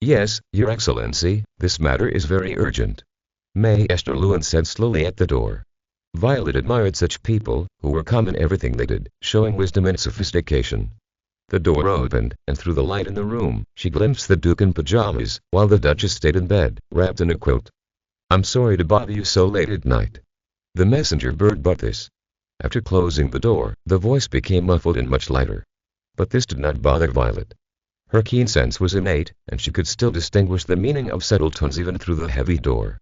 Yes, Your Excellency, this matter is very urgent. Maester Luwin said slowly at the door. Violet admired such people, who were calm in everything they did, showing wisdom and sophistication. The door opened, and through the light in the room, she glimpsed the Duke in pajamas, while the Duchess stayed in bed, wrapped in a quilt. I'm sorry to bother you so late at night. The messenger bird brought this. After closing the door, the voice became muffled and much lighter. But this did not bother Violet. Her keen sense was innate, and she could still distinguish the meaning of subtle tones even through the heavy door.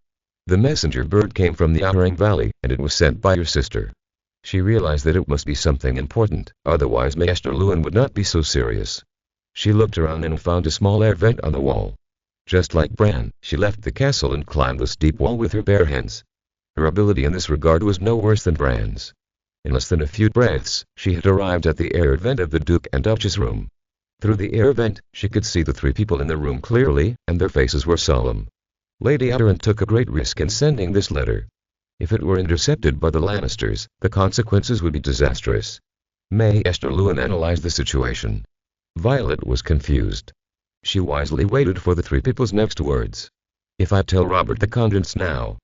The messenger bird came from the Arang Valley, and it was sent by your sister. She realized that it must be something important, otherwise Maester Luwin would not be so serious. She looked around and found a small air vent on the wall. Just like Bran, she left the castle and climbed the steep wall with her bare hands. Her ability in this regard was no worse than Bran's. In less than a few breaths, she had arrived at the air vent of the Duke and Duchess' room. Through the air vent, she could see the three people in the room clearly, and their faces were solemn. Lady Oberyn took a great risk in sending this letter. If it were intercepted by the Lannisters, the consequences would be disastrous. Maester Luwin analyzed the situation. Violet was confused. She wisely waited for the three people's next words. If I tell Robert the contents now.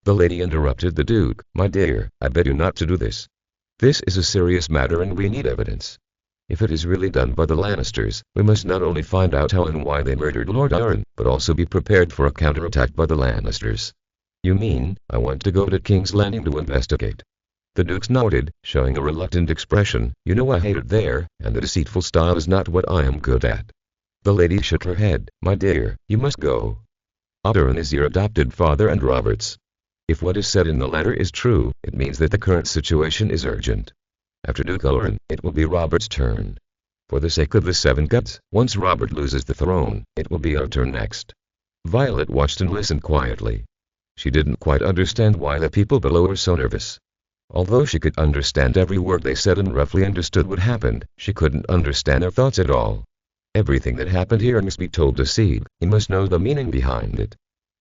The lady interrupted the Duke. My dear, I beg you not to do this. This is a serious matter and we need evidence. If it is really done by the Lannisters, we must not only find out how and why they murdered Lord Arryn, but also be prepared for a counterattack by the Lannisters. You mean, I want to go to King's Landing to investigate? The Duke nodded, showing a reluctant expression. You know I hate it there, and the deceitful style is not what I am good at. The lady shook her head. My dear, you must go. Arryn is your adopted father and Robert's. If what is said in the letter is true, it means that the current situation is urgent. After Duke Arryn, it will be Robert's turn. For the sake of the Seven Gods, once Robert loses the throne, it will be our turn next. Violet watched and listened quietly. She didn't quite understand why the people below were so nervous. Although she could understand every word they said and roughly understood what happened, she couldn't understand their thoughts at all. Everything that happened here must be told to Sieg. He must know the meaning behind it.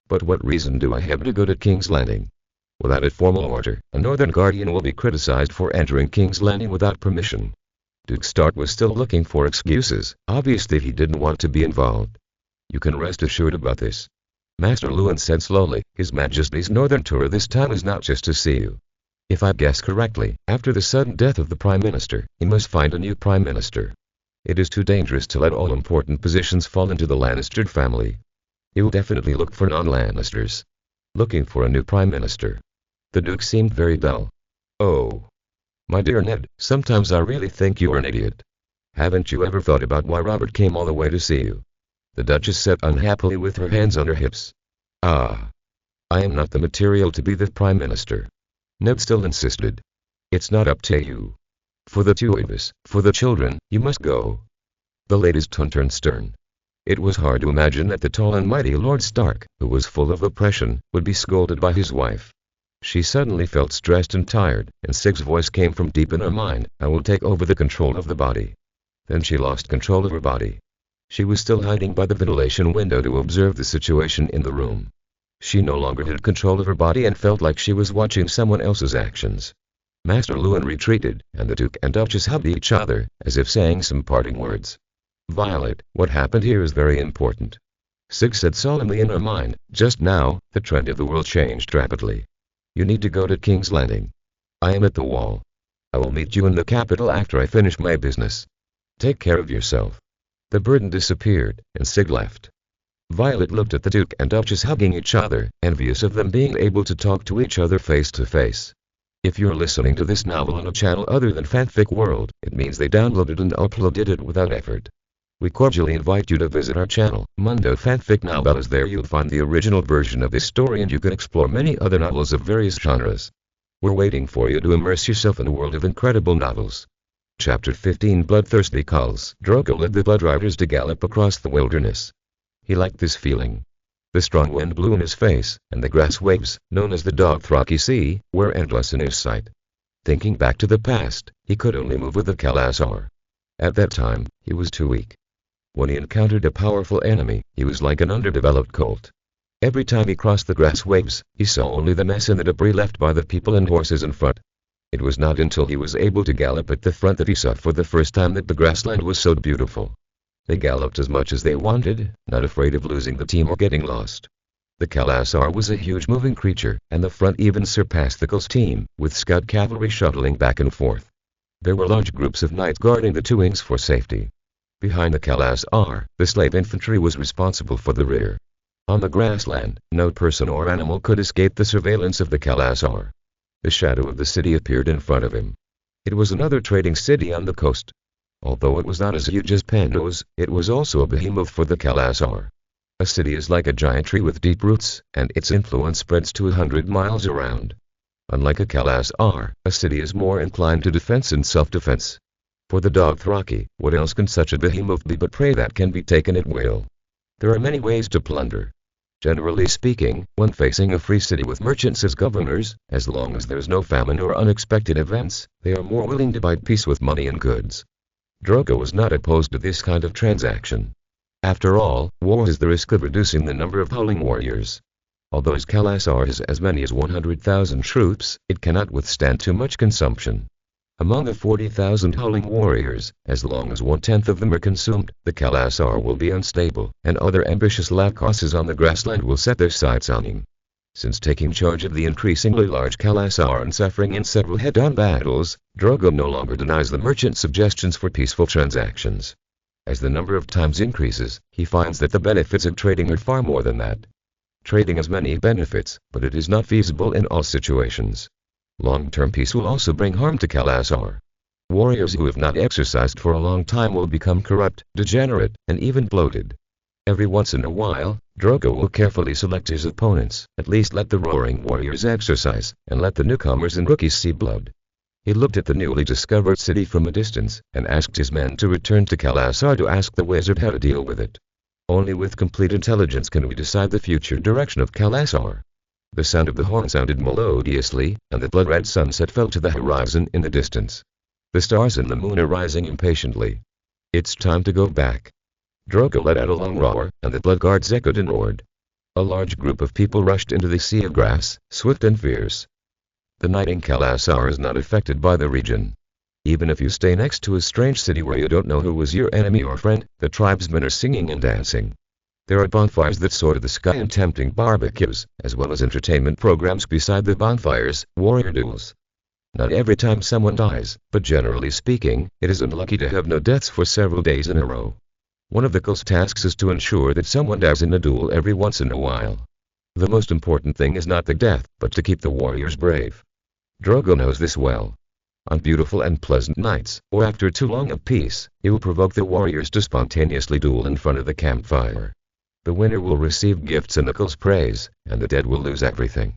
But what reason do I have to go to King's Landing? Without a formal order, a Northern Guardian will be criticized for entering King's Landing without permission. Duke Stark was still looking for excuses. Obviously he didn't want to be involved. You can rest assured about this. Maester Luwin said slowly, His Majesty's Northern tour this time is not just to see you. If I guess correctly, after the sudden death of the Prime Minister, he must find a new Prime Minister. It is too dangerous to let all important positions fall into the Lannister family. He will definitely look for non-Lannisters. Looking for a new Prime Minister. The Duke seemed very dull. Oh. My dear Ned, sometimes I really think you are an idiot. Haven't you ever thought about why Robert came all the way to see you? The Duchess said unhappily with her hands on her hips. Ah. I am not the material to be the Prime Minister. Ned still insisted. It's not up to you. For the two of us, for the children, you must go. The lady's tone turned stern. It was hard to imagine that the tall and mighty Lord Stark, who was full of oppression, would be scolded by his wife. She suddenly felt stressed and tired, and Sig's voice came from deep in her mind, I will take over the control of the body. Then she lost control of her body. She was still hiding by the ventilation window to observe the situation in the room. She no longer had control of her body and felt like she was watching someone else's actions. Master Luwin retreated, and the Duke and Duchess hugged each other, as if saying some parting words. Violet, what happened here is very important. Sig said solemnly in her mind, just now, the trend of the world changed rapidly. You need to go to King's Landing. I am at the wall. I will meet you in the capital after I finish my business. Take care of yourself. The burden disappeared, and Sig left. Violet looked at the Duke and Duchess hugging each other, envious of them being able to talk to each other face to face. If you're listening to this novel on a channel other than Fanfic World, it means they downloaded and uploaded it without effort. We cordially invite you to visit our channel, Mundo Fanfic Novellas. There you'll find the original version of this story and you can explore many other novels of various genres. We're waiting for you to immerse yourself in a world of incredible novels. Chapter 15 Bloodthirsty Khals Drogo led the Blood Riders to gallop across the wilderness. He liked this feeling. The strong wind blew in his face, and the grass waves, known as the Dothraki Sea, were endless in his sight. Thinking back to the past, he could only move with the khalasar. At that time, he was too weak. When he encountered a powerful enemy, he was like an underdeveloped colt. Every time he crossed the grass waves, he saw only the mess and the debris left by the people and horses in front. It was not until he was able to gallop at the front that he saw for the first time that the grassland was so beautiful. They galloped as much as they wanted, not afraid of losing the team or getting lost. The khalasar was a huge moving creature, and the front even surpassed the Khals team, with scout cavalry shuttling back and forth. There were large groups of knights guarding the two wings for safety. Behind the khalasar, the slave infantry was responsible for the rear. On the grassland, no person or animal could escape the surveillance of the khalasar. The shadow of the city appeared in front of him. It was another trading city on the coast. Although it was not as huge as Pendos, it was also a behemoth for the khalasar. A city is like a giant tree with deep roots, and its influence spreads to 100 miles around. Unlike a khalasar, a city is more inclined to defense and self-defense. For the Dothraki, what else can such a behemoth be but prey that can be taken at will? There are many ways to plunder. Generally speaking, when facing a free city with merchants as governors, as long as there's no famine or unexpected events, they are more willing to buy peace with money and goods. Drogo was not opposed to this kind of transaction. After all, war has the risk of reducing the number of howling warriors. Although his khalasar has as many as 100,000 troops, it cannot withstand too much consumption. Among the 40,000 howling warriors, as long as 1/10 of them are consumed, the khalasar will be unstable, and other ambitious lacosses on the grassland will set their sights on him. Since taking charge of the increasingly large khalasar and suffering in several head-on battles, Drogo no longer denies the merchant's suggestions for peaceful transactions. As the number of times increases, he finds that the benefits of trading are far more than that. Trading has many benefits, but it is not feasible in all situations. Long-term peace will also bring harm to khalasar. Warriors who have not exercised for a long time will become corrupt, degenerate, and even bloated. Every once in a while, Drogo will carefully select his opponents, at least let the roaring warriors exercise, and let the newcomers and rookies see blood. He looked at the newly discovered city from a distance, and asked his men to return to khalasar to ask the wizard how to deal with it. Only with complete intelligence can we decide the future direction of khalasar. The sound of the horn sounded melodiously, and the blood-red sunset fell to the horizon in the distance. The stars and the moon are rising impatiently. It's time to go back. Drogo let out a long roar, and the blood guards echoed and roared. A large group of people rushed into the sea of grass, swift and fierce. The night in khalasar is not affected by the region. Even if you stay next to a strange city where you don't know who was your enemy or friend, the tribesmen are singing and dancing. There are bonfires that soar to the sky and tempting barbecues, as well as entertainment programs beside the bonfires, warrior duels. Not every time someone dies, but generally speaking, it is unlucky to have no deaths for several days in a row. One of the Khal's tasks is to ensure that someone dies in a duel every once in a while. The most important thing is not the death, but to keep the warriors brave. Drogo knows this well. On beautiful and pleasant nights, or after too long of peace, he will provoke the warriors to spontaneously duel in front of the campfire. The winner will receive gifts and the Khal's praise, and the dead will lose everything.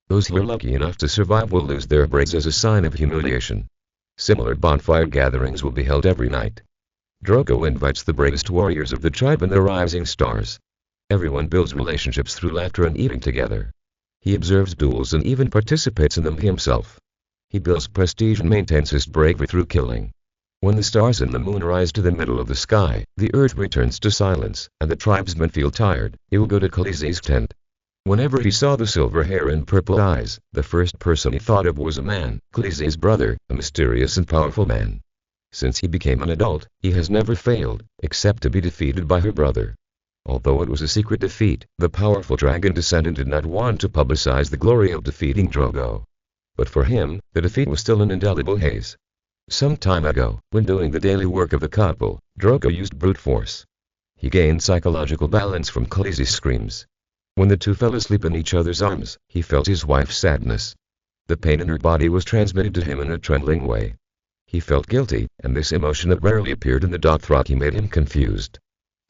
Those who are lucky enough to survive will lose their braids as a sign of humiliation. Similar bonfire gatherings will be held every night. Drogo invites the bravest warriors of the tribe and the rising stars. Everyone builds relationships through laughter and eating together. He observes duels and even participates in them himself. He builds prestige and maintains his bravery through killing. When the stars and the moon rise to the middle of the sky, the earth returns to silence, and the tribesmen feel tired. He will go to Khaleesi's tent. Whenever he saw the silver hair and purple eyes, the first person he thought of was a man, Khaleesi's brother, a mysterious and powerful man. Since he became an adult, he has never failed, except to be defeated by her brother. Although it was a secret defeat, the powerful dragon descendant did not want to publicize the glory of defeating Drogo. But for him, the defeat was still an indelible haze. Some time ago, when doing the daily work of the couple, Drogo used brute force. He gained psychological balance from Khaleesi's screams. When the two fell asleep in each other's arms, he felt his wife's sadness. The pain in her body was transmitted to him in a trembling way. He felt guilty, and this emotion that rarely appeared in the Dothraki made him confused.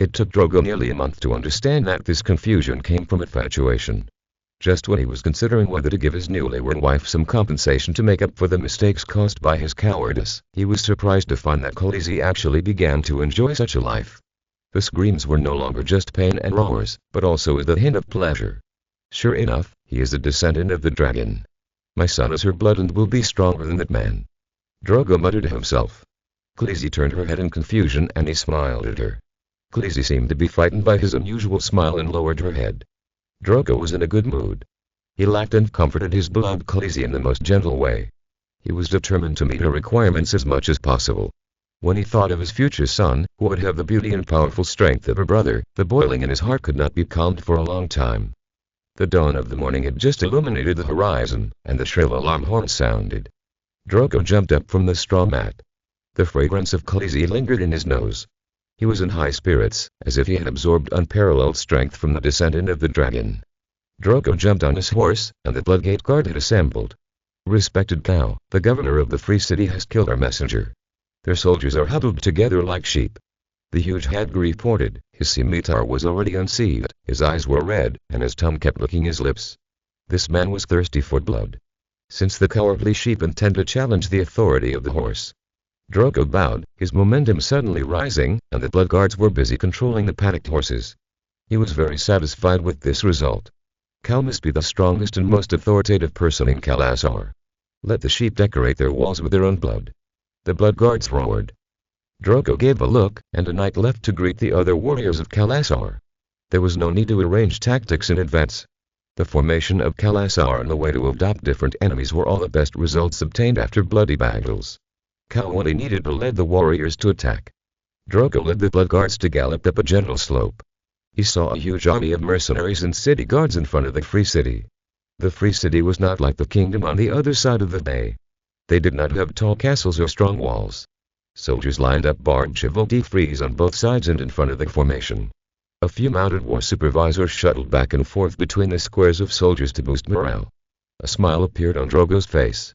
It took Drogo nearly a month to understand that this confusion came from infatuation. Just when he was considering whether to give his newlywed wife some compensation to make up for the mistakes caused by his cowardice, he was surprised to find that Khaleesi actually began to enjoy such a life. The screams were no longer just pain and roars, but also with a hint of pleasure. Sure enough, he is a descendant of the dragon. My son is her blood and will be stronger than that man. Drogo muttered to himself. Khaleesi turned her head in confusion and he smiled at her. Khaleesi seemed to be frightened by his unusual smile and lowered her head. Drogo was in a good mood. He laughed and comforted his beloved Khaleesi in the most gentle way. He was determined to meet her requirements as much as possible. When he thought of his future son, who would have the beauty and powerful strength of her brother, the boiling in his heart could not be calmed for a long time. The dawn of the morning had just illuminated the horizon, and the shrill alarm horn sounded. Drogo jumped up from the straw mat. The fragrance of Khaleesi lingered in his nose. He was in high spirits, as if he had absorbed unparalleled strength from the descendant of the dragon. Drogo jumped on his horse, and the Bloodgate Guard had assembled. Respected Khal, the governor of the Free City has killed our messenger. Their soldiers are huddled together like sheep. The huge hag reported. His scimitar was already unsheathed, his eyes were red, and his tongue kept licking his lips. This man was thirsty for blood. Since the cowardly sheep intend to challenge the authority of the horse. Drogo bowed, his momentum suddenly rising, and the blood guards were busy controlling the panicked horses. He was very satisfied with this result. Khal must be the strongest and most authoritative person in Khalasar. Let the sheep decorate their walls with their own blood. The blood guards roared. Drogo gave a look, and a knight left to greet the other warriors of Khalasar. There was no need to arrange tactics in advance. The formation of Khalasar and the way to adopt different enemies were all the best results obtained after bloody battles. Khal only needed to lead the warriors to attack. Drogo led the blood guards to gallop up a gentle slope. He saw a huge army of mercenaries and city guards in front of the Free City. The Free City was not like the kingdom on the other side of the bay. They did not have tall castles or strong walls. Soldiers lined up barbed chivalry frieze on both sides and in front of the formation. A few mounted war supervisors shuttled back and forth between the squares of soldiers to boost morale. A smile appeared on Drogo's face.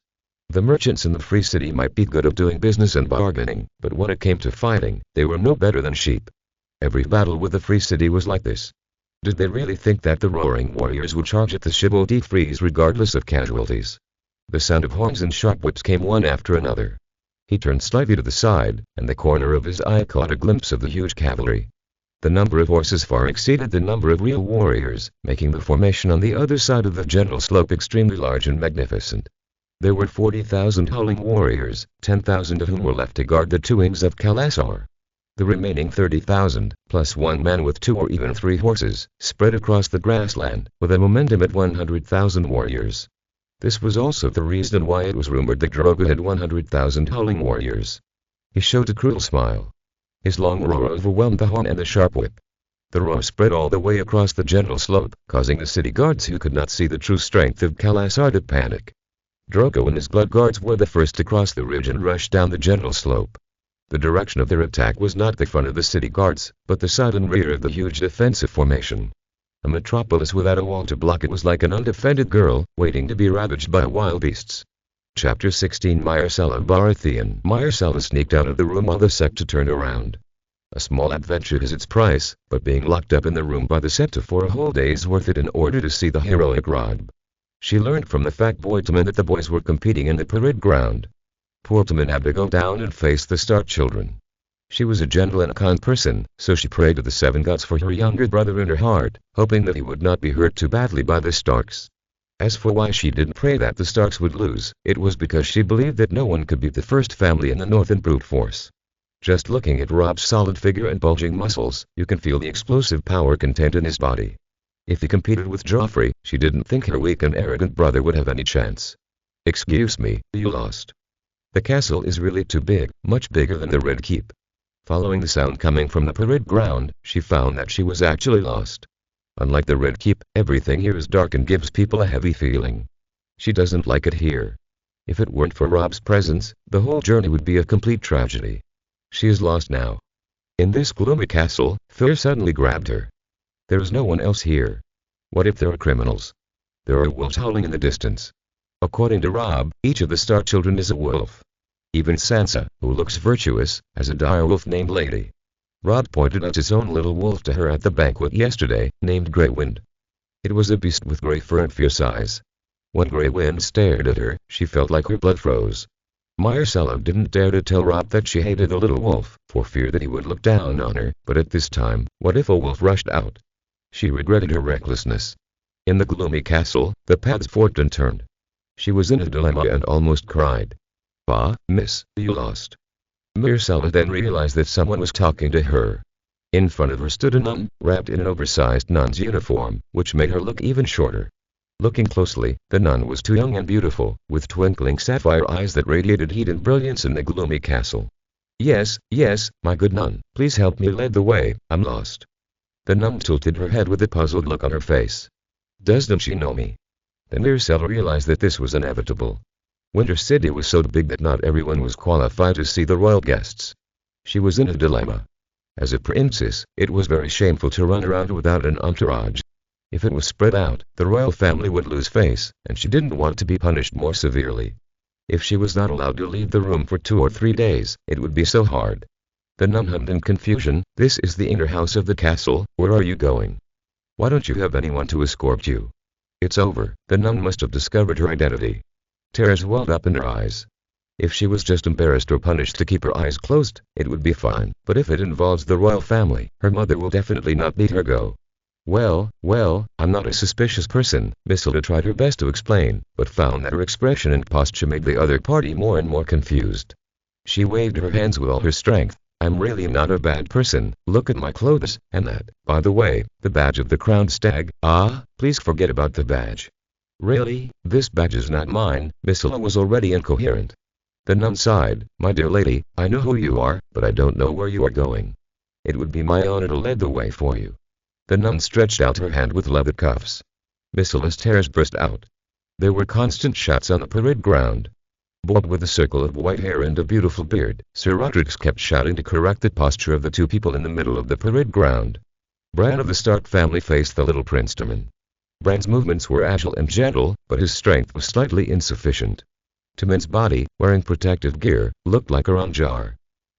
The merchants in the Free City might be good at doing business and bargaining, but when it came to fighting, they were no better than sheep. Every battle with the Free City was like this. Did they really think that the roaring warriors would charge at the chivalry frieze regardless of casualties? The sound of horns and sharp whips came one after another. He turned slightly to the side, and the corner of his eye caught a glimpse of the huge cavalry. The number of horses far exceeded the number of real warriors, making the formation on the other side of the gentle slope extremely large and magnificent. There were 40,000 howling warriors, 10,000 of whom were left to guard the two wings of Khalasar. The remaining 30,000, plus one man with 2 or even 3 horses, spread across the grassland, with a momentum at 100,000 warriors. This was also the reason why it was rumored that Drogo had 100,000 howling warriors. He showed a cruel smile. His long roar overwhelmed the horn and the sharp whip. The roar spread all the way across the gentle slope, causing the city guards who could not see the true strength of Khalasar to panic. Drogo and his blood guards were the first to cross the ridge and rush down the gentle slope. The direction of their attack was not the front of the city guards, but the side and rear of the huge defensive formation. A metropolis without a wall to block it was like an undefended girl, waiting to be ravaged by wild beasts. Chapter 16 Myrcella Baratheon. Myrcella sneaked out of the room while the sector turned around. A small adventure has its price, but being locked up in the room by the septa for a whole day is worth it in order to see the heroic Rob. She learned from the fat boy Tommen that the boys were competing in the parade ground. Poor Tommen had to go down and face the Stark children. She was a gentle and kind person, so she prayed to the Seven Gods for her younger brother in her heart, hoping that he would not be hurt too badly by the Starks. As for why she didn't pray that the Starks would lose, it was because she believed that no one could beat the first family in the north in brute force. Just looking at Rob's solid figure and bulging muscles, you can feel the explosive power contained in his body. If he competed with Joffrey, she didn't think her weak and arrogant brother would have any chance. Excuse me, you lost. The castle is really too big, much bigger than the Red Keep. Following the sound coming from the parade ground, she found that she was actually lost. Unlike the Red Keep, everything here is dark and gives people a heavy feeling. She doesn't like it here. If it weren't for Rob's presence, the whole journey would be a complete tragedy. She is lost now. In this gloomy castle, fear suddenly grabbed her. There is no one else here. What if there are criminals? There are wolves howling in the distance. According to Rob, each of the Stark children is a wolf. Even Sansa, who looks virtuous, has a direwolf named Lady. Rob pointed out his own little wolf to her at the banquet yesterday, named Greywind. It was a beast with grey fur and fierce eyes. When Greywind stared at her, she felt like her blood froze. Myrcella didn't dare to tell Rob that she hated the little wolf, for fear that he would look down on her, but at this time, what if a wolf rushed out? She regretted her recklessness. In the gloomy castle, the paths forked and turned. She was in a dilemma and almost cried. "Ah, miss, you lost." Myrcella then realized that someone was talking to her. In front of her stood a nun, wrapped in an oversized nun's uniform, which made her look even shorter. Looking closely, the nun was too young and beautiful, with twinkling sapphire eyes that radiated heat and brilliance in the gloomy castle. Yes, my good nun, please help me lead the way, I'm lost." The nun tilted her head with a puzzled look on her face. Doesn't she know me? Then Myrcella realized that this was inevitable. Winter City was so big that not everyone was qualified to see the royal guests. She was in a dilemma. As a princess, it was very shameful to run around without an entourage. If it was spread out, the royal family would lose face, and she didn't want to be punished more severely. If she was not allowed to leave the room for 2 or 3 days, it would be so hard. The nun hummed in confusion. "This is the inner house of the castle, where are you going? Why don't you have anyone to escort you?" It's over. The nun must have discovered her identity. Tears welled up in her eyes. If she was just embarrassed or punished to keep her eyes closed, it would be fine, but if it involves the royal family, her mother will definitely not let her go. Well, I'm not a suspicious person," Myrcella tried her best to explain, but found that her expression and posture made the other party more and more confused. She waved her hands with all her strength. "I'm really not a bad person, look at my clothes, and that, by the way, the badge of the crowned stag." "Ah, please forget about the badge." "Really, this badge is not mine." Myrcella was already incoherent. The nun sighed. "My dear lady, I know who you are, but I don't know where you are going. It would be my honor to lead the way for you." The nun stretched out her hand with leather cuffs. Myrcella's tears burst out. There were constant shots on the parade ground. Bob with a circle of white hair and a beautiful beard, Sir Roderick kept shouting to correct the posture of the 2 people in the middle of the parade ground. Bran of the Stark family faced the little Prince Tommen. Bran's movements were agile and gentle, but his strength was slightly insufficient. Tommen's body, wearing protective gear, looked like a rum jar.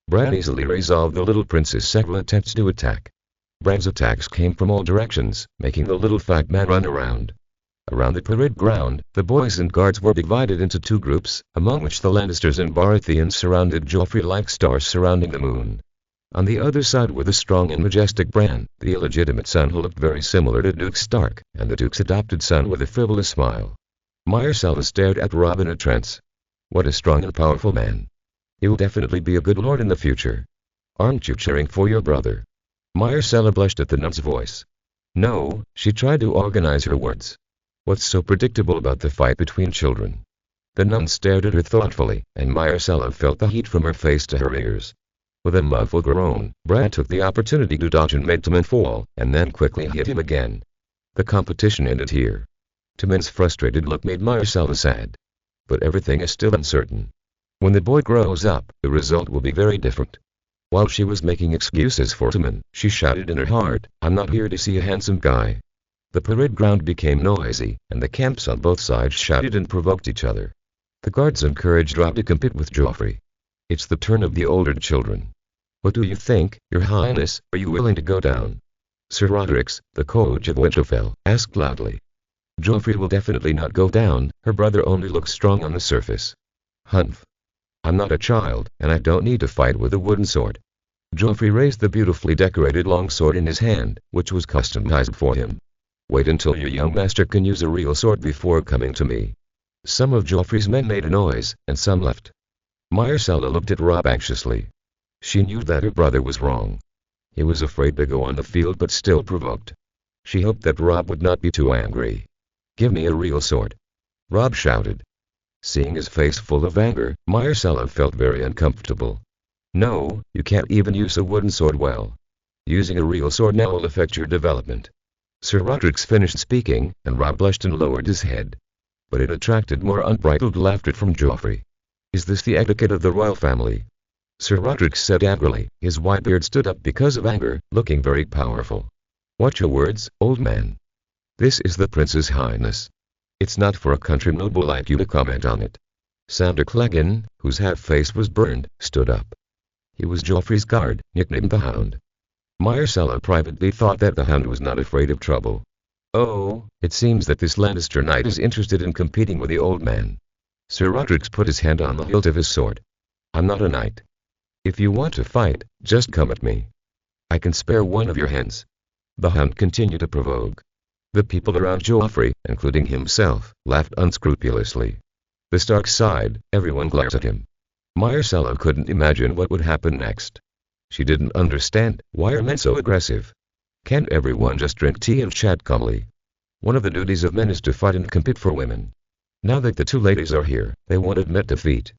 Bran easily resolved the little prince's several attempts to attack. Bran's attacks came from all directions, making the little fat man run around. Around the parade ground, the boys and guards were divided into 2 groups, among which the Lannisters and Baratheons surrounded Joffrey like stars surrounding the moon. On the other side were the strong and majestic Bran, the illegitimate son who looked very similar to Duke Stark, and the Duke's adopted son with a frivolous smile. Myrcella stared at Rob in a trance. What a strong and powerful man. He will definitely be a good lord in the future. Aren't you cheering for your brother? Myrcella blushed at the nun's voice. No, she tried to organize her words. What's so predictable about the fight between children? The nun stared at her thoughtfully, and Myrcella felt the heat from her face to her ears. With a muffled groan, Bran took the opportunity to dodge and made Tommen fall, and then quickly hit him again. The competition ended here. Tommen's frustrated look made Myrcella sad. but everything is still uncertain. When the boy grows up, the result will be very different. While she was making excuses for Timon, she shouted in her heart, "I'm not here to see a handsome guy." The parade ground became noisy, and the camps on both sides shouted and provoked each other. The guards encouraged Robb to compete with Joffrey. It's the turn of the older children. "What do you think, Your Highness? Are you willing to go down?" Sir Roderick, the coach of Winterfell, asked loudly. "Joffrey will definitely not go down, her brother only looks strong on the surface." "Humph. I'm not a child, and I don't need to fight with a wooden sword." Joffrey raised the beautifully decorated longsword in his hand, which was customized for him. "Wait until your young master can use a real sword before coming to me." Some of Joffrey's men made a noise, and some left. Myrcella looked at Robb anxiously. She knew that her brother was wrong. He was afraid to go on the field but still provoked. She hoped that Robb would not be too angry. "Give me a real sword," Robb shouted. Seeing his face full of anger, Myrcella felt very uncomfortable. "No, you can't even use a wooden sword well. Using a real sword now will affect your development." Sir Roderick finished speaking, and Robb blushed and lowered his head. But it attracted more unbridled laughter from Joffrey. "Is this the etiquette of the royal family?" Sir Roderick said angrily. His white beard stood up because of anger, looking very powerful. "Watch your words, old man. This is the Prince's Highness. It's not for a country noble like you to comment on it." Sandor Clegane, whose half-face was burned, stood up. He was Joffrey's guard, nicknamed the Hound. Myrcella privately thought that the Hound was not afraid of trouble. "Oh, it seems that this Lannister knight is interested in competing with the old man." Sir Roderick put his hand on the hilt of his sword. "I'm not a knight. If you want to fight, just come at me. I can spare one of your hens." The Hound continued to provoke. The people around Joffrey, including himself, laughed unscrupulously. The Stark sighed, everyone glared at him. Myrcella couldn't imagine what would happen next. She didn't understand, why are men so aggressive? Can't everyone just drink tea and chat calmly? One of the duties of men is to fight and compete for women. Now that the two ladies are here, they won't admit defeat.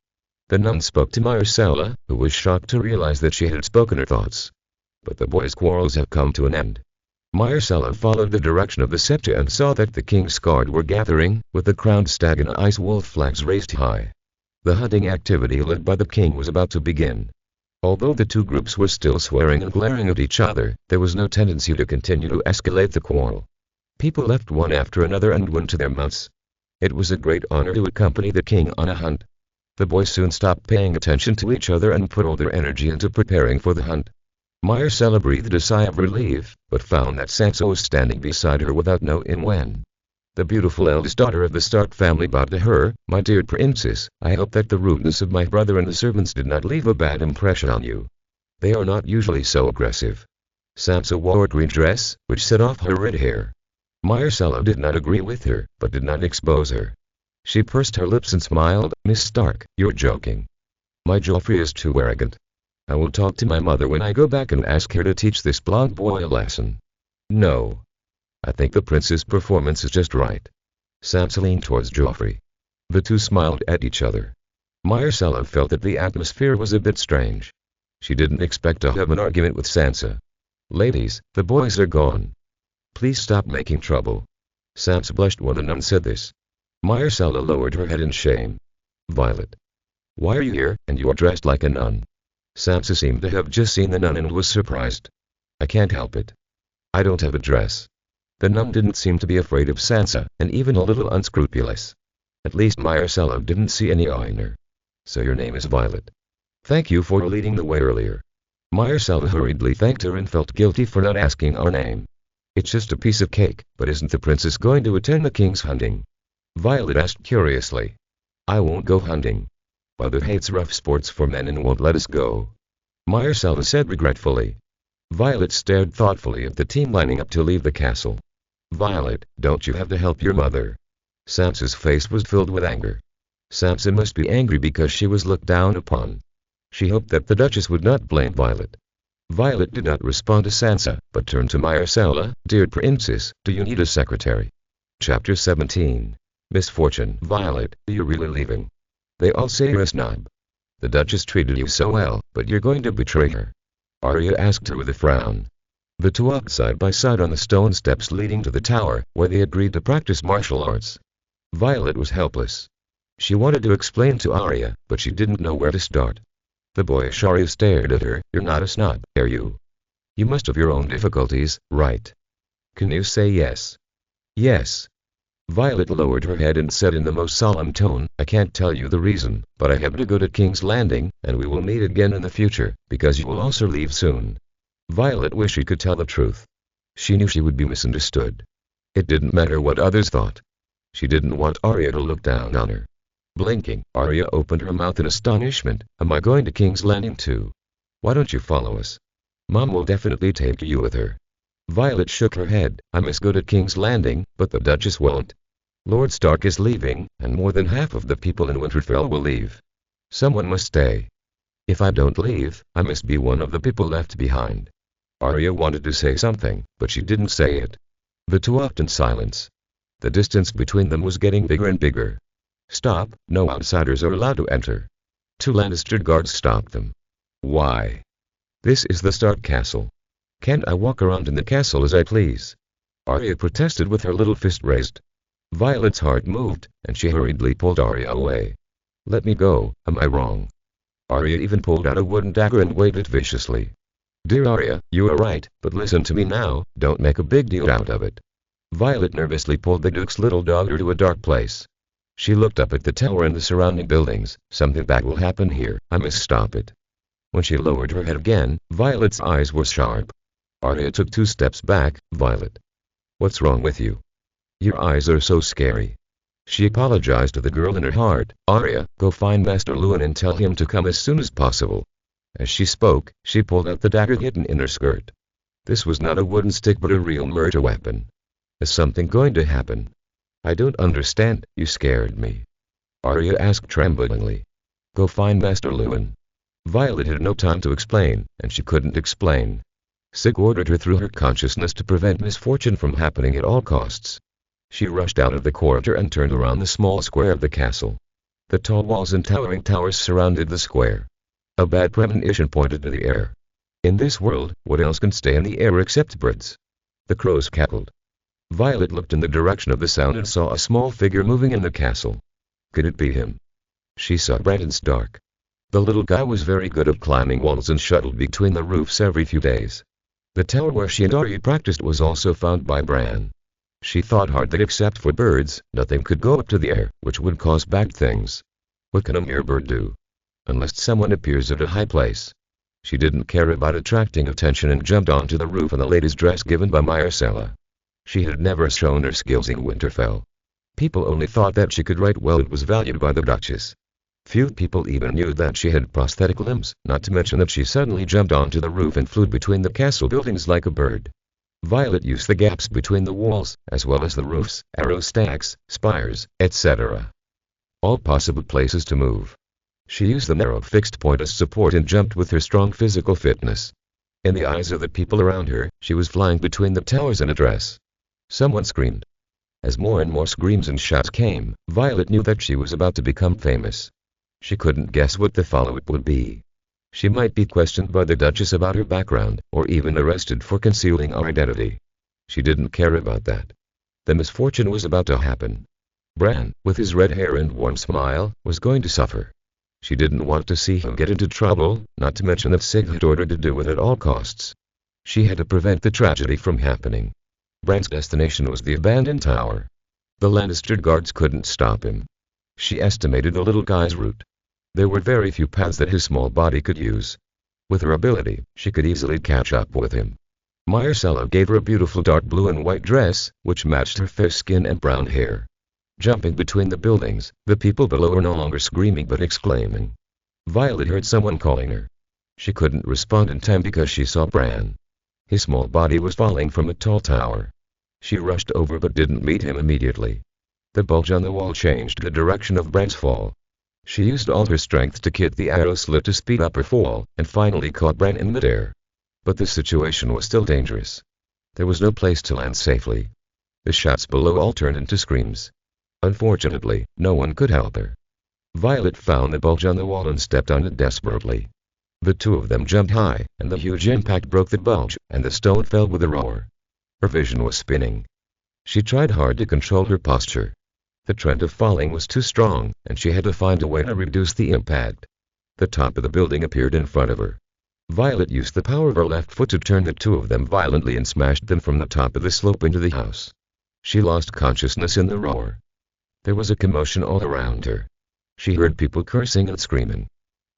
The nun spoke to Myrcella, who was shocked to realize that she had spoken her thoughts. But the boys' quarrels have come to an end. Myrcella followed the direction of the scepter and saw that the king's guard were gathering, with the crowned stag and ice wolf flags raised high. The hunting activity led by the king was about to begin. Although the two groups were still swearing and glaring at each other, there was no tendency to continue to escalate the quarrel. People left one after another and went to their mounts. It was a great honor to accompany the king on a hunt. The boys soon stopped paying attention to each other and put all their energy into preparing for the hunt. Myrcella breathed a sigh of relief, but found that Sansa was standing beside her without knowing when. The beautiful eldest daughter of the Stark family bowed to her. "My dear princess, I hope that the rudeness of my brother and the servants did not leave a bad impression on you. They are not usually so aggressive." Sansa wore a green dress, which set off her red hair. Myrcella did not agree with her, but did not expose her. She pursed her lips and smiled. "Miss Stark, you're joking. My Joffrey is too arrogant. I will talk to my mother when I go back and ask her to teach this blonde boy a lesson." "No. I think the prince's performance is just right." Sansa leaned towards Joffrey. The two smiled at each other. Myrcella felt that the atmosphere was a bit strange. She didn't expect to have an argument with Sansa. "Ladies, the boys are gone. Please stop making trouble." Sansa blushed when the nun said this. Myrcella lowered her head in shame. "Violet. Why are you here, and you are dressed like a nun?" Sansa seemed to have just seen the nun and was surprised. "I can't help it. I don't have a dress." The nun didn't seem to be afraid of Sansa, and even a little unscrupulous. At least Myrcella didn't see any awe in her. "So your name is Violet. Thank you for leading the way earlier." Myrcella hurriedly thanked her and felt guilty for not asking our name. "It's just a piece of cake, but isn't the princess going to attend the king's hunting?" Violet asked curiously. "I won't go hunting. Father hates rough sports for men and won't let us go," Myrcella said regretfully. Violet stared thoughtfully at the team lining up to leave the castle. "Violet, don't you have to help your mother?" Sansa's face was filled with anger. Sansa must be angry because she was looked down upon. She hoped that the Duchess would not blame Violet. Violet did not respond to Sansa, but turned to Myrcella. "Dear princess, do you need a secretary?" Chapter 17. Misfortune. "Violet, you're really leaving? They all say you're a snob. The Duchess treated you so well, but you're going to betray her?" Arya asked her with a frown. The two walked side by side on the stone steps leading to the tower, where they agreed to practice martial arts. Violet was helpless. She wanted to explain to Arya, but she didn't know where to start. The boyish Arya stared at her. "You're not a snob, are you? You must have your own difficulties, right? Can you say yes?" "Yes." Violet lowered her head and said in the most solemn tone, "I can't tell you the reason, but I have to go to King's Landing, and we will meet again in the future, because you will also leave soon." Violet wished she could tell the truth. She knew she would be misunderstood. It didn't matter what others thought. She didn't want Arya to look down on her. Blinking, Arya opened her mouth in astonishment. "Am I going to King's Landing too? Why don't you follow us? Mom will definitely take you with her." Violet shook her head. "I must go to King's Landing, but the Duchess won't. Lord Stark is leaving, and more than half of the people in Winterfell will leave. Someone must stay. If I don't leave, I must be one of the people left behind." Arya wanted to say something, but she didn't say it. The two walked in silence. The distance between them was getting bigger and bigger. "Stop, no outsiders are allowed to enter." Two Lannister guards stopped them. "Why? This is the Stark castle. Can't I walk around in the castle as I please?" Arya protested with her little fist raised. Violet's heart moved, and she hurriedly pulled Arya away. "Let me go, am I wrong?" Arya even pulled out a wooden dagger and waved it viciously. "Dear Arya, you are right, but listen to me now, don't make a big deal out of it." Violet nervously pulled the Duke's little daughter to a dark place. She looked up at the tower and the surrounding buildings. "Something bad will happen here, I must stop it." When she lowered her head again, Violet's eyes were sharp. Arya took 2 steps back. "Violet. What's wrong with you? Your eyes are so scary." She apologized to the girl in her heart. "Arya, go find Master Luwin and tell him to come as soon as possible." As she spoke, she pulled out the dagger hidden in her skirt. This was not a wooden stick but a real murder weapon. "Is something going to happen?" "I don't understand, you scared me." Arya asked tremblingly. "Go find Master Luwin." Violet had no time to explain, and she couldn't explain. Sig ordered her through her consciousness to prevent misfortune from happening at all costs. She rushed out of the corridor and turned around the small square of the castle. The tall walls and towering towers surrounded the square. A bad premonition pointed to the air. In this world, what else can stay in the air except birds? The crows cackled. Violet looked in the direction of the sound and saw a small figure moving in the castle. Could it be him? She saw Brandon Stark. The little guy was very good at climbing walls and shuttled between the roofs every few days. The tower where she and Arya practiced was also found by Bran. She thought hard that except for birds, nothing could go up to the air, which would cause bad things. What can a mere bird do? Unless someone appears at a high place. She didn't care about attracting attention and jumped onto the roof in the latest dress given by Myrcella. She had never shown her skills in Winterfell. People only thought that she could write well and was valued by the Duchess. Few people even knew that she had prosthetic limbs, not to mention that she suddenly jumped onto the roof and flew between the castle buildings like a bird. Violet used the gaps between the walls, as well as the roofs, arrow stacks, spires, etc. All possible places to move. She used the narrow fixed point as support and jumped with her strong physical fitness. In the eyes of the people around her, she was flying between the towers in a dress. Someone screamed. As more and more screams and shouts came, Violet knew that she was about to become famous. She couldn't guess what the follow-up would be. She might be questioned by the Duchess about her background, or even arrested for concealing her identity. She didn't care about that. The misfortune was about to happen. Bran, with his red hair and warm smile, was going to suffer. She didn't want to see him get into trouble, not to mention that Sig had ordered to do it at all costs. She had to prevent the tragedy from happening. Bran's destination was the abandoned tower. The Lannister guards couldn't stop him. She estimated the little guy's route. There were very few paths that his small body could use. With her ability, she could easily catch up with him. Myrcella gave her a beautiful dark blue and white dress, which matched her fair skin and brown hair. Jumping between the buildings, the people below were no longer screaming but exclaiming. Violet heard someone calling her. She couldn't respond in time because she saw Bran. His small body was falling from a tall tower. She rushed over but didn't meet him immediately. The bulge on the wall changed the direction of Bran's fall. She used all her strength to kick the arrow slit to speed up her fall, and finally caught Bran in midair. But the situation was still dangerous. There was no place to land safely. The shouts below all turned into screams. Unfortunately, no one could help her. Violet found the bulge on the wall and stepped on it desperately. The two of them jumped high, and the huge impact broke the bulge, and the stone fell with a roar. Her vision was spinning. She tried hard to control her posture. The trend of falling was too strong, and she had to find a way to reduce the impact. The top of the building appeared in front of her. Violet used the power of her left foot to turn the two of them violently and smashed them from the top of the slope into the house. She lost consciousness in the roar. There was a commotion all around her. She heard people cursing and screaming.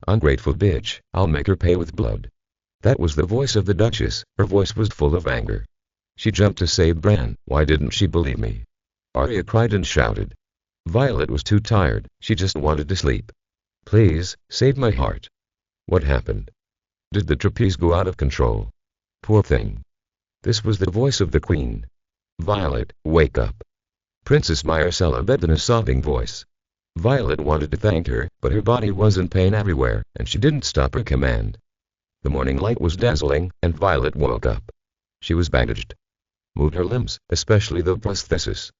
"Ungrateful bitch, I'll make her pay with blood." That was the voice of the Duchess. Her voice was full of anger. She jumped to save Bran. Why didn't she believe me? Arya cried and shouted. Violet was too tired. She just wanted to sleep. "Please, save my heart." What happened? Did the trapeze go out of control? Poor thing. This was the voice of the Queen. "Violet, wake up." Princess Myrcella begged in a sobbing voice. Violet wanted to thank her, but her body was in pain everywhere, and she didn't stop her command. The morning light was dazzling, and Violet woke up. She was bandaged. Moved her limbs, especially the prosthesis.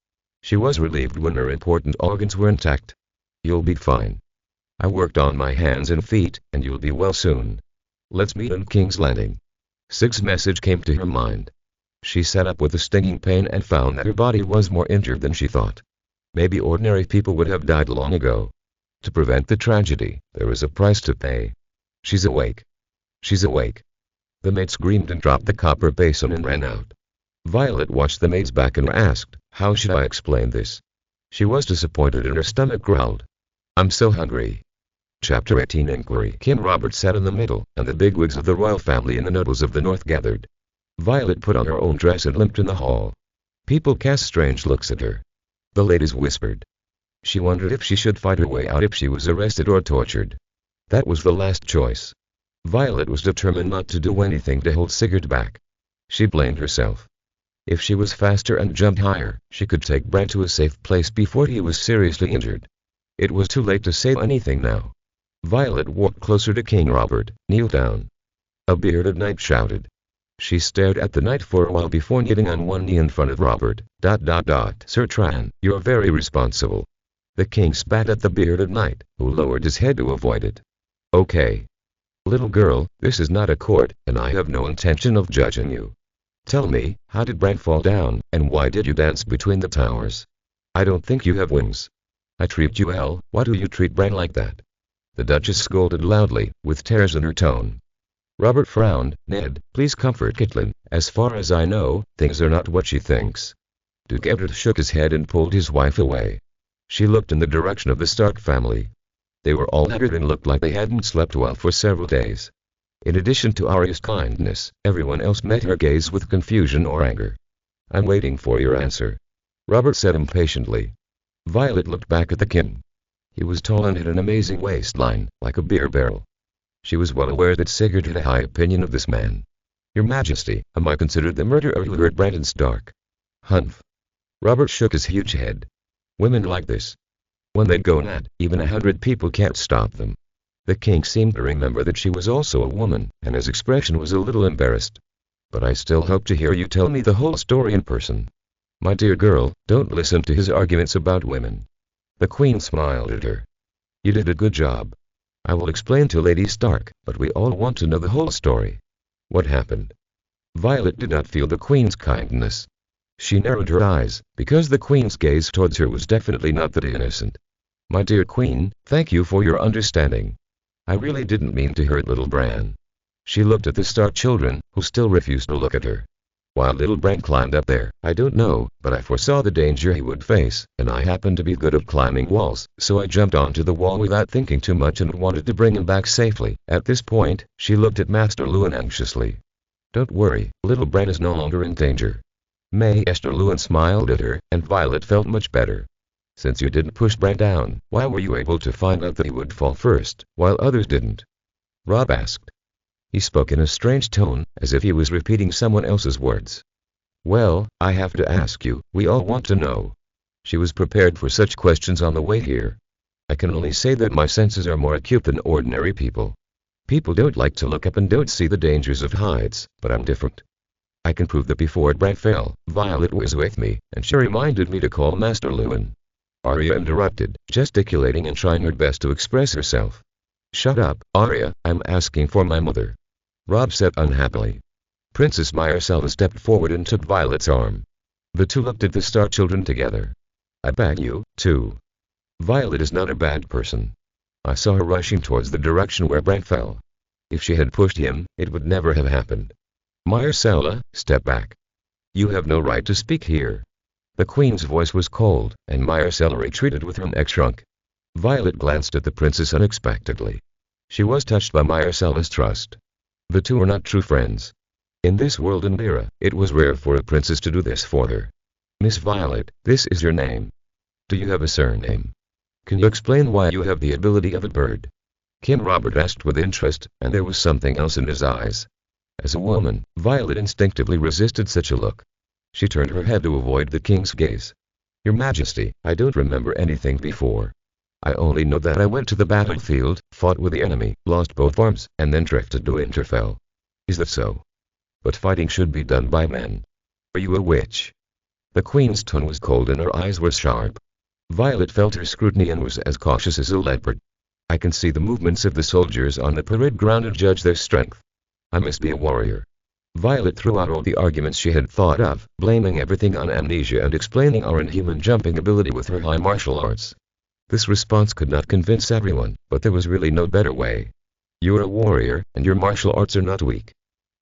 She was relieved when her important organs were intact. "You'll be fine. I worked on my hands and feet, and you'll be well soon. Let's meet on King's Landing." Sig's message came to her mind. She sat up with a stinging pain and found that her body was more injured than she thought. Maybe ordinary people would have died long ago. To prevent the tragedy, there is a price to pay. "She's awake. She's awake." The maid screamed and dropped the copper basin and ran out. Violet watched the maid's back and asked, "How should I explain this?" She was disappointed and her stomach growled. "I'm so hungry." Chapter 18 Inquiry. King Robert sat in the middle, and the bigwigs of the royal family and the nobles of the north gathered. Violet put on her own dress and limped in the hall. People cast strange looks at her. The ladies whispered. She wondered if she should fight her way out if she was arrested or tortured. That was the last choice. Violet was determined not to do anything to hold Sigurd back. She blamed herself. If she was faster and jumped higher, she could take Bran to a safe place before he was seriously injured. It was too late to say anything now. Violet walked closer to King Robert. "Kneel down." A bearded knight shouted. She stared at the knight for a while before kneeling on one knee in front of Robert. "Sir Tran, you're very responsible." The king spat at the bearded knight, who lowered his head to avoid it. "Okay. Little girl, this is not a court, and I have no intention of judging you. Tell me, how did Bran fall down, and why did you dance between the towers? I don't think you have wings." "I treat you well, why do you treat Bran like that?" The Duchess scolded loudly, with tears in her tone. Robert frowned. "Ned, please comfort Catelyn. As far as I know, things are not what she thinks." Duke Eddard shook his head and pulled his wife away. She looked in the direction of the Stark family. They were all haggard and looked like they hadn't slept well for several days. In addition to Arya's kindness, everyone else met her gaze with confusion or anger. "I'm waiting for your answer," Robert said impatiently. Violet looked back at the king. He was tall and had an amazing waistline, like a beer barrel. She was well aware that Sigurd had a high opinion of this man. "Your Majesty, am I considered the murderer who hurt Brandon Stark?" "Humph." Robert shook his huge head. "Women like this. When they go mad, even 100 people can't stop them." The king seemed to remember that she was also a woman, and his expression was a little embarrassed. "But I still hope to hear you tell me the whole story in person." "My dear girl, don't listen to his arguments about women." The queen smiled at her. "You did a good job. I will explain to Lady Stark, but we all want to know the whole story. What happened?" Violet did not feel the queen's kindness. She narrowed her eyes, because the queen's gaze towards her was definitely not that innocent. "My dear queen, thank you for your understanding. I really didn't mean to hurt little Bran." She looked at the Stark children, who still refused to look at her. "While little Bran climbed up there, I don't know, but I foresaw the danger he would face, and I happened to be good at climbing walls, so I jumped onto the wall without thinking too much and wanted to bring him back safely." At this point, she looked at Master Luwin anxiously. "Don't worry, little Bran is no longer in danger." Maester Luwin smiled at her, and Violet felt much better. "Since you didn't push Bran down, why were you able to find out that he would fall first, while others didn't?" Robb asked. He spoke in a strange tone, as if he was repeating someone else's words. "Well, I have to ask you, we all want to know." She was prepared for such questions on the way here. "I can only say that my senses are more acute than ordinary people. People don't like to look up and don't see the dangers of heights, but I'm different. I can prove that before Bran fell, Violet was with me, and she reminded me to call Master Luwin." Arya interrupted, gesticulating and trying her best to express herself. "Shut up, Arya, I'm asking for my mother." Robb said unhappily. Princess Myrcella stepped forward and took Violet's arm. The two looked at the Stark children together. "I beg you, 2. Violet is not a bad person. I saw her rushing towards the direction where Bran fell. If she had pushed him, it would never have happened. Myrcella, step back. You have no right to speak here. The queen's voice was cold, and Myrcella retreated with her neck shrunk. Violet glanced at the princess unexpectedly. She was touched by Myrcella's trust. The two were not true friends. In this world and era, it was rare for a princess to do this for her. Miss Violet, this is your name. Do you have a surname? Can you explain why you have the ability of a bird? King Robert asked with interest, and there was something else in his eyes. As a woman, Violet instinctively resisted such a look. She turned her head to avoid the king's gaze. Your Majesty, I don't remember anything before. I only know that I went to the battlefield, fought with the enemy, lost both arms, and then drifted to Winterfell. Is that so? But fighting should be done by men. Are you a witch? The queen's tone was cold and her eyes were sharp. Violet felt her scrutiny and was as cautious as a leopard. I can see the movements of the soldiers on the parade ground and judge their strength. I must be a warrior. Violet threw out all the arguments she had thought of, blaming everything on amnesia and explaining our inhuman jumping ability with her high martial arts. This response could not convince everyone, but there was really no better way. You are a warrior, and your martial arts are not weak.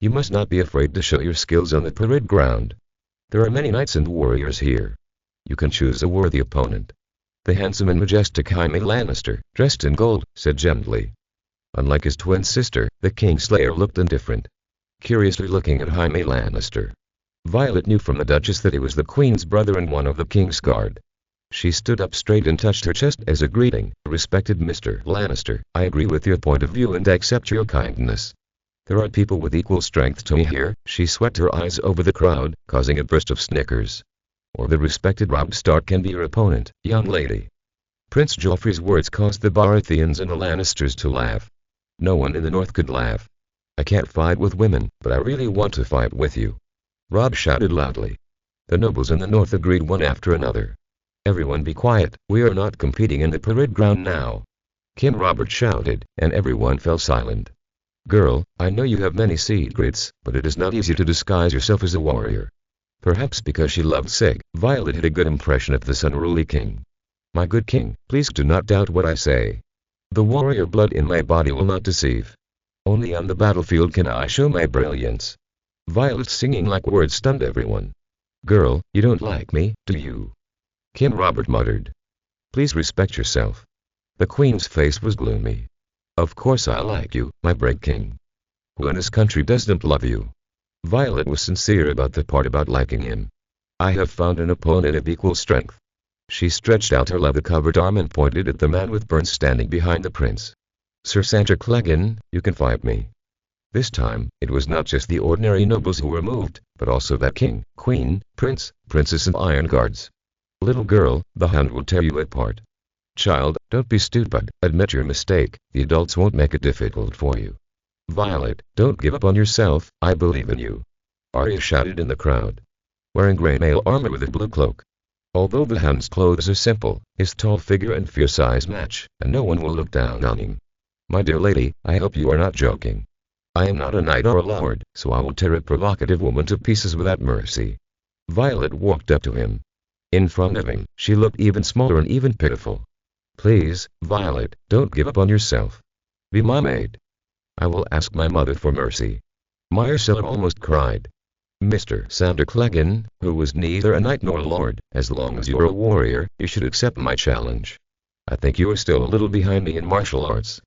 You must not be afraid to show your skills on the parade ground. There are many knights and warriors here. You can choose a worthy opponent. The handsome and majestic Jaime Lannister, dressed in gold, said gently. Unlike his twin sister, the Kingslayer looked indifferent. Curiously looking at Jaime Lannister, Violet knew from the Duchess that he was the Queen's brother and one of the King's Guard. She stood up straight and touched her chest as a greeting. Respected Mr. Lannister, I agree with your point of view and accept your kindness. There are people with equal strength to me here. She swept her eyes over the crowd, causing a burst of snickers. Or the respected Robb Stark can be your opponent, young lady. Prince Joffrey's words caused the Baratheons and the Lannisters to laugh. No one in the north could laugh. I can't fight with women, but I really want to fight with you. Robb shouted loudly. The nobles in the north agreed one after another. Everyone be quiet, we are not competing in the parade ground now. King Robert shouted, and everyone fell silent. Girl, I know you have many secrets, but it is not easy to disguise yourself as a warrior. Perhaps because she loved Sig, Violet had a good impression of this unruly king. My good king, please do not doubt what I say. The warrior blood in my body will not deceive. Only on the battlefield can I show my brilliance. Violet's singing like words stunned everyone. Girl, you don't like me, do you? King Robert muttered. Please respect yourself. The queen's face was gloomy. Of course I like you, my brave king. Who in this country doesn't love you? Violet was sincere about the part about liking him. I have found an opponent of equal strength. She stretched out her leather-covered arm and pointed at the man with burns standing behind the prince. Sir Sandor Clegane, you can fight me. This time, it was not just the ordinary nobles who were moved, but also that king, queen, prince, princess and iron guards. Little girl, the Hound will tear you apart. Child, don't be stupid, admit your mistake, the adults won't make it difficult for you. Violet, don't give up on yourself, I believe in you. Arya shouted in the crowd. Wearing grey mail armor with a blue cloak. Although the Hound's clothes are simple, his tall figure and fierce eyes match, and no one will look down on him. My dear lady, I hope you are not joking. I am not a knight or a lord, so I will tear a provocative woman to pieces without mercy. Violet walked up to him. In front of him, she looked even smaller and even pitiful. Please, Violet, don't give up on yourself. Be my maid. I will ask my mother for mercy. Myrcella almost cried. Mr. Sandor Clegane, who was neither a knight nor a lord, as long as you are a warrior, you should accept my challenge. I think you are still a little behind me in martial arts.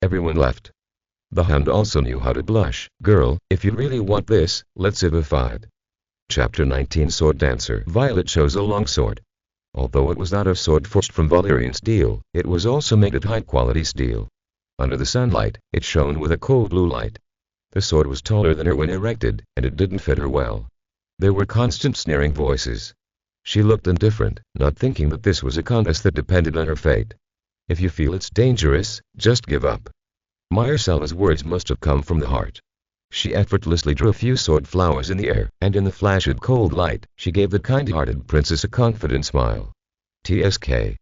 Everyone left. The Hound also knew how to blush. Girl, if you really want this, let's have a fight. Chapter 19 Sword Dancer. Violet chose a long sword. Although it was not a sword forged from Valyrian steel, it was also made of high-quality steel. Under the sunlight, it shone with a cold blue light. The sword was taller than her when erected, and it didn't fit her well. There were constant sneering voices. She looked indifferent, not thinking that this was a contest that depended on her fate. If you feel it's dangerous, just give up. Myrcella's words must have come from the heart. She effortlessly drew a few sword flowers in the air, and in the flash of cold light, she gave the kind-hearted princess a confident smile. TSK.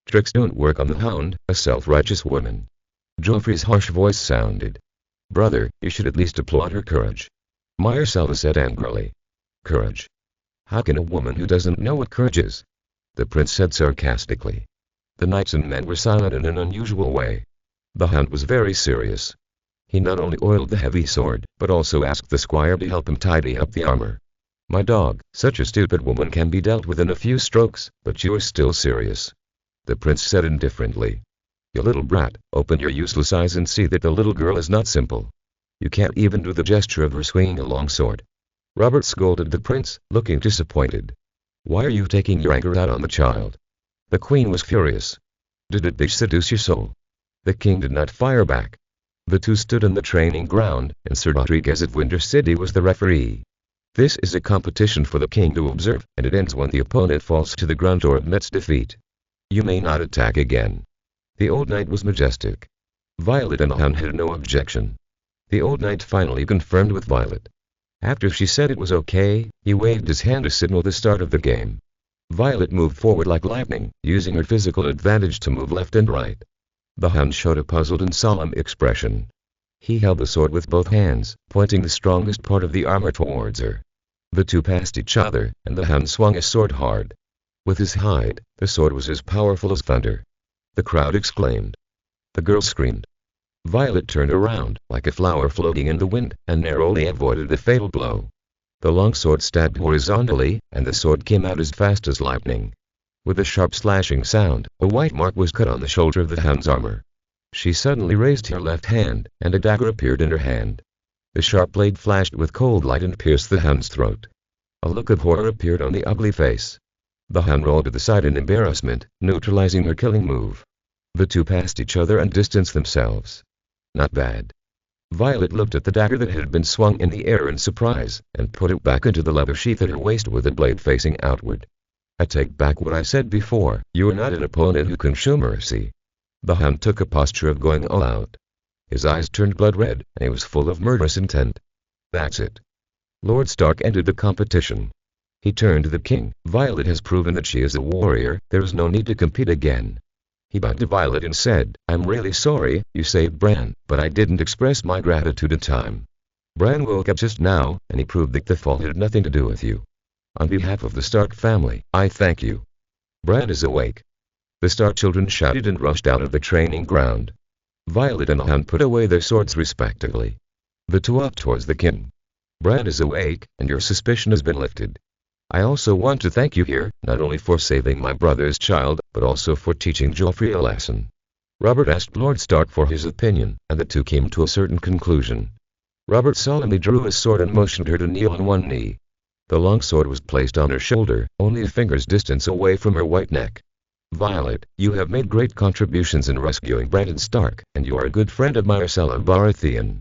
Tricks don't work on the Hound, a self-righteous woman. Joffrey's harsh voice sounded. Brother, you should at least applaud her courage. Myrcella said angrily. Courage? How can a woman who doesn't know what courage is? the prince said sarcastically. The knights and men were silent in an unusual way. The Hound was very serious. He not only oiled the heavy sword, but also asked the squire to help him tidy up the armor. My dog, such a stupid woman can be dealt with in a few strokes, but you are still serious. The prince said indifferently. You little brat, open your useless eyes and see that the little girl is not simple. You can't even do the gesture of her swinging a long sword. Robert scolded the prince, looking disappointed. Why are you taking your anger out on the child? The queen was furious. Did it bitch seduce your soul? The king did not fire back. The two stood on the training ground, and Sir Rodriguez of Winter City was the referee. This is a competition for the king to observe, and it ends when the opponent falls to the ground or admits defeat. You may not attack again. The old knight was majestic. Violet and the Hound had no objection. The old knight finally confirmed with Violet. After she said it was okay, he waved his hand to signal the start of the game. Violet moved forward like lightning, using her physical advantage to move left and right. The Hound showed a puzzled and solemn expression. He held the sword with both hands, pointing the strongest part of the armor towards her. The two passed each other, and the Hound swung his sword hard. With his hide, the sword was as powerful as thunder. The crowd exclaimed. The girl screamed. Violet turned around, like a flower floating in the wind, and narrowly avoided the fatal blow. The long sword stabbed horizontally, and the sword came out as fast as lightning. With a sharp slashing sound, a white mark was cut on the shoulder of the Hound's armor. She suddenly raised her left hand, and a dagger appeared in her hand. The sharp blade flashed with cold light and pierced the Hound's throat. A look of horror appeared on the ugly face. The Hound rolled to the side in embarrassment, neutralizing her killing move. The two passed each other and distanced themselves. Not bad. Violet looked at the dagger that had been swung in the air in surprise, and put it back into the leather sheath at her waist with the blade facing outward. I take back what I said before, you are not an opponent who can show mercy. The Hound took a posture of going all out. His eyes turned blood red, and he was full of murderous intent. That's it. Lord Stark entered the competition. He turned to the king. Violet has proven that she is a warrior, there is no need to compete again. He bowed to Violet and said, I'm really sorry, you saved Bran, but I didn't express my gratitude in time. Bran woke up just now, and he proved that the fall had nothing to do with you. On behalf of the Stark family, I thank you. Bran is awake. The Stark children shouted and rushed out of the training ground. Violet and the Hound put away their swords respectively. The two walked towards the king. Bran is awake, and your suspicion has been lifted. I also want to thank you here, not only for saving my brother's child, but also for teaching Joffrey a lesson. Robert asked Lord Stark for his opinion, and the two came to a certain conclusion. Robert solemnly drew his sword and motioned her to kneel on one knee. The long sword was placed on her shoulder, only a finger's distance away from her white neck. Violet, you have made great contributions in rescuing Brandon Stark, and you are a good friend of Myrcella Baratheon.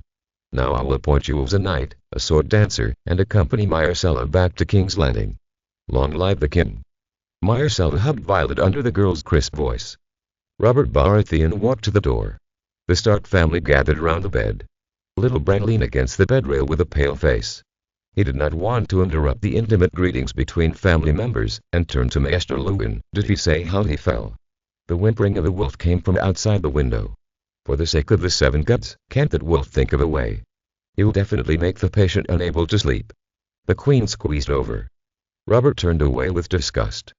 Now I will appoint you as a knight, a sword dancer, and accompany Myrcella back to King's Landing. Long live the king. Myrcella hugged Violet under the girl's crisp voice. Robert Baratheon walked to the door. The Stark family gathered around the bed. Little Bran leaned against the bedrail with a pale face. He did not want to interrupt the intimate greetings between family members, and turned to Maester Luwin. Did he say how he fell? The whimpering of a wolf came from outside the window. For the sake of the seven gods, can't that wolf think of a way? He will definitely make the patient unable to sleep. The queen squeezed over. Robert turned away with disgust.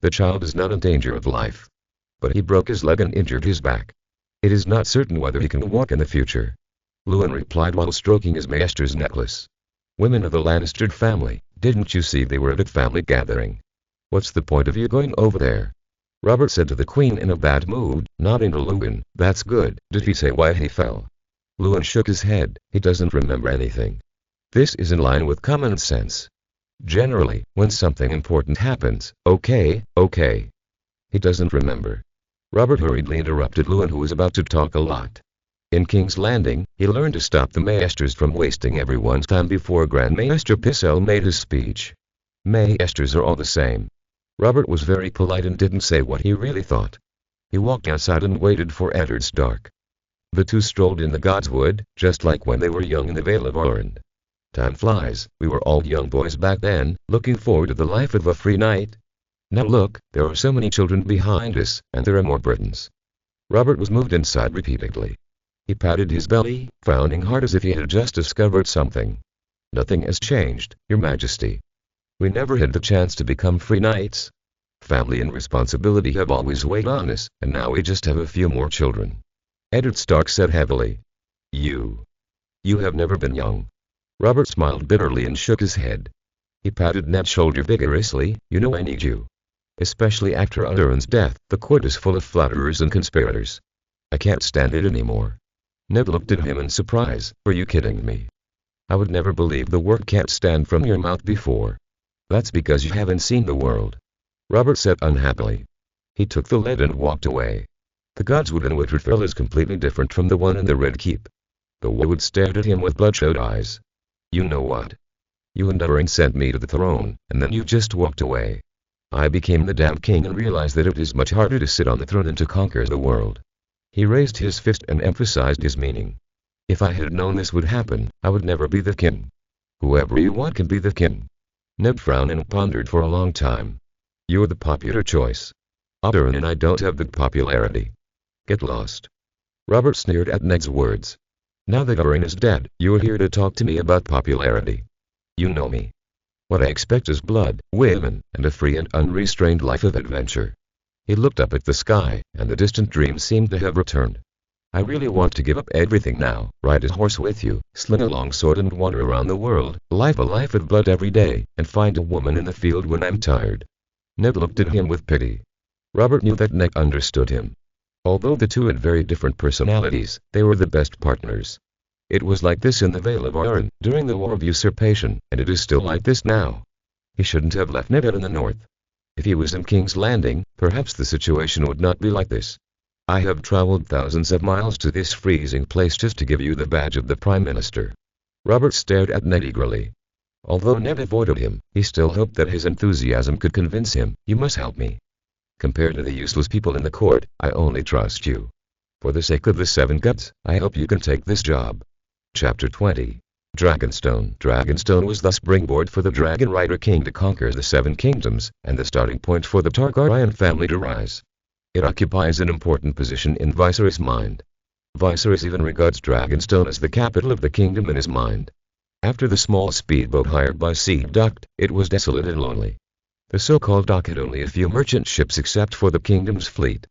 The child is not in danger of life. But he broke his leg and injured his back. It is not certain whether he can walk in the future. Luwin replied while stroking his maester's necklace. Women of the Lannister family, didn't you see they were at a family gathering? What's the point of you going over there? Robert said to the queen in a bad mood, nodding to Luwin. That's good. Did he say why he fell? Luwin shook his head. He doesn't remember anything. This is in line with common sense. Generally, when something important happens, okay. He doesn't remember. Robert hurriedly interrupted Luwin, who was about to talk a lot. In King's Landing, he learned to stop the maesters from wasting everyone's time before Grand Maester Pycelle made his speech. Maesters are all the same. Robert was very polite and didn't say what he really thought. He walked outside and waited for Eddard Stark. The two strolled in the Godswood, just like when they were young in the Vale of Orrond. Time flies, we were all young boys back then, looking forward to the life of a free knight. Now look, there are so many children behind us, and there are more burdens. Robert was moved inside repeatedly. He patted his belly, frowning hard as if he had just discovered something. Nothing has changed, Your Majesty. We never had the chance to become free knights. family and responsibility have always weighed on us, and now we just have a few more children." Eddard Stark said heavily. You have never been young." Robert smiled bitterly and shook his head. He patted Ned's shoulder vigorously. "You know I need you. Especially after Adoran's death, the court is full of flatterers and conspirators. I can't stand it anymore." Ned looked at him in surprise. "Are you kidding me? I would never believe the word 'can't stand' from your mouth before." "That's because you haven't seen the world," Robert said unhappily. He took the lead and walked away. The godswood in Winterfell is completely different from the one in the Red Keep. The wood stared at him with bloodshot eyes. "You know what? You and Adoran sent me to the throne, and then you just walked away. I became the damn king and realized that it is much harder to sit on the throne than to conquer the world." He raised his fist and emphasized his meaning. "If I had known this would happen, I would never be the king. Whoever you want can be the king." Ned frowned and pondered for a long time. "You're the popular choice. Adoran and I don't have the popularity. Get lost." Robert sneered at Ned's words. "Now that Adoran is dead, you're here to talk to me about popularity. You know me. What I expect is blood, women, and a free and unrestrained life of adventure." He looked up at the sky, and the distant dream seemed to have returned. "I really want to give up everything now, ride a horse with you, sling a long sword and wander around the world, live a life of blood every day, and find a woman in the field when I'm tired." Ned looked at him with pity. Robert knew that Ned understood him. Although the two had very different personalities, they were the best partners. It was like this in the Vale of Arryn, during the War of Usurpation, and it is still like this now. He shouldn't have left Ned in the north. If he was in King's Landing, perhaps the situation would not be like this. "I have traveled thousands of miles to this freezing place just to give you the badge of the Prime Minister." Robert stared at Ned eagerly. Although Ned avoided him, he still hoped that his enthusiasm could convince him. "You must help me. Compared to the useless people in the court, I only trust you. For the sake of the Seven Gods, I hope you can take this job." Chapter 20. Dragonstone. Dragonstone was the springboard for the Dragon Rider King to conquer the Seven Kingdoms, and the starting point for the Targaryen family to rise. It occupies an important position in Viserys' mind. Viserys even regards Dragonstone as the capital of the kingdom in his mind. After the small speedboat hired by Sea docked, it was desolate and lonely. The so-called dock had only a few merchant ships except for the kingdom's fleet.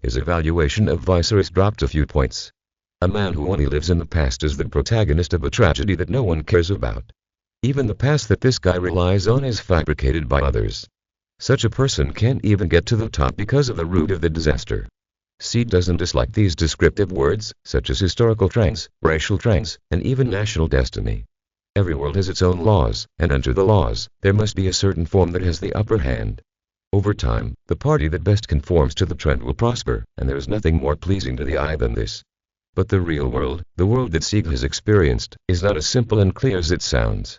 His evaluation of Viserys dropped a few points. A man who only lives in the past is the protagonist of a tragedy that no one cares about. Even the past that this guy relies on is fabricated by others. Such a person can't even get to the top because of the root of the disaster. Sea doesn't dislike these descriptive words, such as historical trends, racial trends, and even national destiny. Every world has its own laws, and under the laws, there must be a certain form that has the upper hand. Over time, the party that best conforms to the trend will prosper, and there is nothing more pleasing to the eye than this. But the real world, the world that Sieg has experienced, is not as simple and clear as it sounds.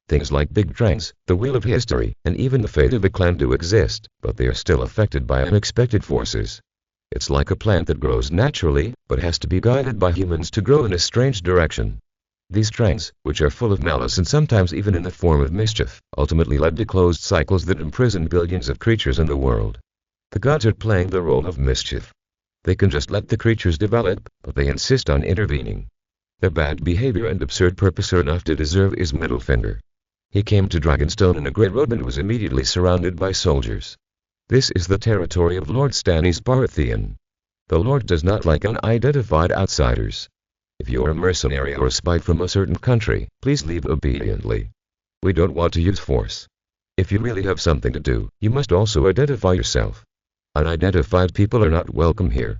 Things like big trends, the wheel of history, and even the fate of a clan do exist, but they are still affected by unexpected forces. It's like a plant that grows naturally, but has to be guided by humans to grow in a strange direction. These trends, which are full of malice and sometimes even in the form of mischief, ultimately led to closed cycles that imprison billions of creatures in the world. The gods are playing the role of mischief. They can just let the creatures develop, but they insist on intervening. Their bad behavior and absurd purpose are enough to deserve his middle finger. He came to Dragonstone in a great robe and was immediately surrounded by soldiers. This is the territory of Lord Stannis Baratheon. The Lord does not like unidentified outsiders. If you're a mercenary or a spy from a certain country, please leave obediently. We don't want to use force. If you really have something to do, you must also identify yourself. Unidentified people are not welcome here.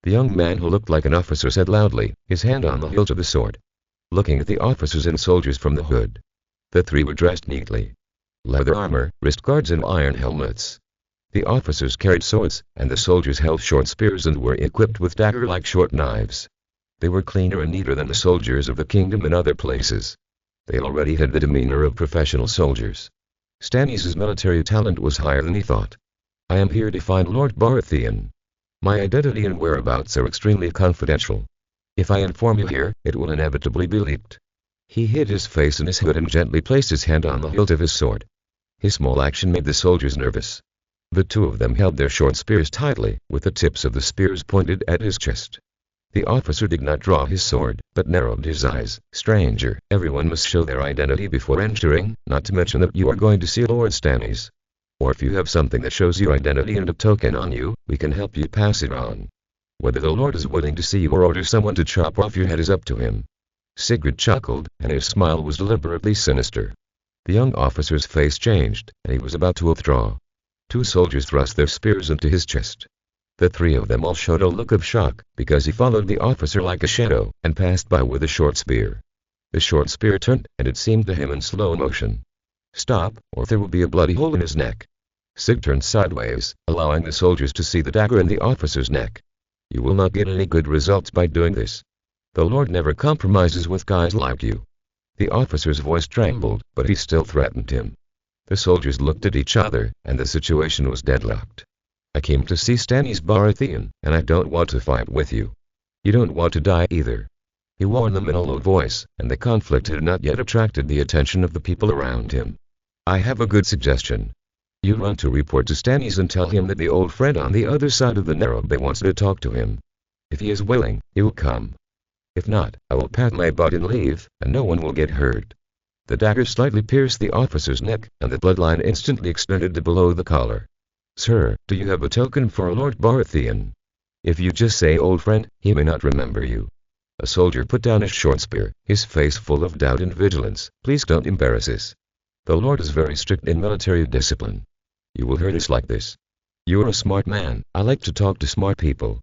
The young man who looked like an officer said loudly, his hand on the hilt of the sword. Looking at the officers and soldiers from the hood. The three were dressed neatly. Leather armor, wrist guards and iron helmets. The officers carried swords, and the soldiers held short spears and were equipped with dagger-like short knives. They were cleaner and neater than the soldiers of the kingdom in other places. They already had the demeanor of professional soldiers. Stannis' military talent was higher than he thought. "I am here to find Lord Baratheon. My identity and whereabouts are extremely confidential. If I inform you here, it will inevitably be leaked." He hid his face in his hood and gently placed his hand on the hilt of his sword. His small action made the soldiers nervous. The two of them held their short spears tightly, with the tips of the spears pointed at his chest. The officer did not draw his sword, but narrowed his eyes. "Stranger, everyone must show their identity before entering, not to mention that you are going to see Lord Stannis." Or if you have something that shows your identity and a token on you, we can help you pass it on. Whether the Lord is willing to see you or order someone to chop off your head is up to him." Sigurd chuckled, and his smile was deliberately sinister. The young officer's face changed, and he was about to withdraw. Two soldiers thrust their spears into his chest. The three of them all showed a look of shock, because he followed the officer like a shadow, and passed by with a short spear. The short spear turned, and it seemed to him in slow motion. "Stop, or there will be a bloody hole in his neck." Sig turned sideways, allowing the soldiers to see the dagger in the officer's neck. "You will not get any good results by doing this. The Lord never compromises with guys like you." The officer's voice trembled, but he still threatened him. The soldiers looked at each other, and the situation was deadlocked. "I came to see Stannis Baratheon, and I don't want to fight with you. You don't want to die either." He warned them in a low voice, and the conflict had not yet attracted the attention of the people around him. "I have a good suggestion. You run to report to Stannis and tell him that the old friend on the other side of the narrow bay wants to talk to him. If he is willing, he will come. If not, I will pat my butt and leave, and no one will get hurt." The dagger slightly pierced the officer's neck, and the bloodline instantly extended to below the collar. "Sir, do you have a token for Lord Baratheon? If you just say old friend, he may not remember you." A soldier put down his short spear, his face full of doubt and vigilance. "Please don't embarrass us. The Lord is very strict in military discipline. You will hurt us like this. You're a smart man. I like to talk to smart people."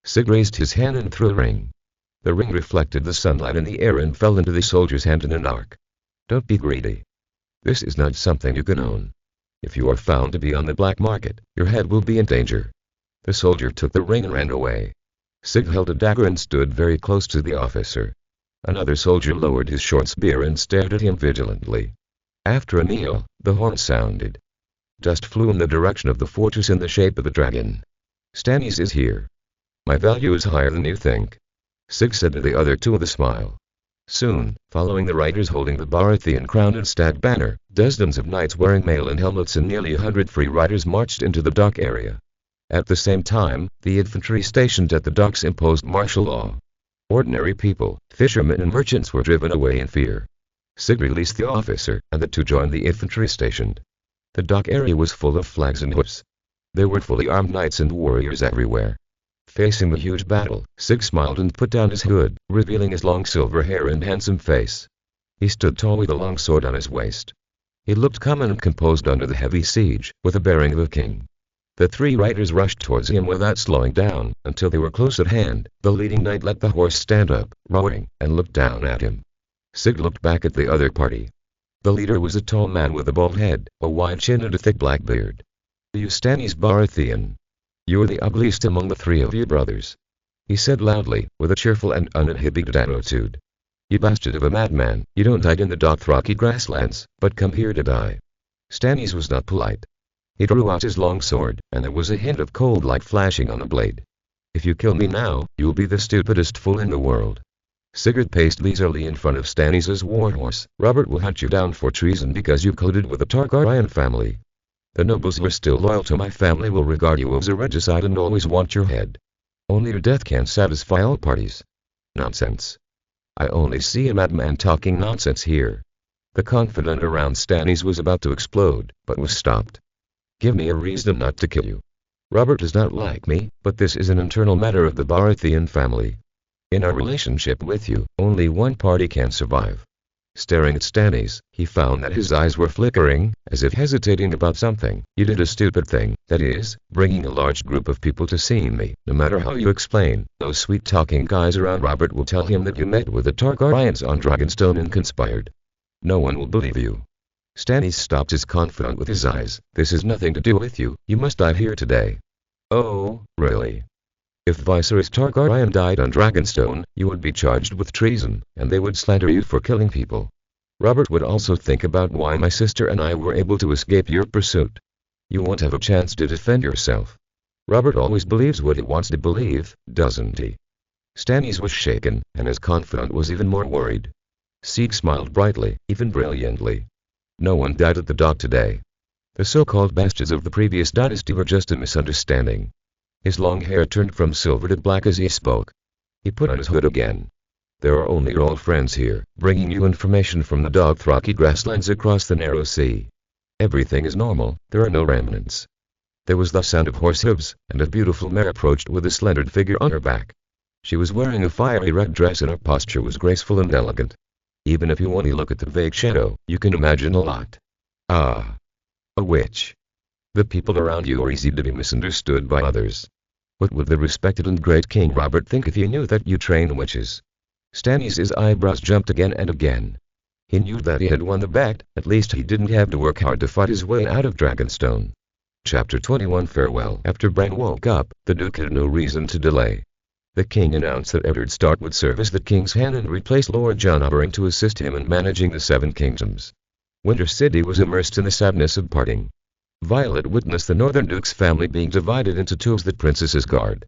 Sig raised his hand and threw a ring. The ring reflected the sunlight in the air and fell into the soldier's hand in an arc. "Don't be greedy. This is not something you can own. If you are found to be on the black market, your head will be in danger." The soldier took the ring and ran away. Sig held a dagger and stood very close to the officer. Another soldier lowered his short spear and stared at him vigilantly. After a kneel, the horn sounded. Dust flew in the direction of the fortress in the shape of a dragon. "Stannis is here. My value is higher than you think," Sig said to the other two with a smile. Soon, following the riders holding the Baratheon crown and stag banner, dozens of knights wearing mail and helmets and nearly 100 free riders marched into the dock area. At the same time, the infantry stationed at the docks imposed martial law. Ordinary people, fishermen and merchants were driven away in fear. Sig released the officer, and the two joined the infantry stationed. The dock area was full of flags and hoods. There were fully armed knights and warriors everywhere. Facing the huge battle, Sig smiled and put down his hood, revealing his long silver hair and handsome face. He stood tall with a long sword on his waist. He looked calm and composed under the heavy siege, with the bearing of a king. The three riders rushed towards him without slowing down, until they were close at hand. The leading knight let the horse stand up, roaring, and looked down at him. Sig looked back at the other party. The leader was a tall man with a bald head, a wide chin and a thick black beard. "You Stannis Baratheon. You are the ugliest among the three of you brothers," he said loudly, with a cheerful and uninhibited attitude. "You bastard of a madman, you don't hide in the Dothraki grasslands, but come here to die." Stannis was not polite. He drew out his long sword, and there was a hint of cold light flashing on the blade. "If you kill me now, you will be the stupidest fool in the world." Sigurd paced leisurely in front of Stannis' warhorse. "Robert will hunt you down for treason because you colluded with the Targaryen family. The nobles who are still loyal to my family will regard you as a regicide and always want your head. Only your death can satisfy all parties." "Nonsense. I only see a madman talking nonsense here." The confidant around Stannis was about to explode, but was stopped. "Give me a reason not to kill you. Robert does not like me, but this is an internal matter of the Baratheon family. In our relationship with you, only one party can survive." Staring at Stannis, he found that his eyes were flickering, as if hesitating about something. "You did a stupid thing, that is, bringing a large group of people to see me. No matter how you explain, those sweet-talking guys around Robert will tell him that you met with the Targaryens on Dragonstone and conspired. No one will believe you." Stannis stopped his confidant with his eyes. "This has nothing to do with you. You must die here today." "Oh, really? If Viserys Targaryen died on Dragonstone, you would be charged with treason, and they would slander you for killing people. Robert would also think about why my sister and I were able to escape your pursuit. You won't have a chance to defend yourself. Robert always believes what he wants to believe, doesn't he?" Stannis was shaken, and his confidant was even more worried. Sig smiled brightly, even brilliantly. "No one died at the dock today. The so-called bastards of the previous dynasty were just a misunderstanding." His long hair turned from silver to black as he spoke. He put on his hood again. "There are only your old friends here, bringing you information from the Dothraki grasslands across the narrow sea. Everything is normal, there are no remnants. There was the sound of horse hooves, and a beautiful mare approached with a slender figure on her back. She was wearing a fiery red dress and her posture was graceful and elegant. Even if you only look at the vague shadow, you can imagine a lot. Ah. A witch. The people around you are easy to be misunderstood by others. What would the respected and great King Robert think if he knew that you train witches? Stannis' eyebrows jumped again and again. He knew that he had won the bet, at least he didn't have to work hard to fight his way out of Dragonstone. Chapter 21 Farewell. After Bran woke up, the Duke had no reason to delay. The king announced that Eddard Stark would serve as the king's hand and replace Lord Jon Arryn to assist him in managing the Seven Kingdoms. Winter City was immersed in the sadness of parting. Violet witnessed the Northern Duke's family being divided into two of the princess's guard.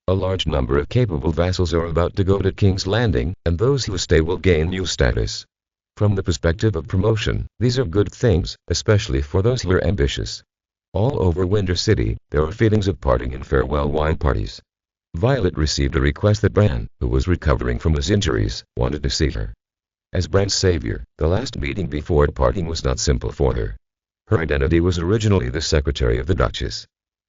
A large number of capable vassals are about to go to King's Landing, and those who stay will gain new status. From the perspective of promotion, these are good things, especially for those who are ambitious. All over Winter City, there are feelings of parting and farewell wine parties. Violet received a request that Bran, who was recovering from his injuries, wanted to see her. As Bran's savior, the last meeting before departing was not simple for her. Her identity was originally the secretary of the Duchess.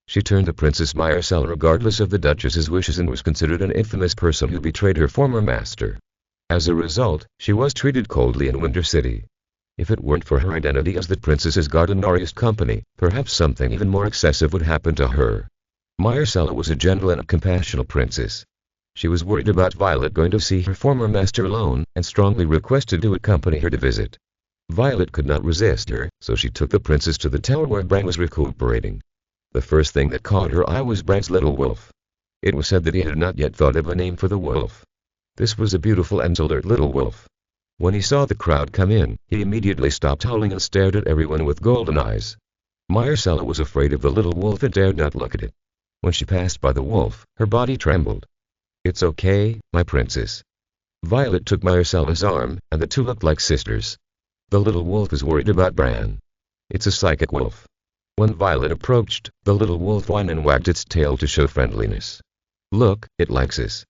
She turned to Princess Myrcella regardless of the Duchess's wishes and was considered an infamous person who betrayed her former master. As a result, she was treated coldly in Winter City. If it weren't for her identity as the princess's guard and Arya's company, perhaps something even more excessive would happen to her. Myrcella was a gentle and compassionate princess. She was worried about Violet going to see her former master alone, and strongly requested to accompany her to visit. Violet could not resist her, so she took the princess to the tower where Bran was recuperating. The first thing that caught her eye was Bran's little wolf. It was said that he had not yet thought of a name for the wolf. This was a beautiful and alert little wolf. When he saw the crowd come in, he immediately stopped howling and stared at everyone with golden eyes. Myrcella was afraid of the little wolf and dared not look at it. When she passed by the wolf, her body trembled. "It's okay, my princess." Violet took Myrcella's arm, and the two looked like sisters. The little wolf is worried about Bran. It's a psychic wolf. When Violet approached, the little wolf whined and wagged its tail to show friendliness. "Look, it likes us."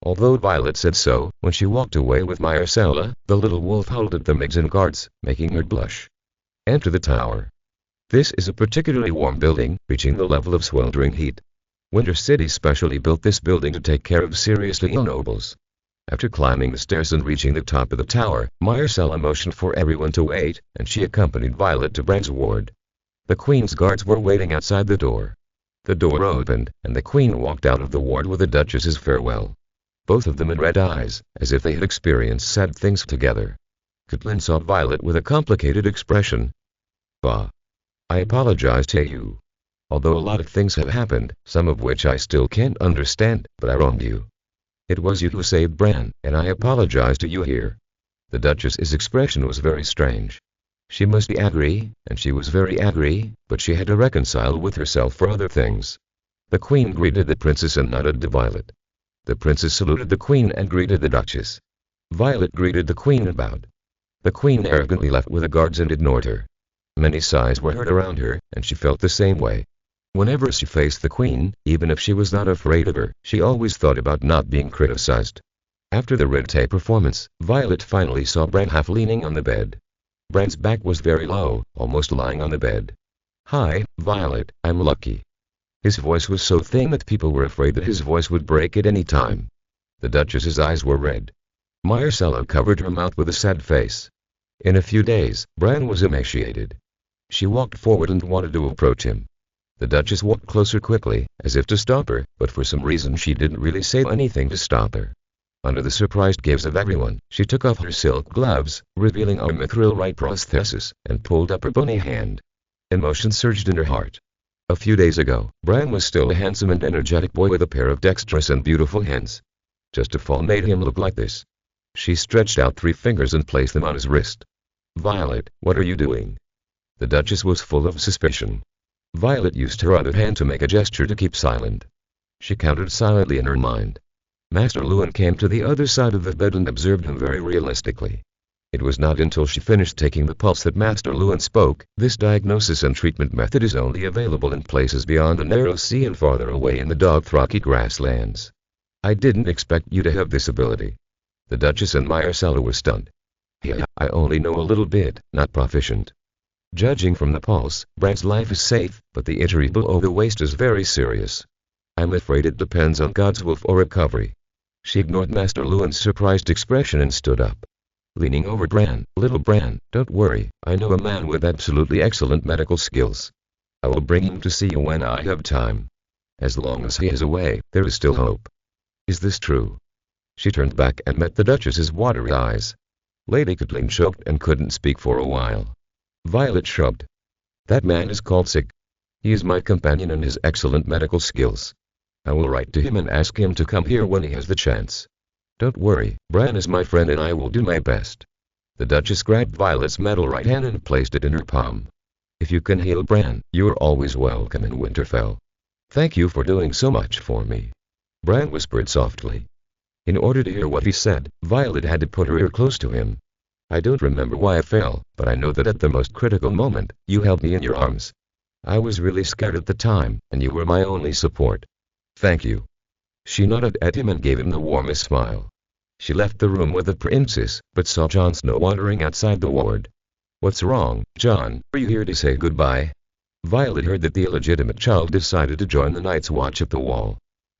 Although Violet said so, when she walked away with Myrcella, the little wolf howled at the maids and guards, making her blush. Enter the tower. This is a particularly warm building, reaching the level of sweltering heat. Winter City specially built this building to take care of seriously ill nobles. After climbing the stairs and reaching the top of the tower, Myrcella motioned for everyone to wait, and she accompanied Violet to Bran's ward. The Queen's guards were waiting outside the door. The door opened, and the Queen walked out of the ward with the Duchess's farewell. Both of them had red eyes, as if they had experienced sad things together. Catelyn saw Violet with a complicated expression. "Bah. I apologize to you. Although a lot of things have happened, some of which I still can't understand, but I wronged you. It was you who saved Bran, and I apologize to you here." The Duchess's expression was very strange. She must be angry, and she was very angry, but she had to reconcile with herself for other things. The Queen greeted the princess and nodded to Violet. The princess saluted the Queen and greeted the Duchess. Violet greeted the Queen and bowed. The Queen arrogantly left with the guards and ignored her. Many sighs were heard around her, and she felt the same way. Whenever she faced the Queen, even if she was not afraid of her, she always thought about not being criticized. After the red tape performance, Violet finally saw Bran half leaning on the bed. Bran's back was very low, almost lying on the bed. "Hi, Violet, I'm lucky." His voice was so thin that people were afraid that his voice would break at any time. The Duchess's eyes were red. Myrcella covered her mouth with a sad face. In a few days, Bran was emaciated. She walked forward and wanted to approach him. The Duchess walked closer quickly, as if to stop her, but for some reason she didn't really say anything to stop her. Under the surprised gaze of everyone, she took off her silk gloves, revealing a mithril-right prosthesis, and pulled up her bony hand. Emotion surged in her heart. A few days ago, Bran was still a handsome and energetic boy with a pair of dexterous and beautiful hands. Just a fall made him look like this. She stretched out 3 fingers and placed them on his wrist. "Violet, what are you doing?" The Duchess was full of suspicion. Violet used her other hand to make a gesture to keep silent. She counted silently in her mind. Master Luwin came to the other side of the bed and observed him very realistically. It was not until she finished taking the pulse that Master Luwin spoke. "This diagnosis and treatment method is only available in places beyond the narrow sea and farther away in the dog-throcky grasslands. I didn't expect you to have this ability." The Duchess and Myrcella were stunned. "Yeah, I only know a little bit, not proficient." Judging from the pulse, Bran's life is safe, but the injury below the waist is very serious. I'm afraid it depends on God's will for recovery. She ignored Master Lewin's surprised expression and stood up. Leaning over Bran, little Bran, don't worry, I know a man with absolutely excellent medical skills. I will bring him to see you when I have time. As long as he is away, there is still hope. Is this true? She turned back and met the Duchess's watery eyes. Lady Catelyn choked and couldn't speak for a while. Violet shrugged. That man is called Sick. He is my companion and has excellent medical skills. I will write to him and ask him to come here when he has the chance. Don't worry, Bran is my friend and I will do my best. The Duchess grabbed Violet's metal right hand and placed it in her palm. If you can heal Bran, you are always welcome in Winterfell. Thank you for doing so much for me. Bran whispered softly. In order to hear what he said, Violet had to put her ear close to him. I don't remember why I fell, but I know that at the most critical moment, you held me in your arms. I was really scared at the time, and you were my only support. Thank you. She nodded at him and gave him the warmest smile. She left the room with the princess, but saw Jon Snow wandering outside the ward. What's wrong, Jon? Are you here to say goodbye? Violet heard that the illegitimate child decided to join the Night's Watch at the Wall.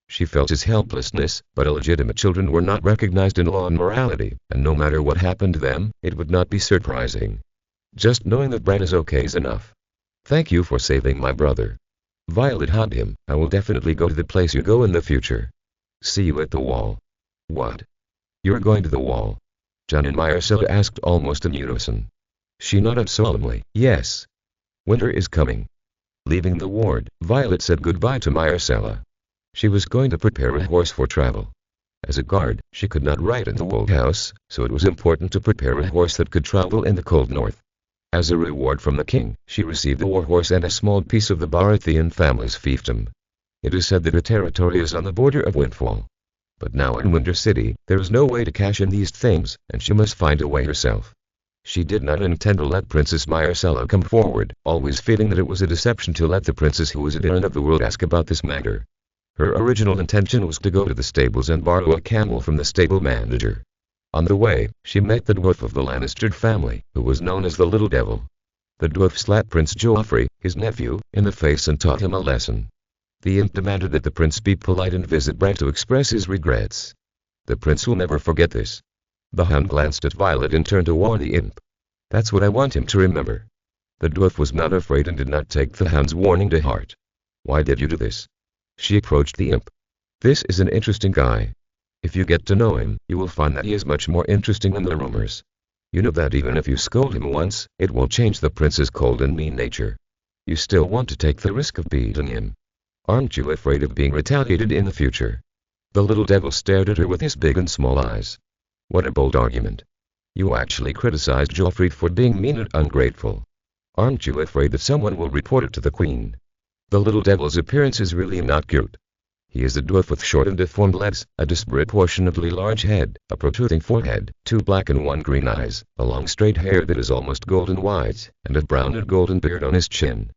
She felt his helplessness, but illegitimate children were not recognized in law and morality, and no matter what happened to them, it would not be surprising. Just knowing that Bran is okay is enough. Thank you for saving my brother. Violet hugged him. I will definitely go to the place you go in the future. See you at the Wall. What? You're going to the Wall? Jon and Myrcella asked almost in unison. She nodded solemnly. Yes. Winter is coming. Leaving the ward, Violet said goodbye to Myrcella. She was going to prepare a horse for travel. As a guard, she could not ride in the Wold House, so it was important to prepare a horse that could travel in the cold north. As a reward from the king, she received a war horse and a small piece of the Baratheon family's fiefdom. It is said that her territory is on the border of Winterfell. But now in Winter City, there is no way to cash in these things, and she must find a way herself. She did not intend to let Princess Myrcella come forward, always feeling that it was a deception to let the princess who was at the end of the world ask about this matter. Her original intention was to go to the stables and borrow a camel from the stable manager. On the way, she met the dwarf of the Lannister family, who was known as the Little Devil. The dwarf slapped Prince Joffrey, his nephew, in the face and taught him a lesson. The imp demanded that the prince be polite and visit Bran to express his regrets. The prince will never forget this. The Hound glanced at Violet and turned to warn the imp. That's what I want him to remember. The dwarf was not afraid and did not take the Hound's warning to heart. Why did you do this? She approached the imp. This is an interesting guy. If you get to know him, you will find that he is much more interesting than the rumors. You know that even if you scold him once, it won't change the prince's cold and mean nature. You still want to take the risk of beating him. Aren't you afraid of being retaliated in the future? The Little Devil stared at her with his big and small eyes. What a bold argument. You actually criticized Joffrey for being mean and ungrateful. Aren't you afraid that someone will report it to the queen? The Little Devil's appearance is really not cute. He is a dwarf with short and deformed legs, a disproportionately large head, a protruding forehead, 2 black and 1 green eyes, a long straight hair that is almost golden white, and a brown and golden beard on his chin.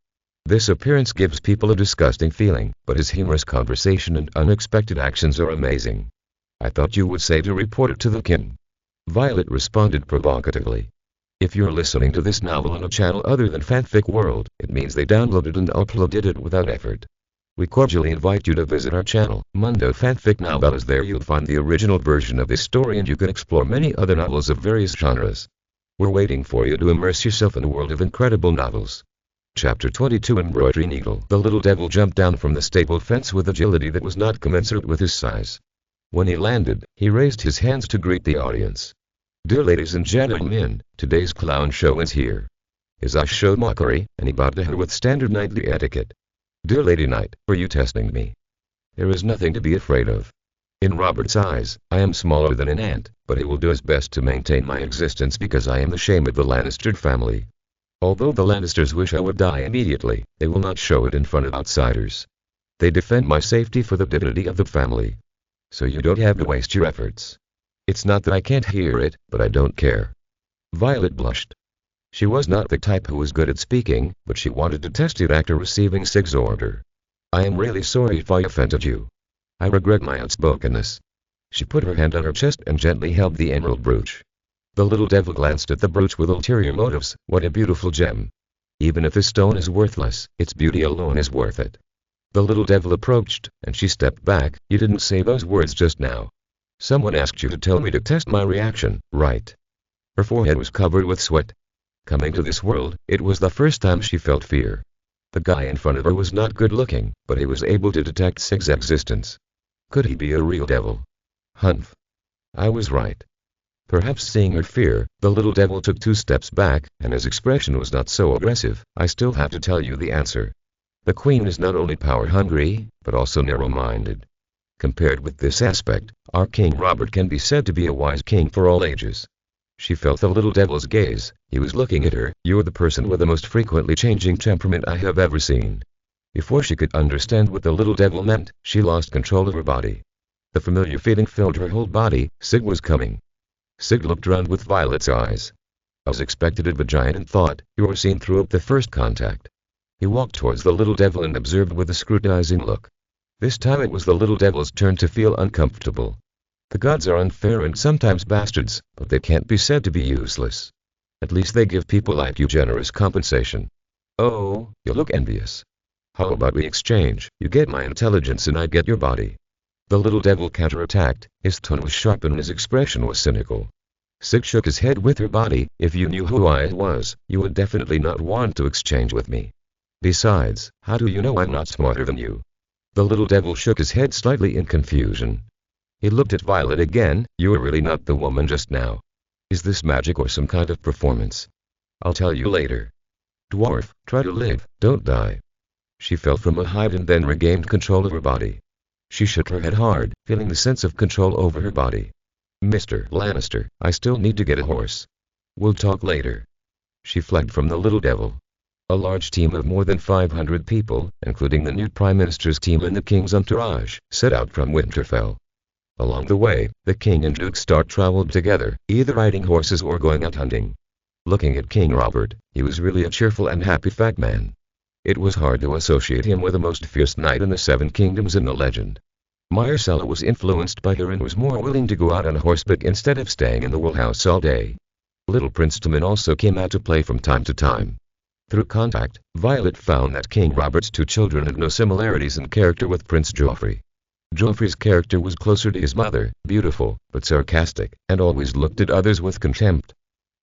This appearance gives people a disgusting feeling, but his humorous conversation and unexpected actions are amazing. I thought you would say to report it to the king. Violet responded provocatively. If you're listening to this novel on a channel other than Fanfic World, it means they downloaded and uploaded it without effort. We cordially invite you to visit our channel, Mundo Fanfic Novellas. There you'll find the original version of this story and you can explore many other novels of various genres. We're waiting for you to immerse yourself in a world of incredible novels. Chapter 22 Embroidery Needle. The Little Devil jumped down from the stable fence with agility that was not commensurate with his size. When he landed, he raised his hands to greet the audience. Dear ladies and gentlemen, today's clown show is here. His eyes showed mockery, and he bowed to her with standard knightly etiquette. Dear Lady Knight, are you testing me? There is nothing to be afraid of. In Robert's eyes, I am smaller than an ant, but he will do his best to maintain my existence because I am the shame of the Lannister family. Although the Lannisters wish I would die immediately, they will not show it in front of outsiders. They defend my safety for the dignity of the family. So you don't have to waste your efforts. It's not that I can't hear it, but I don't care. Violet blushed. She was not the type who was good at speaking, but she wanted to test it after receiving Sig's order. I am really sorry if I offended you. I regret my outspokenness. She put her hand on her chest and gently held the emerald brooch. The Little Devil glanced at the brooch with ulterior motives. What a beautiful gem. Even if the stone is worthless, its beauty alone is worth it. The little devil approached, and she stepped back. You didn't say those words just now. Someone asked you to tell me to test my reaction, right? Her forehead was covered with sweat. Coming to this world, it was the first time she felt fear. The guy in front of her was not good looking, but he was able to detect Sig's existence. Could he be a real devil? Humph. I was right. Perhaps seeing her fear, the little devil took 2 steps back, and his expression was not so aggressive. I still have to tell you the answer. The queen is not only power-hungry, but also narrow-minded. Compared with this aspect, our King Robert can be said to be a wise king for all ages. She felt the little devil's gaze. He was looking at her. You're the person with the most frequently changing temperament I have ever seen. Before she could understand what the little devil meant, she lost control of her body. The familiar feeling filled her whole body. Sig was coming. Sig looked round with Violet's eyes. As expected of a giant and thought, you were seen through the first contact. He walked towards the little devil and observed with a scrutinizing look. This time it was the little devil's turn to feel uncomfortable. The gods are unfair and sometimes bastards, but they can't be said to be useless. At least they give people like you generous compensation. Oh, you look envious. How about we exchange? You get my intelligence and I get your body. The little devil counterattacked. His tone was sharp and his expression was cynical. Sig shook his head with her body. If you knew who I was, you would definitely not want to exchange with me. Besides, how do you know I'm not smarter than you? The little devil shook his head slightly in confusion. He looked at Violet again. You are really not the woman just now. Is this magic or some kind of performance? I'll tell you later. Dwarf, try to live, don't die. She fell from a height and then regained control of her body. She shook her head hard, feeling the sense of control over her body. Mr. Lannister, I still need to get a horse. We'll talk later. She fled from the little devil. A large team of more than 500 people, including the new Prime Minister's team and the King's entourage, set out from Winterfell. Along the way, the King and Duke Stark traveled together, either riding horses or going out hunting. Looking at King Robert, he was really a cheerful and happy fat man. It was hard to associate him with the most fierce knight in the 7 kingdoms in the legend. Myrcella was influenced by her and was more willing to go out on horseback instead of staying in the wool house all day. Little Prince Tommen also came out to play from time to time. Through contact, Violet found that King Robert's 2 children had no similarities in character with Prince Joffrey. Joffrey's character was closer to his mother, beautiful, but sarcastic, and always looked at others with contempt.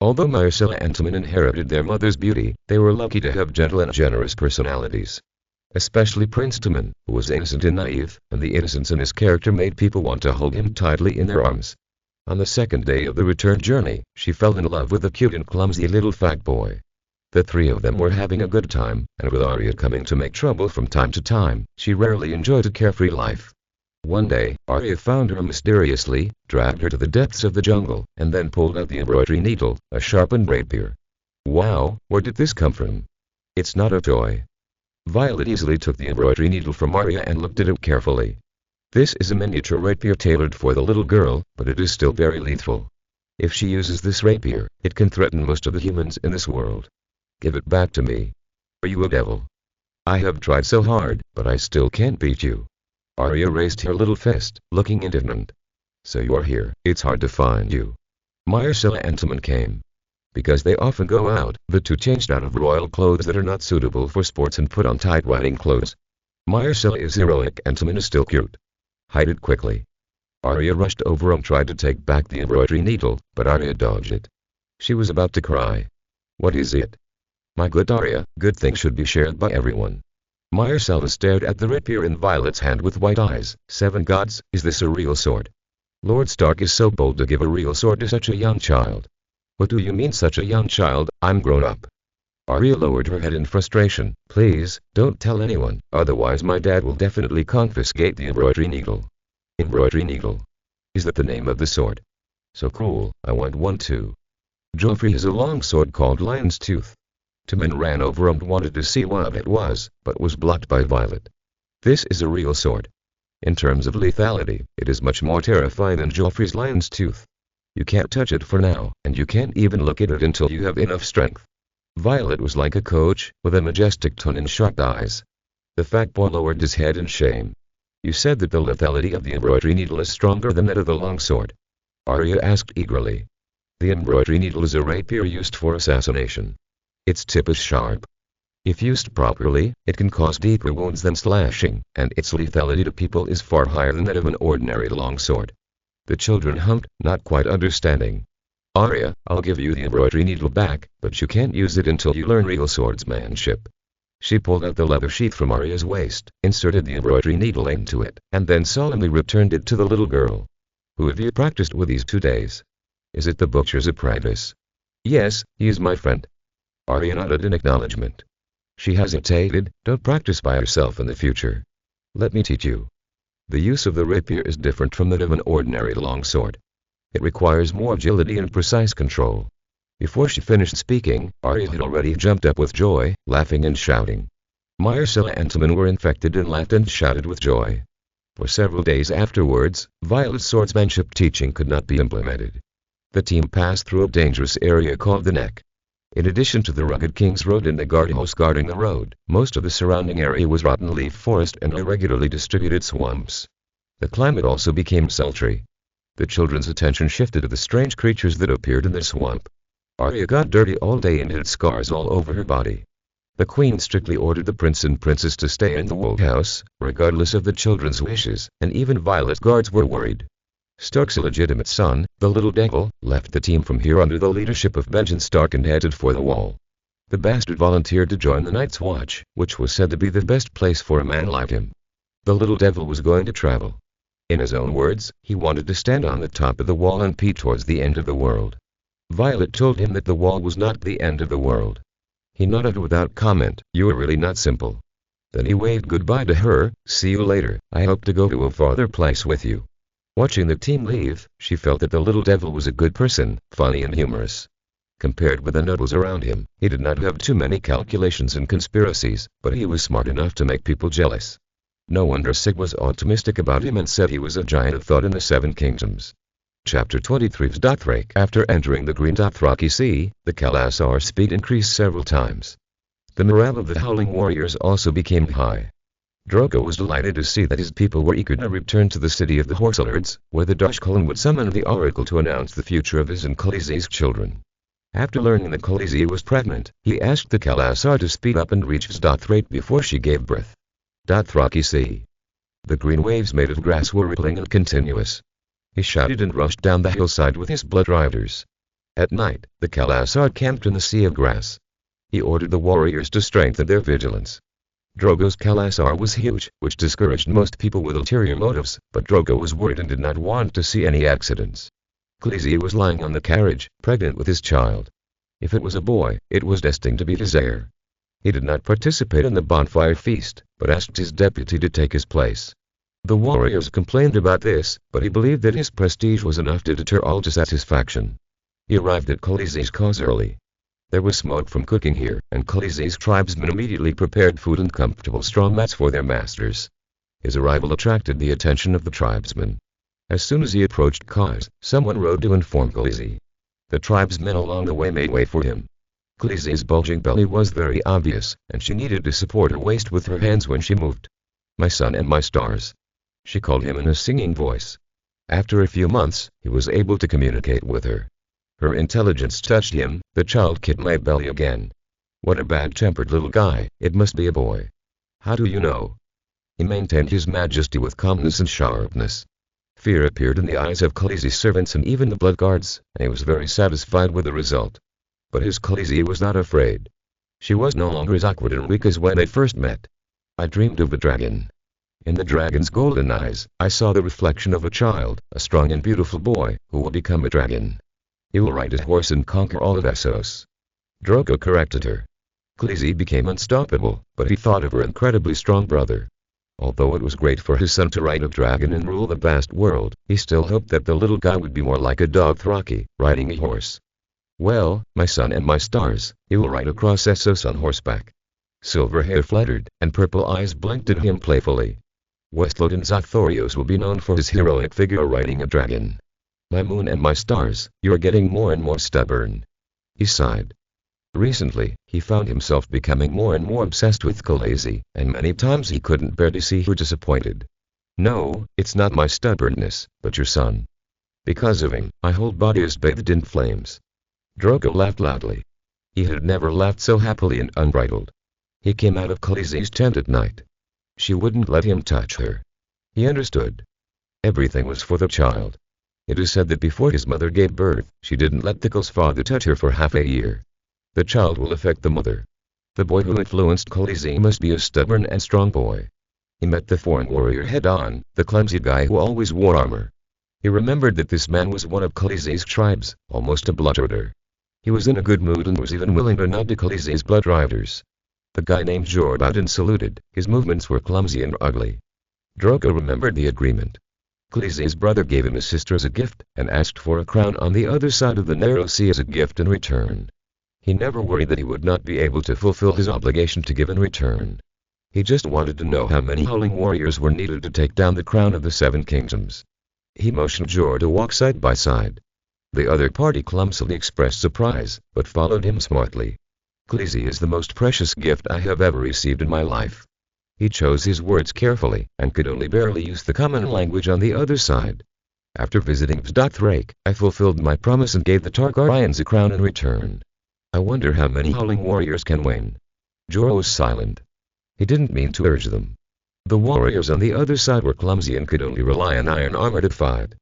Although Myrcella and Tommen inherited their mother's beauty, they were lucky to have gentle and generous personalities. Especially Prince Tommen, who was innocent and naive, and the innocence in his character made people want to hold him tightly in their arms. On the second day of the return journey, she fell in love with the cute and clumsy little fat boy. The 3 of them were having a good time, and with Arya coming to make trouble from time to time, she rarely enjoyed a carefree life. One day, Arya found her mysteriously, dragged her to the depths of the jungle, and then pulled out the embroidery needle, a sharpened rapier. Wow, where did this come from? It's not a toy. Violet easily took the embroidery needle from Arya and looked at it carefully. This is a miniature rapier tailored for the little girl, but it is still very lethal. If she uses this rapier, it can threaten most of the humans in this world. Give it back to me. Are you a devil? I have tried so hard, but I still can't beat you. Arya raised her little fist, looking indignant. So you are here. It's hard to find you. Myrcella and Tommen came. Because they often go out, the 2 changed out of royal clothes that are not suitable for sports and put on tight riding clothes. Myrcella is heroic and Tommen is still cute. Hide it quickly. Arya rushed over and tried to take back the embroidery needle, but Arya dodged it. She was about to cry. What is it? My good Arya, good things should be shared by everyone. Myrcella stared at the rapier in Violet's hand with white eyes. 7 gods, is this a real sword? Lord Stark is so bold to give a real sword to such a young child. What do you mean such a young child? I'm grown up. Arya lowered her head in frustration. Please, don't tell anyone, otherwise my dad will definitely confiscate the embroidery needle. Embroidery needle. Is that the name of the sword? So cruel, I want one too. Joffrey has a long sword called Lion's Tooth. Tommen ran over and wanted to see what it was, but was blocked by Violet. This is a real sword. In terms of lethality, it is much more terrifying than Joffrey's Lion's Tooth. You can't touch it for now, and you can't even look at it until you have enough strength. Violet was like a coach, with a majestic tone and sharp eyes. The fat boy lowered his head in shame. You said that the lethality of the embroidery needle is stronger than that of the longsword. Arya asked eagerly. The embroidery needle is a rapier used for assassination. Its tip is sharp. If used properly, it can cause deeper wounds than slashing, and its lethality to people is far higher than that of an ordinary longsword. The children hummed, not quite understanding. Arya, I'll give you the embroidery needle back, but you can't use it until you learn real swordsmanship. She pulled out the leather sheath from Arya's waist, inserted the embroidery needle into it, and then solemnly returned it to the little girl. Who have you practiced with these 2 days? Is it the butcher's apprentice? Yes, he is my friend. Arya nodded in acknowledgement. She hesitated. Don't practice by yourself in the future. Let me teach you. The use of the rapier is different from that of an ordinary longsword. It requires more agility and precise control. Before she finished speaking, Arya had already jumped up with joy, laughing and shouting. Myrcella and Timon were infected and laughed and shouted with joy. For several days afterwards, Violet's swordsmanship teaching could not be implemented. The team passed through a dangerous area called the Neck. In addition to the rugged King's Road and the guardhouse guarding the road, most of the surrounding area was rotten leaf forest and irregularly distributed swamps. The climate also became sultry. The children's attention shifted to the strange creatures that appeared in the swamp. Arya got dirty all day and had scars all over her body. The queen strictly ordered the prince and princess to stay in the wood house, regardless of the children's wishes, and even Violet's guards were worried. Stark's illegitimate son, the little devil, left the team from here under the leadership of Benjen Stark and headed for the wall. The bastard volunteered to join the Night's Watch, which was said to be the best place for a man like him. The little devil was going to travel. In his own words, he wanted to stand on the top of the wall and peep towards the end of the world. Violet told him that the wall was not the end of the world. He nodded without comment. You are really not simple. Then he waved goodbye to her. See you later. I hope to go to a farther place with you. Watching the team leave, she felt that the little devil was a good person, funny and humorous. Compared with the nobles around him, he did not have too many calculations and conspiracies, but he was smart enough to make people jealous. No wonder Sig was optimistic about him and said he was a giant of thought in the Seven Kingdoms. Chapter 23 Dothraki. After entering the Green Dothraki Sea, the khalasar's speed increased several times. The morale of the Howling Warriors also became high. Drogo was delighted to see that his people were eager to return to the city of the Horselords, where the Dashkullan would summon the oracle to announce the future of his and Khaleesi's children. After learning that Khaleesi was pregnant, he asked the khalasar to speed up and reach Dothraki before she gave birth. Dothraki Sea. The green waves made of grass were rippling and continuous. He shouted and rushed down the hillside with his blood riders. At night, the khalasar camped in the sea of grass. He ordered the warriors to strengthen their vigilance. Drogo's khalasar was huge, which discouraged most people with ulterior motives, but Drogo was worried and did not want to see any accidents. Khaleesi was lying on the carriage, pregnant with his child. If it was a boy, it was destined to be his heir. He did not participate in the bonfire feast, but asked his deputy to take his place. The warriors complained about this, but he believed that his prestige was enough to deter all dissatisfaction. He arrived at Khaleesi's cause early. There was smoke from cooking here, and Khaleesi's tribesmen immediately prepared food and comfortable straw mats for their masters. His arrival attracted the attention of the tribesmen. As soon as he approached Khaz, someone rode to inform Khaleesi. The tribesmen along the way made way for him. Khaleesi's bulging belly was very obvious, and she needed to support her waist with her hands when she moved. My son and my stars. She called him in a singing voice. After a few months, he was able to communicate with her. Her intelligence touched him. The child kicked my belly again. What a bad-tempered little guy. It must be a boy. How do you know? He maintained his majesty with calmness and sharpness. Fear appeared in the eyes of Khaleesi's servants and even the blood guards, and he was very satisfied with the result. But his Khaleesi was not afraid. She was no longer as awkward and weak as when they first met. I dreamed of a dragon. In the dragon's golden eyes, I saw the reflection of a child, a strong and beautiful boy, who will become a dragon. He will ride his horse and conquer all of Essos. Drogo corrected her. Khaleesi became unstoppable, but he thought of her incredibly strong brother. Although it was great for his son to ride a dragon and rule the vast world, he still hoped that the little guy would be more like a Dothraki, riding a horse. Well, my son and my stars, he will ride across Essos on horseback. Silver hair fluttered, and purple eyes blinked at him playfully. Westland and Zathorios will be known for his heroic figure riding a dragon. My moon and my stars, you are getting more and more stubborn. He sighed. Recently, he found himself becoming more and more obsessed with Khaleesi, and many times he couldn't bear to see her disappointed. No, it's not my stubbornness, but your son. Because of him, my whole body is bathed in flames. Drogo laughed loudly. He had never laughed so happily and unbridled. He came out of Khaleesi's tent at night. She wouldn't let him touch her. He understood. Everything was for the child. It is said that before his mother gave birth, she didn't let the girl's father touch her for half a year. The child will affect the mother. The boy who influenced Khaleesi must be a stubborn and strong boy. He met the foreign warrior head-on, the clumsy guy who always wore armor. He remembered that this man was one of Khaleesi's tribes, almost a bloodrunner. He was in a good mood and was even willing to nod to Khaleesi's blood riders. The guy named Jor bowed and saluted. His movements were clumsy and ugly. Drogo remembered the agreement. Khaleesi's brother gave him his sister as a gift, and asked for a crown on the other side of the narrow sea as a gift in return. He never worried that he would not be able to fulfill his obligation to give in return. He just wanted to know how many howling warriors were needed to take down the crown of the Seven Kingdoms. He motioned Jor to walk side by side. The other party clumsily expressed surprise, but followed him smartly. Khaleesi is the most precious gift I have ever received in my life. He chose his words carefully, and could only barely use the common language on the other side. After visiting Vzdothrake, I fulfilled my promise and gave the Targaryens a crown in return. I wonder how many howling warriors can win. Jorah was silent. He didn't mean to urge them. The warriors on the other side were clumsy and could only rely on iron armor to fight.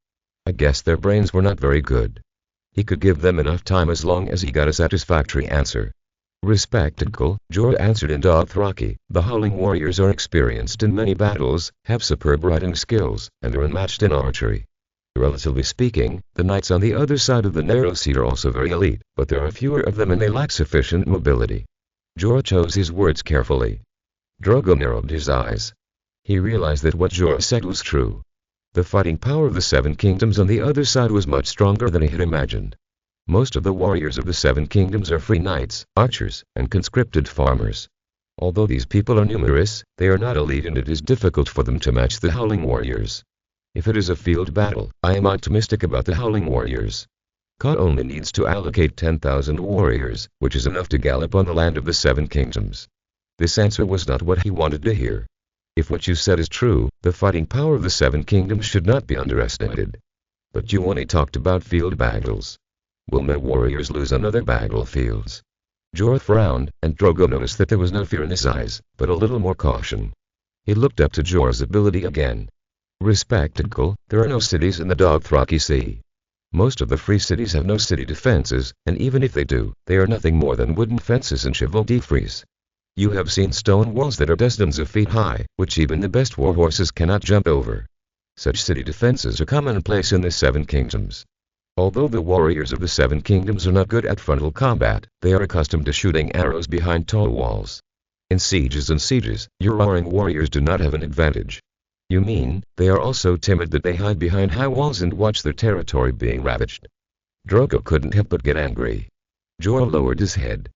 I guess their brains were not very good. He could give them enough time as long as he got a satisfactory answer. Respected Khal, Jorah answered in Dothraki. The howling warriors are experienced in many battles, have superb riding skills, and are unmatched in archery. Relatively speaking, the knights on the other side of the narrow sea are also very elite, but there are fewer of them and they lack sufficient mobility. Jorah chose his words carefully. Drogo narrowed his eyes. He realized that what Jorah said was true. The fighting power of the Seven Kingdoms on the other side was much stronger than he had imagined. Most of the warriors of the Seven Kingdoms are free knights, archers, and conscripted farmers. Although these people are numerous, they are not elite and it is difficult for them to match the howling warriors. If it is a field battle, I am optimistic about the howling warriors. Khal only needs to allocate 10,000 warriors, which is enough to gallop on the land of the Seven Kingdoms. This answer was not what he wanted to hear. If what you said is true, the fighting power of the Seven Kingdoms should not be underestimated. But you only talked about field battles. Will my warriors lose on other battlefields? Jorah frowned, and Drogo noticed that there was no fear in his eyes, but a little more caution. He looked up to Jorah's ability again. Respected Khal, there are no cities in the Dothraki Sea. Most of the free cities have no city defenses, and even if they do, they are nothing more than wooden fences and chevaux-de-frise. You have seen stone walls that are dozens of feet high, which even the best war horses cannot jump over. Such city defenses are commonplace in the Seven Kingdoms. Although the warriors of the Seven Kingdoms are not good at frontal combat, they are accustomed to shooting arrows behind tall walls. In sieges and sieges, your roaring warriors do not have an advantage. You mean, they are also timid that they hide behind high walls and watch their territory being ravaged? Drogo couldn't help but get angry. Jorah lowered his head.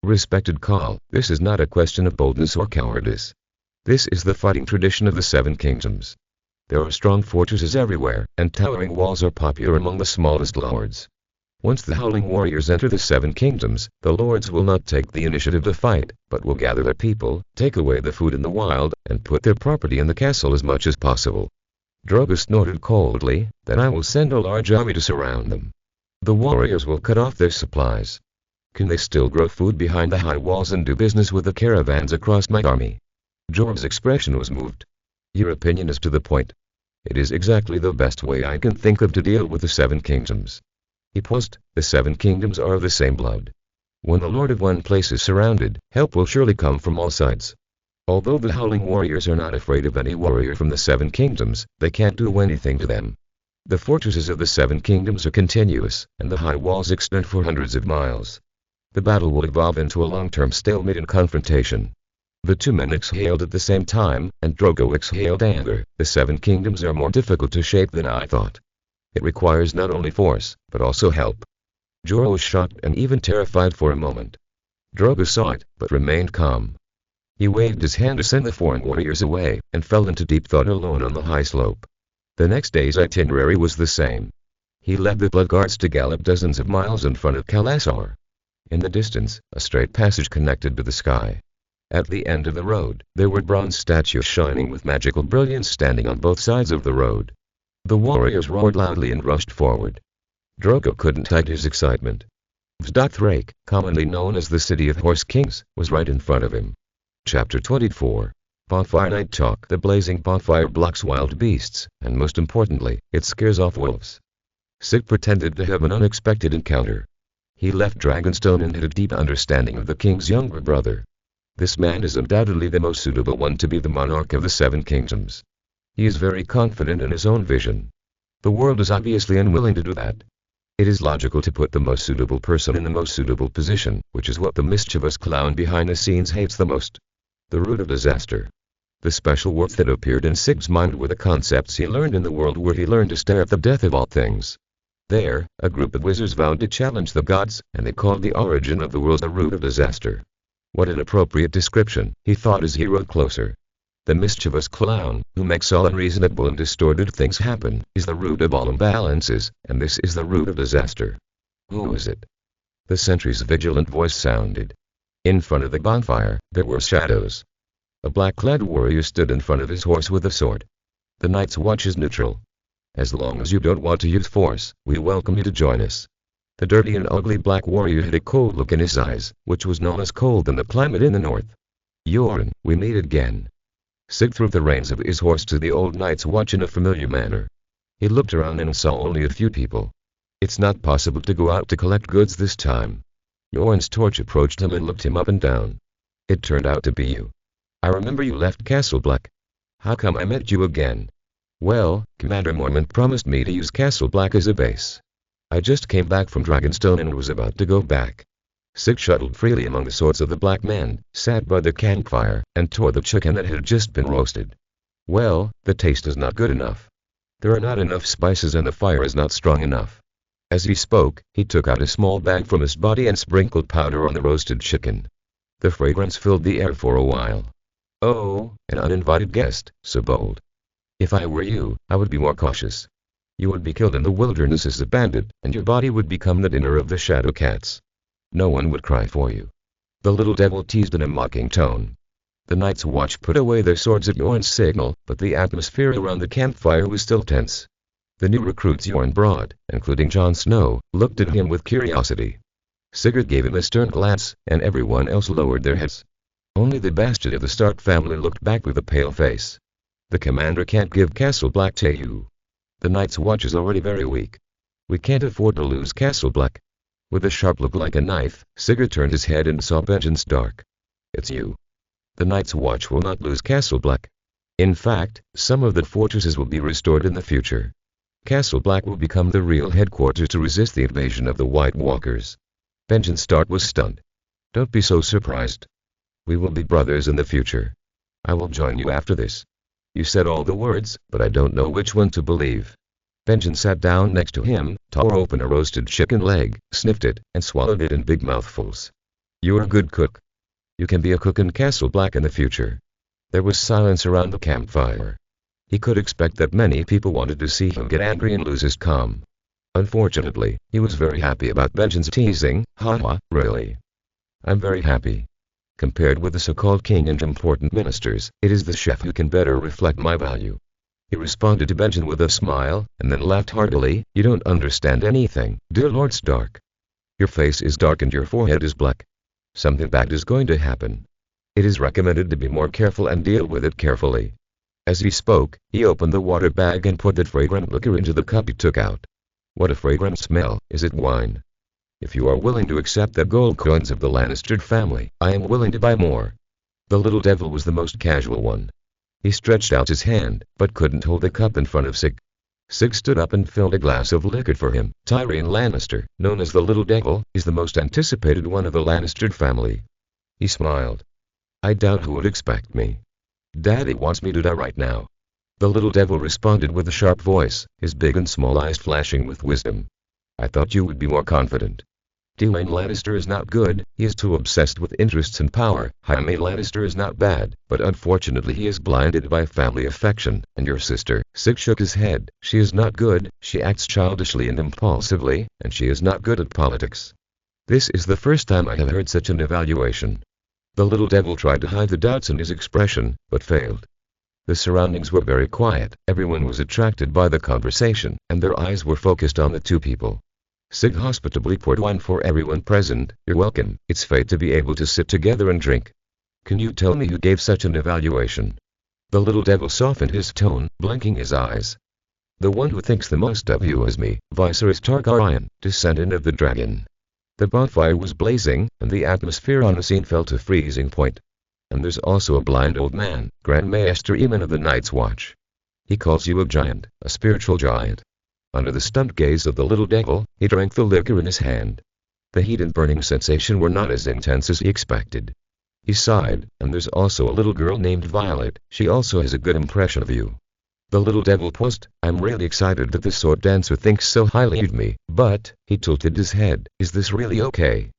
Respected Khal, this is not a question of boldness or cowardice. This is the fighting tradition of the Seven Kingdoms. There are strong fortresses everywhere, and towering walls are popular among the smallest lords. Once the howling warriors enter the Seven Kingdoms, the lords will not take the initiative to fight, but will gather their people, take away the food in the wild, and put their property in the castle as much as possible. Drogo snorted coldly, then I will send a large army to surround them. The warriors will cut off their supplies. Can they still grow food behind the high walls and do business with the caravans across my army? Jorah's expression was moved. Your opinion is to the point. It is exactly the best way I can think of to deal with the Seven Kingdoms. He paused. The Seven Kingdoms are of the same blood. When the lord of one place is surrounded, help will surely come from all sides. Although the howling warriors are not afraid of any warrior from the Seven Kingdoms, they can't do anything to them. The fortresses of the Seven Kingdoms are continuous, and the high walls extend for hundreds of miles. The battle will evolve into a long-term stalemate and confrontation. The two men exhaled at the same time, and Drogo exhaled anger. The Seven Kingdoms are more difficult to shape than I thought. It requires not only force, but also help. Jorah was shocked and even terrified for a moment. Drogo saw it, but remained calm. He waved his hand to send the foreign warriors away, and fell into deep thought alone on the high slope. The next day's itinerary was the same. He led the blood guards to gallop dozens of miles in front of khalasar. In the distance, a straight passage connected to the sky. At the end of the road, there were bronze statues shining with magical brilliance standing on both sides of the road. The warriors roared loudly and rushed forward. Drogo couldn't hide his excitement. Vzdothrake, commonly known as the City of Horse Kings, was right in front of him. Chapter 24. Bonfire Night Talk. The blazing bonfire blocks wild beasts, and most importantly, it scares off wolves. Sig pretended to have an unexpected encounter. He left Dragonstone and had a deep understanding of the king's younger brother. This man is undoubtedly the most suitable one to be the monarch of the Seven Kingdoms. He is very confident in his own vision. The world is obviously unwilling to do that. It is logical to put the most suitable person in the most suitable position, which is what the mischievous clown behind the scenes hates the most. The root of disaster. The special words that appeared in Sig's mind were the concepts he learned in the world where he learned to stare at the death of all things. There, a group of wizards vowed to challenge the gods, and they called the origin of the world the root of disaster. What an appropriate description, he thought as he wrote closer. The mischievous clown, who makes all unreasonable and distorted things happen, is the root of all imbalances, and this is the root of disaster. Who is it? The sentry's vigilant voice sounded. In front of the bonfire, there were shadows. A black-clad warrior stood in front of his horse with a sword. The Night's Watch is neutral. As long as you don't want to use force, we welcome you to join us. The dirty and ugly black warrior had a cold look in his eyes, which was no less cold than the climate in the north. Yoren, we meet again. Sig threw the reins of his horse to the old Night's Watch in a familiar manner. He looked around and saw only a few people. It's not possible to go out to collect goods this time. Yoren's torch approached him and looked him up and down. It turned out to be you. I remember you left Castle Black. How come I met you again? Well, Commander Mormont promised me to use Castle Black as a base. I just came back from Dragonstone and was about to go back. Sig shuttled freely among the swords of the black men, sat by the campfire, and tore the chicken that had just been roasted. Well, the taste is not good enough. There are not enough spices and the fire is not strong enough. As he spoke, he took out a small bag from his body and sprinkled powder on the roasted chicken. The fragrance filled the air for a while. Oh, an uninvited guest, so bold. If I were you, I would be more cautious. You would be killed in the wilderness as a bandit, and your body would become the dinner of the shadow cats. No one would cry for you. The little devil teased in a mocking tone. The Night's Watch put away their swords at Yoren's signal, but the atmosphere around the campfire was still tense. The new recruits Yoren brought, including Jon Snow, looked at him with curiosity. Sigurd gave him a stern glance, and everyone else lowered their heads. Only the bastard of the Stark family looked back with a pale face. The commander can't give Castle Black to you. The Night's Watch is already very weak. We can't afford to lose Castle Black. With a sharp look like a knife, Sigurd turned his head and saw Benjen Stark. It's you. The Night's Watch will not lose Castle Black. In fact, some of the fortresses will be restored in the future. Castle Black will become the real headquarters to resist the invasion of the White Walkers. Benjen Stark was stunned. Don't be so surprised. We will be brothers in the future. I will join you after this. You said all the words, but I don't know which one to believe. Benjen sat down next to him, tore open a roasted chicken leg, sniffed it, and swallowed it in big mouthfuls. You're a good cook. You can be a cook in Castle Black in the future. There was silence around the campfire. He could expect that many people wanted to see him get angry and lose his calm. Unfortunately, he was very happy about Benjen's teasing. Haha, really? I'm very happy. Compared with the so-called king and important ministers, it is the chef who can better reflect my value. He responded to Benjen with a smile, and then laughed heartily. You don't understand anything, dear Lord Stark. Your face is dark and your forehead is black. Something bad is going to happen. It is recommended to be more careful and deal with it carefully. As he spoke, he opened the water bag and poured the fragrant liquor into the cup he took out. What a fragrant smell, is it wine? If you are willing to accept the gold coins of the Lannister family, I am willing to buy more. The little devil was the most casual one. He stretched out his hand, but couldn't hold the cup in front of Sig. Sig stood up and filled a glass of liquor for him. Tyrion Lannister, known as the Little Devil, is the most anticipated one of the Lannister family. He smiled. I doubt who would expect me. Daddy wants me to die right now. The Little Devil responded with a sharp voice, his big and small eyes flashing with wisdom. I thought you would be more confident. Tywin Lannister is not good, he is too obsessed with interests and power. Jaime Lannister is not bad, but unfortunately he is blinded by family affection. And your sister, Sig shook his head, she is not good, she acts childishly and impulsively, and she is not good at politics. This is the first time I have heard such an evaluation. The little devil tried to hide the doubts in his expression, but failed. The surroundings were very quiet, everyone was attracted by the conversation, and their eyes were focused on the two people. Sig hospitably poured wine for everyone present. You're welcome, it's fate to be able to sit together and drink. Can you tell me who gave such an evaluation? The little devil softened his tone, blinking his eyes. The one who thinks the most of you is me, Viserys Targaryen, descendant of the dragon. The bonfire was blazing, and the atmosphere on the scene fell to freezing point. And there's also a blind old man, Grand Maester Aemon of the Night's Watch. He calls you a giant, a spiritual giant. Under the stunned gaze of the little devil, he drank the liquor in his hand. The heat and burning sensation were not as intense as he expected. He sighed, and there's also a little girl named Violet, she also has a good impression of you. The little devil paused. I'm really excited that the sword dancer thinks so highly of me, but, he tilted his head, is this really okay?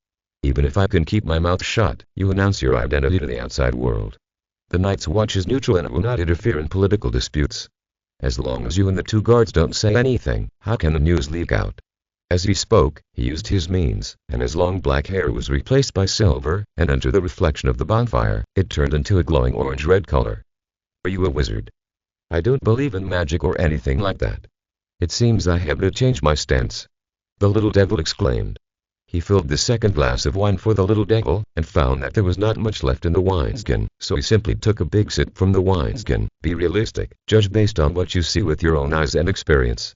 Even if I can keep my mouth shut, you announce your identity to the outside world. The Night's Watch is neutral and will not interfere in political disputes. As long as you and the two guards don't say anything, how can the news leak out? As he spoke, he used his means, and his long black hair was replaced by silver, and under the reflection of the bonfire, it turned into a glowing orange-red color. Are you a wizard? I don't believe in magic or anything like that. It seems I have to change my stance. The little devil exclaimed. He filled the second glass of wine for the little devil, and found that there was not much left in the wineskin, so he simply took a big sip from the wineskin. Be realistic, judge based on what you see with your own eyes and experience.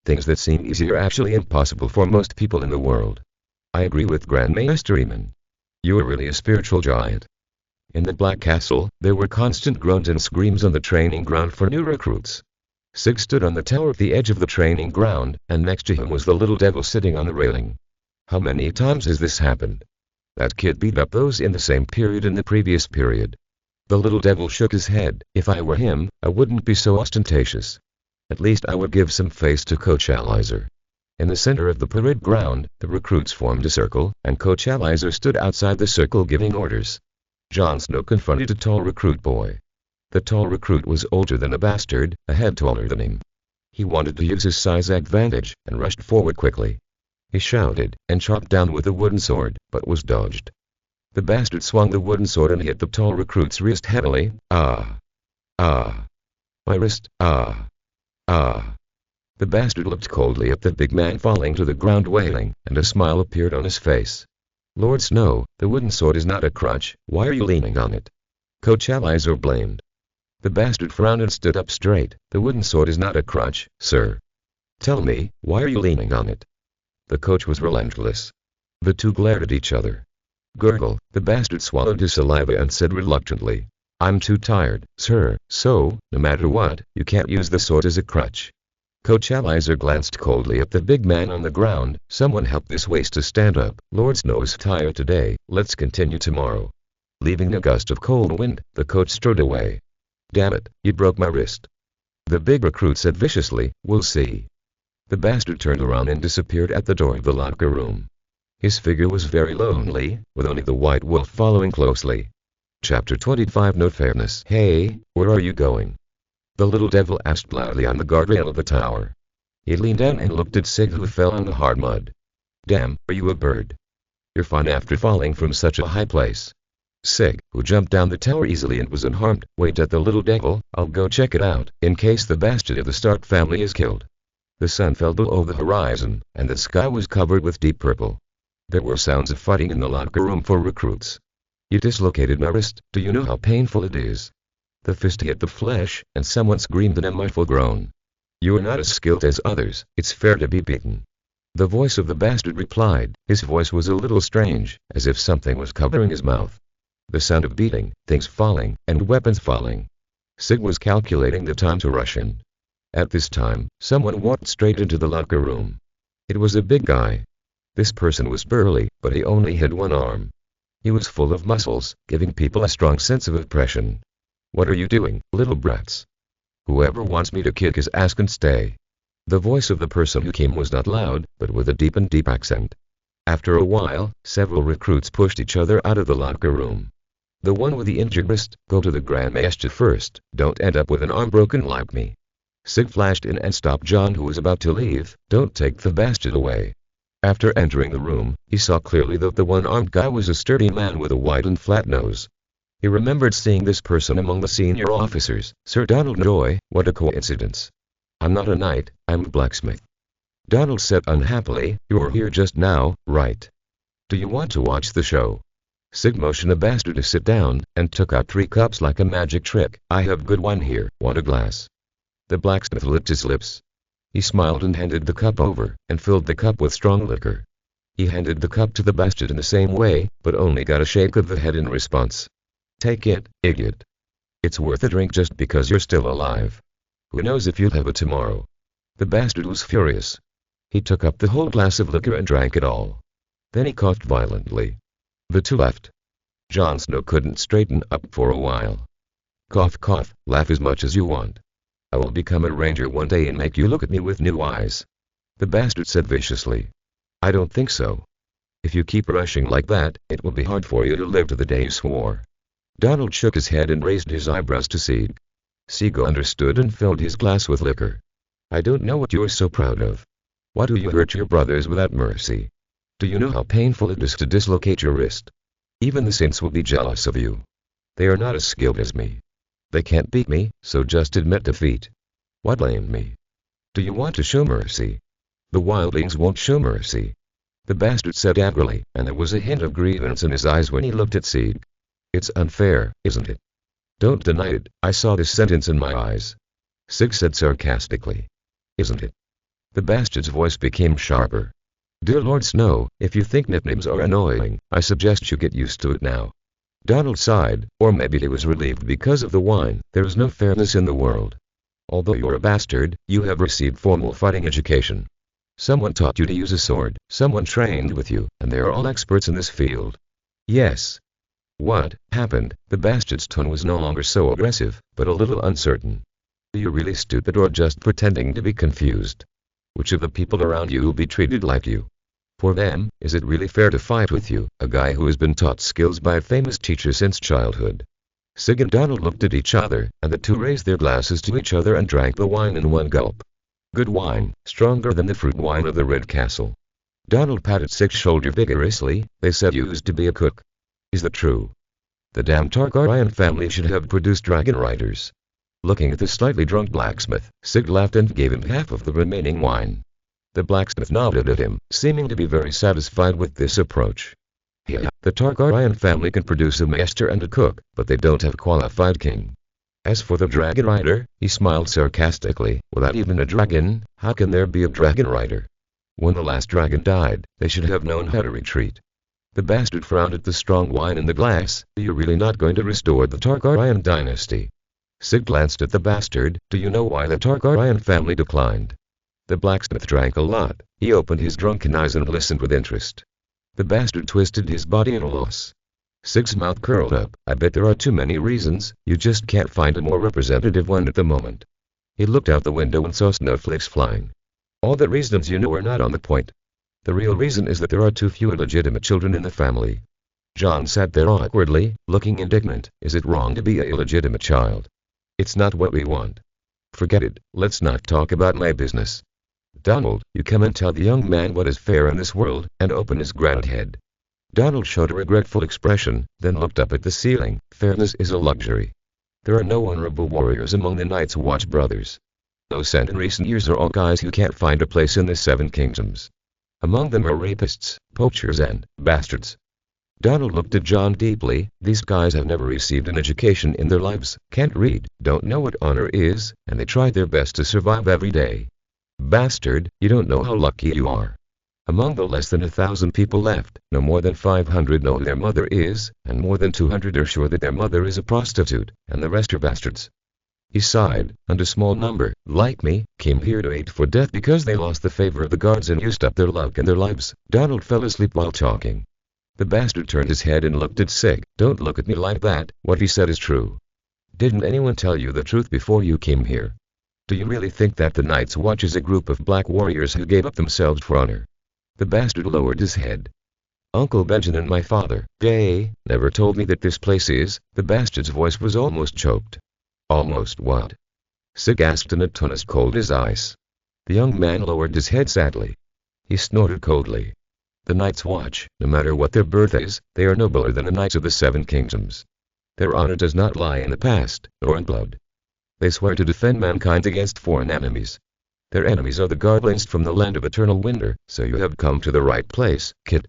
Things that seem easy are actually impossible for most people in the world. I agree with Grand Maester Aemon. You are really a spiritual giant. In the Black Castle, there were constant groans and screams on the training ground for new recruits. Sig stood on the tower at the edge of the training ground, and next to him was the little devil sitting on the railing. How many times has this happened? That kid beat up those in the same period in the previous period. The little devil shook his head. If I were him, I wouldn't be so ostentatious. At least I would give some face to Coach Alizer. In the center of the parade ground, the recruits formed a circle, and Coach Alizer stood outside the circle giving orders. Jon Snow confronted a tall recruit boy. The tall recruit was older than the bastard, a head taller than him. He wanted to use his size advantage, and rushed forward quickly. He shouted, and chopped down with a wooden sword, but was dodged. The bastard swung the wooden sword and hit the tall recruit's wrist heavily. Ah! Ah! My wrist, ah! Ah! The bastard looked coldly at the big man falling to the ground wailing, and a smile appeared on his face. Lord Snow, the wooden sword is not a crutch, why are you leaning on it? Coach Alizer blamed. The bastard frowned and stood up straight. The wooden sword is not a crutch, sir. Tell me, why are you leaning on it? The coach was relentless. The two glared at each other. Gurgle, the bastard swallowed his saliva and said reluctantly, I'm too tired, sir, so, no matter what, you can't use the sword as a crutch. Coach Alizer glanced coldly at the big man on the ground. Someone help this waste to stand up. Lord Snow is tired today, let's continue tomorrow. Leaving a gust of cold wind, the coach strode away. Damn it, you broke my wrist. The big recruit said viciously, we'll see. The bastard turned around and disappeared at the door of the locker room. His figure was very lonely, with only the white wolf following closely. Chapter 25 No Fairness. Hey, where are you going? The little devil asked loudly on the guardrail of the tower. He leaned down and looked at Sig, who fell on the hard mud. Damn, are you a bird? You're fine after falling from such a high place. Sig, who jumped down the tower easily and was unharmed, waved at the little devil. I'll go check it out, in case the bastard of the Stark family is killed. The sun fell below the horizon, and the sky was covered with deep purple. There were sounds of fighting in the locker room for recruits. You dislocated my wrist, do you know how painful it is? The fist hit the flesh, and someone screamed in a muffled groan. You are not as skilled as others, it's fair to be beaten. The voice of the bastard replied. His voice was a little strange, as if something was covering his mouth. The sound of beating, things falling, and weapons falling. Sig was calculating the time to rush in. At this time, someone walked straight into the locker room. It was a big guy. This person was burly, but he only had one arm. He was full of muscles, giving people a strong sense of oppression. What are you doing, little brats? Whoever wants me to kick his ass can stay. The voice of the person who came was not loud, but with a deep accent. After a while, several recruits pushed each other out of the locker room. The one with the injured wrist, go to the Grand Maester first, don't end up with an arm broken like me. Sig flashed in and stopped Jon, who was about to leave. Don't take the bastard away. After entering the room, he saw clearly that the one-armed guy was a sturdy man with a wide and flat nose. He remembered seeing this person among the senior officers. Sir Donald Joy, what a coincidence. I'm not a knight, I'm a blacksmith. Donald said unhappily, you're here just now, right? Do you want to watch the show? Sig motioned the bastard to sit down, and took out 3 cups like a magic trick. I have good wine here, want a glass? The blacksmith licked his lips. He smiled and handed the cup over, and filled the cup with strong liquor. He handed the cup to the bastard in the same way, but only got a shake of the head in response. Take it, idiot. It's worth a drink just because you're still alive. Who knows if you'll have it tomorrow. The bastard was furious. He took up the whole glass of liquor and drank it all. Then he coughed violently. The 2 left. Jon Snow couldn't straighten up for a while. Cough cough, laugh as much as you want. I will become a ranger one day and make you look at me with new eyes. The bastard said viciously. I don't think so. If you keep rushing like that, it will be hard for you to live to the day you swore. Donald shook his head and raised his eyebrows to Sig. Sig understood and filled his glass with liquor. I don't know what you are so proud of. Why do you hurt your brothers without mercy? Do you know how painful it is to dislocate your wrist? Even the saints will be jealous of you. They are not as skilled as me. They can't beat me, so just admit defeat. Why blame me? Do you want to show mercy? The wildlings won't show mercy. The bastard said angrily, and there was a hint of grievance in his eyes when he looked at Sig. It's unfair, isn't it? Don't deny it, I saw this sentence in my eyes. Sig said sarcastically. Isn't it? The bastard's voice became sharper. Dear Lord Snow, if you think nicknames are annoying, I suggest you get used to it now. Donald sighed, or maybe he was relieved because of the wine. There is no fairness in the world. Although you're a bastard, you have received formal fighting education. Someone taught you to use a sword, someone trained with you, and they are all experts in this field. Yes. What happened? The bastard's tone was no longer so aggressive, but a little uncertain. Are you really stupid or just pretending to be confused? Which of the people around you will be treated like you? For them, is it really fair to fight with you, a guy who has been taught skills by a famous teacher since childhood? Sig and Donald looked at each other, and the 2 raised their glasses to each other and drank the wine in one gulp. Good wine, stronger than the fruit wine of the Red Castle. Donald patted Sig's shoulder vigorously. They said you used to be a cook. Is that true? The damn Targaryen family should have produced dragon riders. Looking at the slightly drunk blacksmith, Sig laughed and gave him half of the remaining wine. The blacksmith nodded at him, seeming to be very satisfied with this approach. Yeah, the Targaryen family can produce a master and a cook, but they don't have a qualified king. As for the dragon rider, he smiled sarcastically, without even a dragon, how can there be a dragon rider? When the last dragon died, they should have known how to retreat. The bastard frowned at the strong wine in the glass. Are you really not going to restore the Targaryen dynasty? Sig glanced at the bastard. Do you know why the Targaryen family declined? The blacksmith drank a lot. He opened his drunken eyes and listened with interest. The bastard twisted his body in a loss. Sig's mouth curled up. I bet there are too many reasons, you just can't find a more representative one at the moment. He looked out the window and saw snowflakes flying. All the reasons you know are not on the point. The real reason is that there are too few illegitimate children in the family. Jon sat there awkwardly, looking indignant. Is it wrong to be an illegitimate child? It's not what we want. Forget it, let's not talk about my business. Donald, you come and tell the young man what is fair in this world, and open his grand head. Donald showed a regretful expression, then looked up at the ceiling. Fairness is a luxury. There are no honorable warriors among the Night's Watch brothers. Those sent in recent years are all guys who can't find a place in the 7 kingdoms. Among them are rapists, poachers and bastards. Donald looked at Jon deeply. These guys have never received an education in their lives, can't read, don't know what honor is, and they try their best to survive every day. Bastard, you don't know how lucky you are. Among the less than 1,000 people left, no more than 500 know who their mother is, and more than 200 are sure that their mother is a prostitute, and the rest are bastards. He sighed, and a small number, like me, came here to wait for death because they lost the favor of the guards and used up their luck and their lives. Donald fell asleep while talking. The bastard turned his head and looked at Sig. Don't look at me like that, what he said is true. Didn't anyone tell you the truth before you came here? Do you really think that the Night's Watch is a group of black warriors who gave up themselves for honor? The bastard lowered his head. Uncle Benjamin and my father, Jay, never told me that this place is. The bastard's voice was almost choked. Almost what? Sig asked in a tone as cold as ice. The young man lowered his head sadly. He snorted coldly. The Night's Watch, no matter what their birth is, they are nobler than the Knights of the 7 Kingdoms. Their honor does not lie in the past, nor in blood. They swear to defend mankind against foreign enemies. Their enemies are the goblins from the land of eternal winter, so you have come to the right place, kid.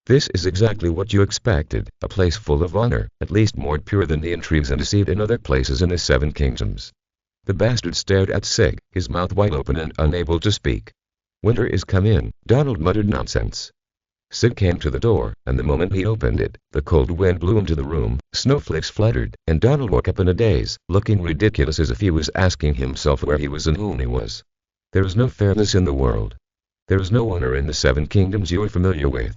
This is exactly what you expected, a place full of honor, at least more pure than the intrigues and deceit in other places in the Seven Kingdoms. The bastard stared at Sig, his mouth wide open and unable to speak. "Winter is come in," Donald muttered nonsense. Sig came to the door, and the moment he opened it, the cold wind blew into the room, snowflakes fluttered, and Donald woke up in a daze, looking ridiculous as if he was asking himself where he was and whom he was. There is no fairness in the world. There is no honor in the Seven Kingdoms you are familiar with.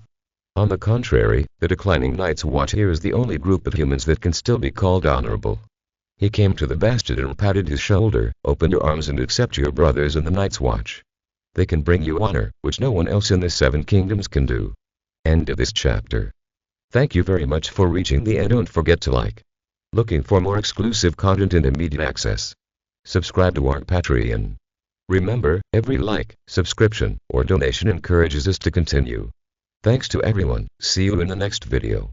On the contrary, the declining Night's Watch here is the only group of humans that can still be called honorable. He came to the bastard and patted his shoulder. "Open your arms and accept your brothers in the Night's Watch. They can bring you honor, which no one else in the Seven Kingdoms can do." End of this chapter. Thank you very much for reaching the end. Don't forget to like. Looking for more exclusive content and immediate access? Subscribe to our Patreon. Remember, every like, subscription, or donation encourages us to continue. Thanks to everyone. See you in the next video.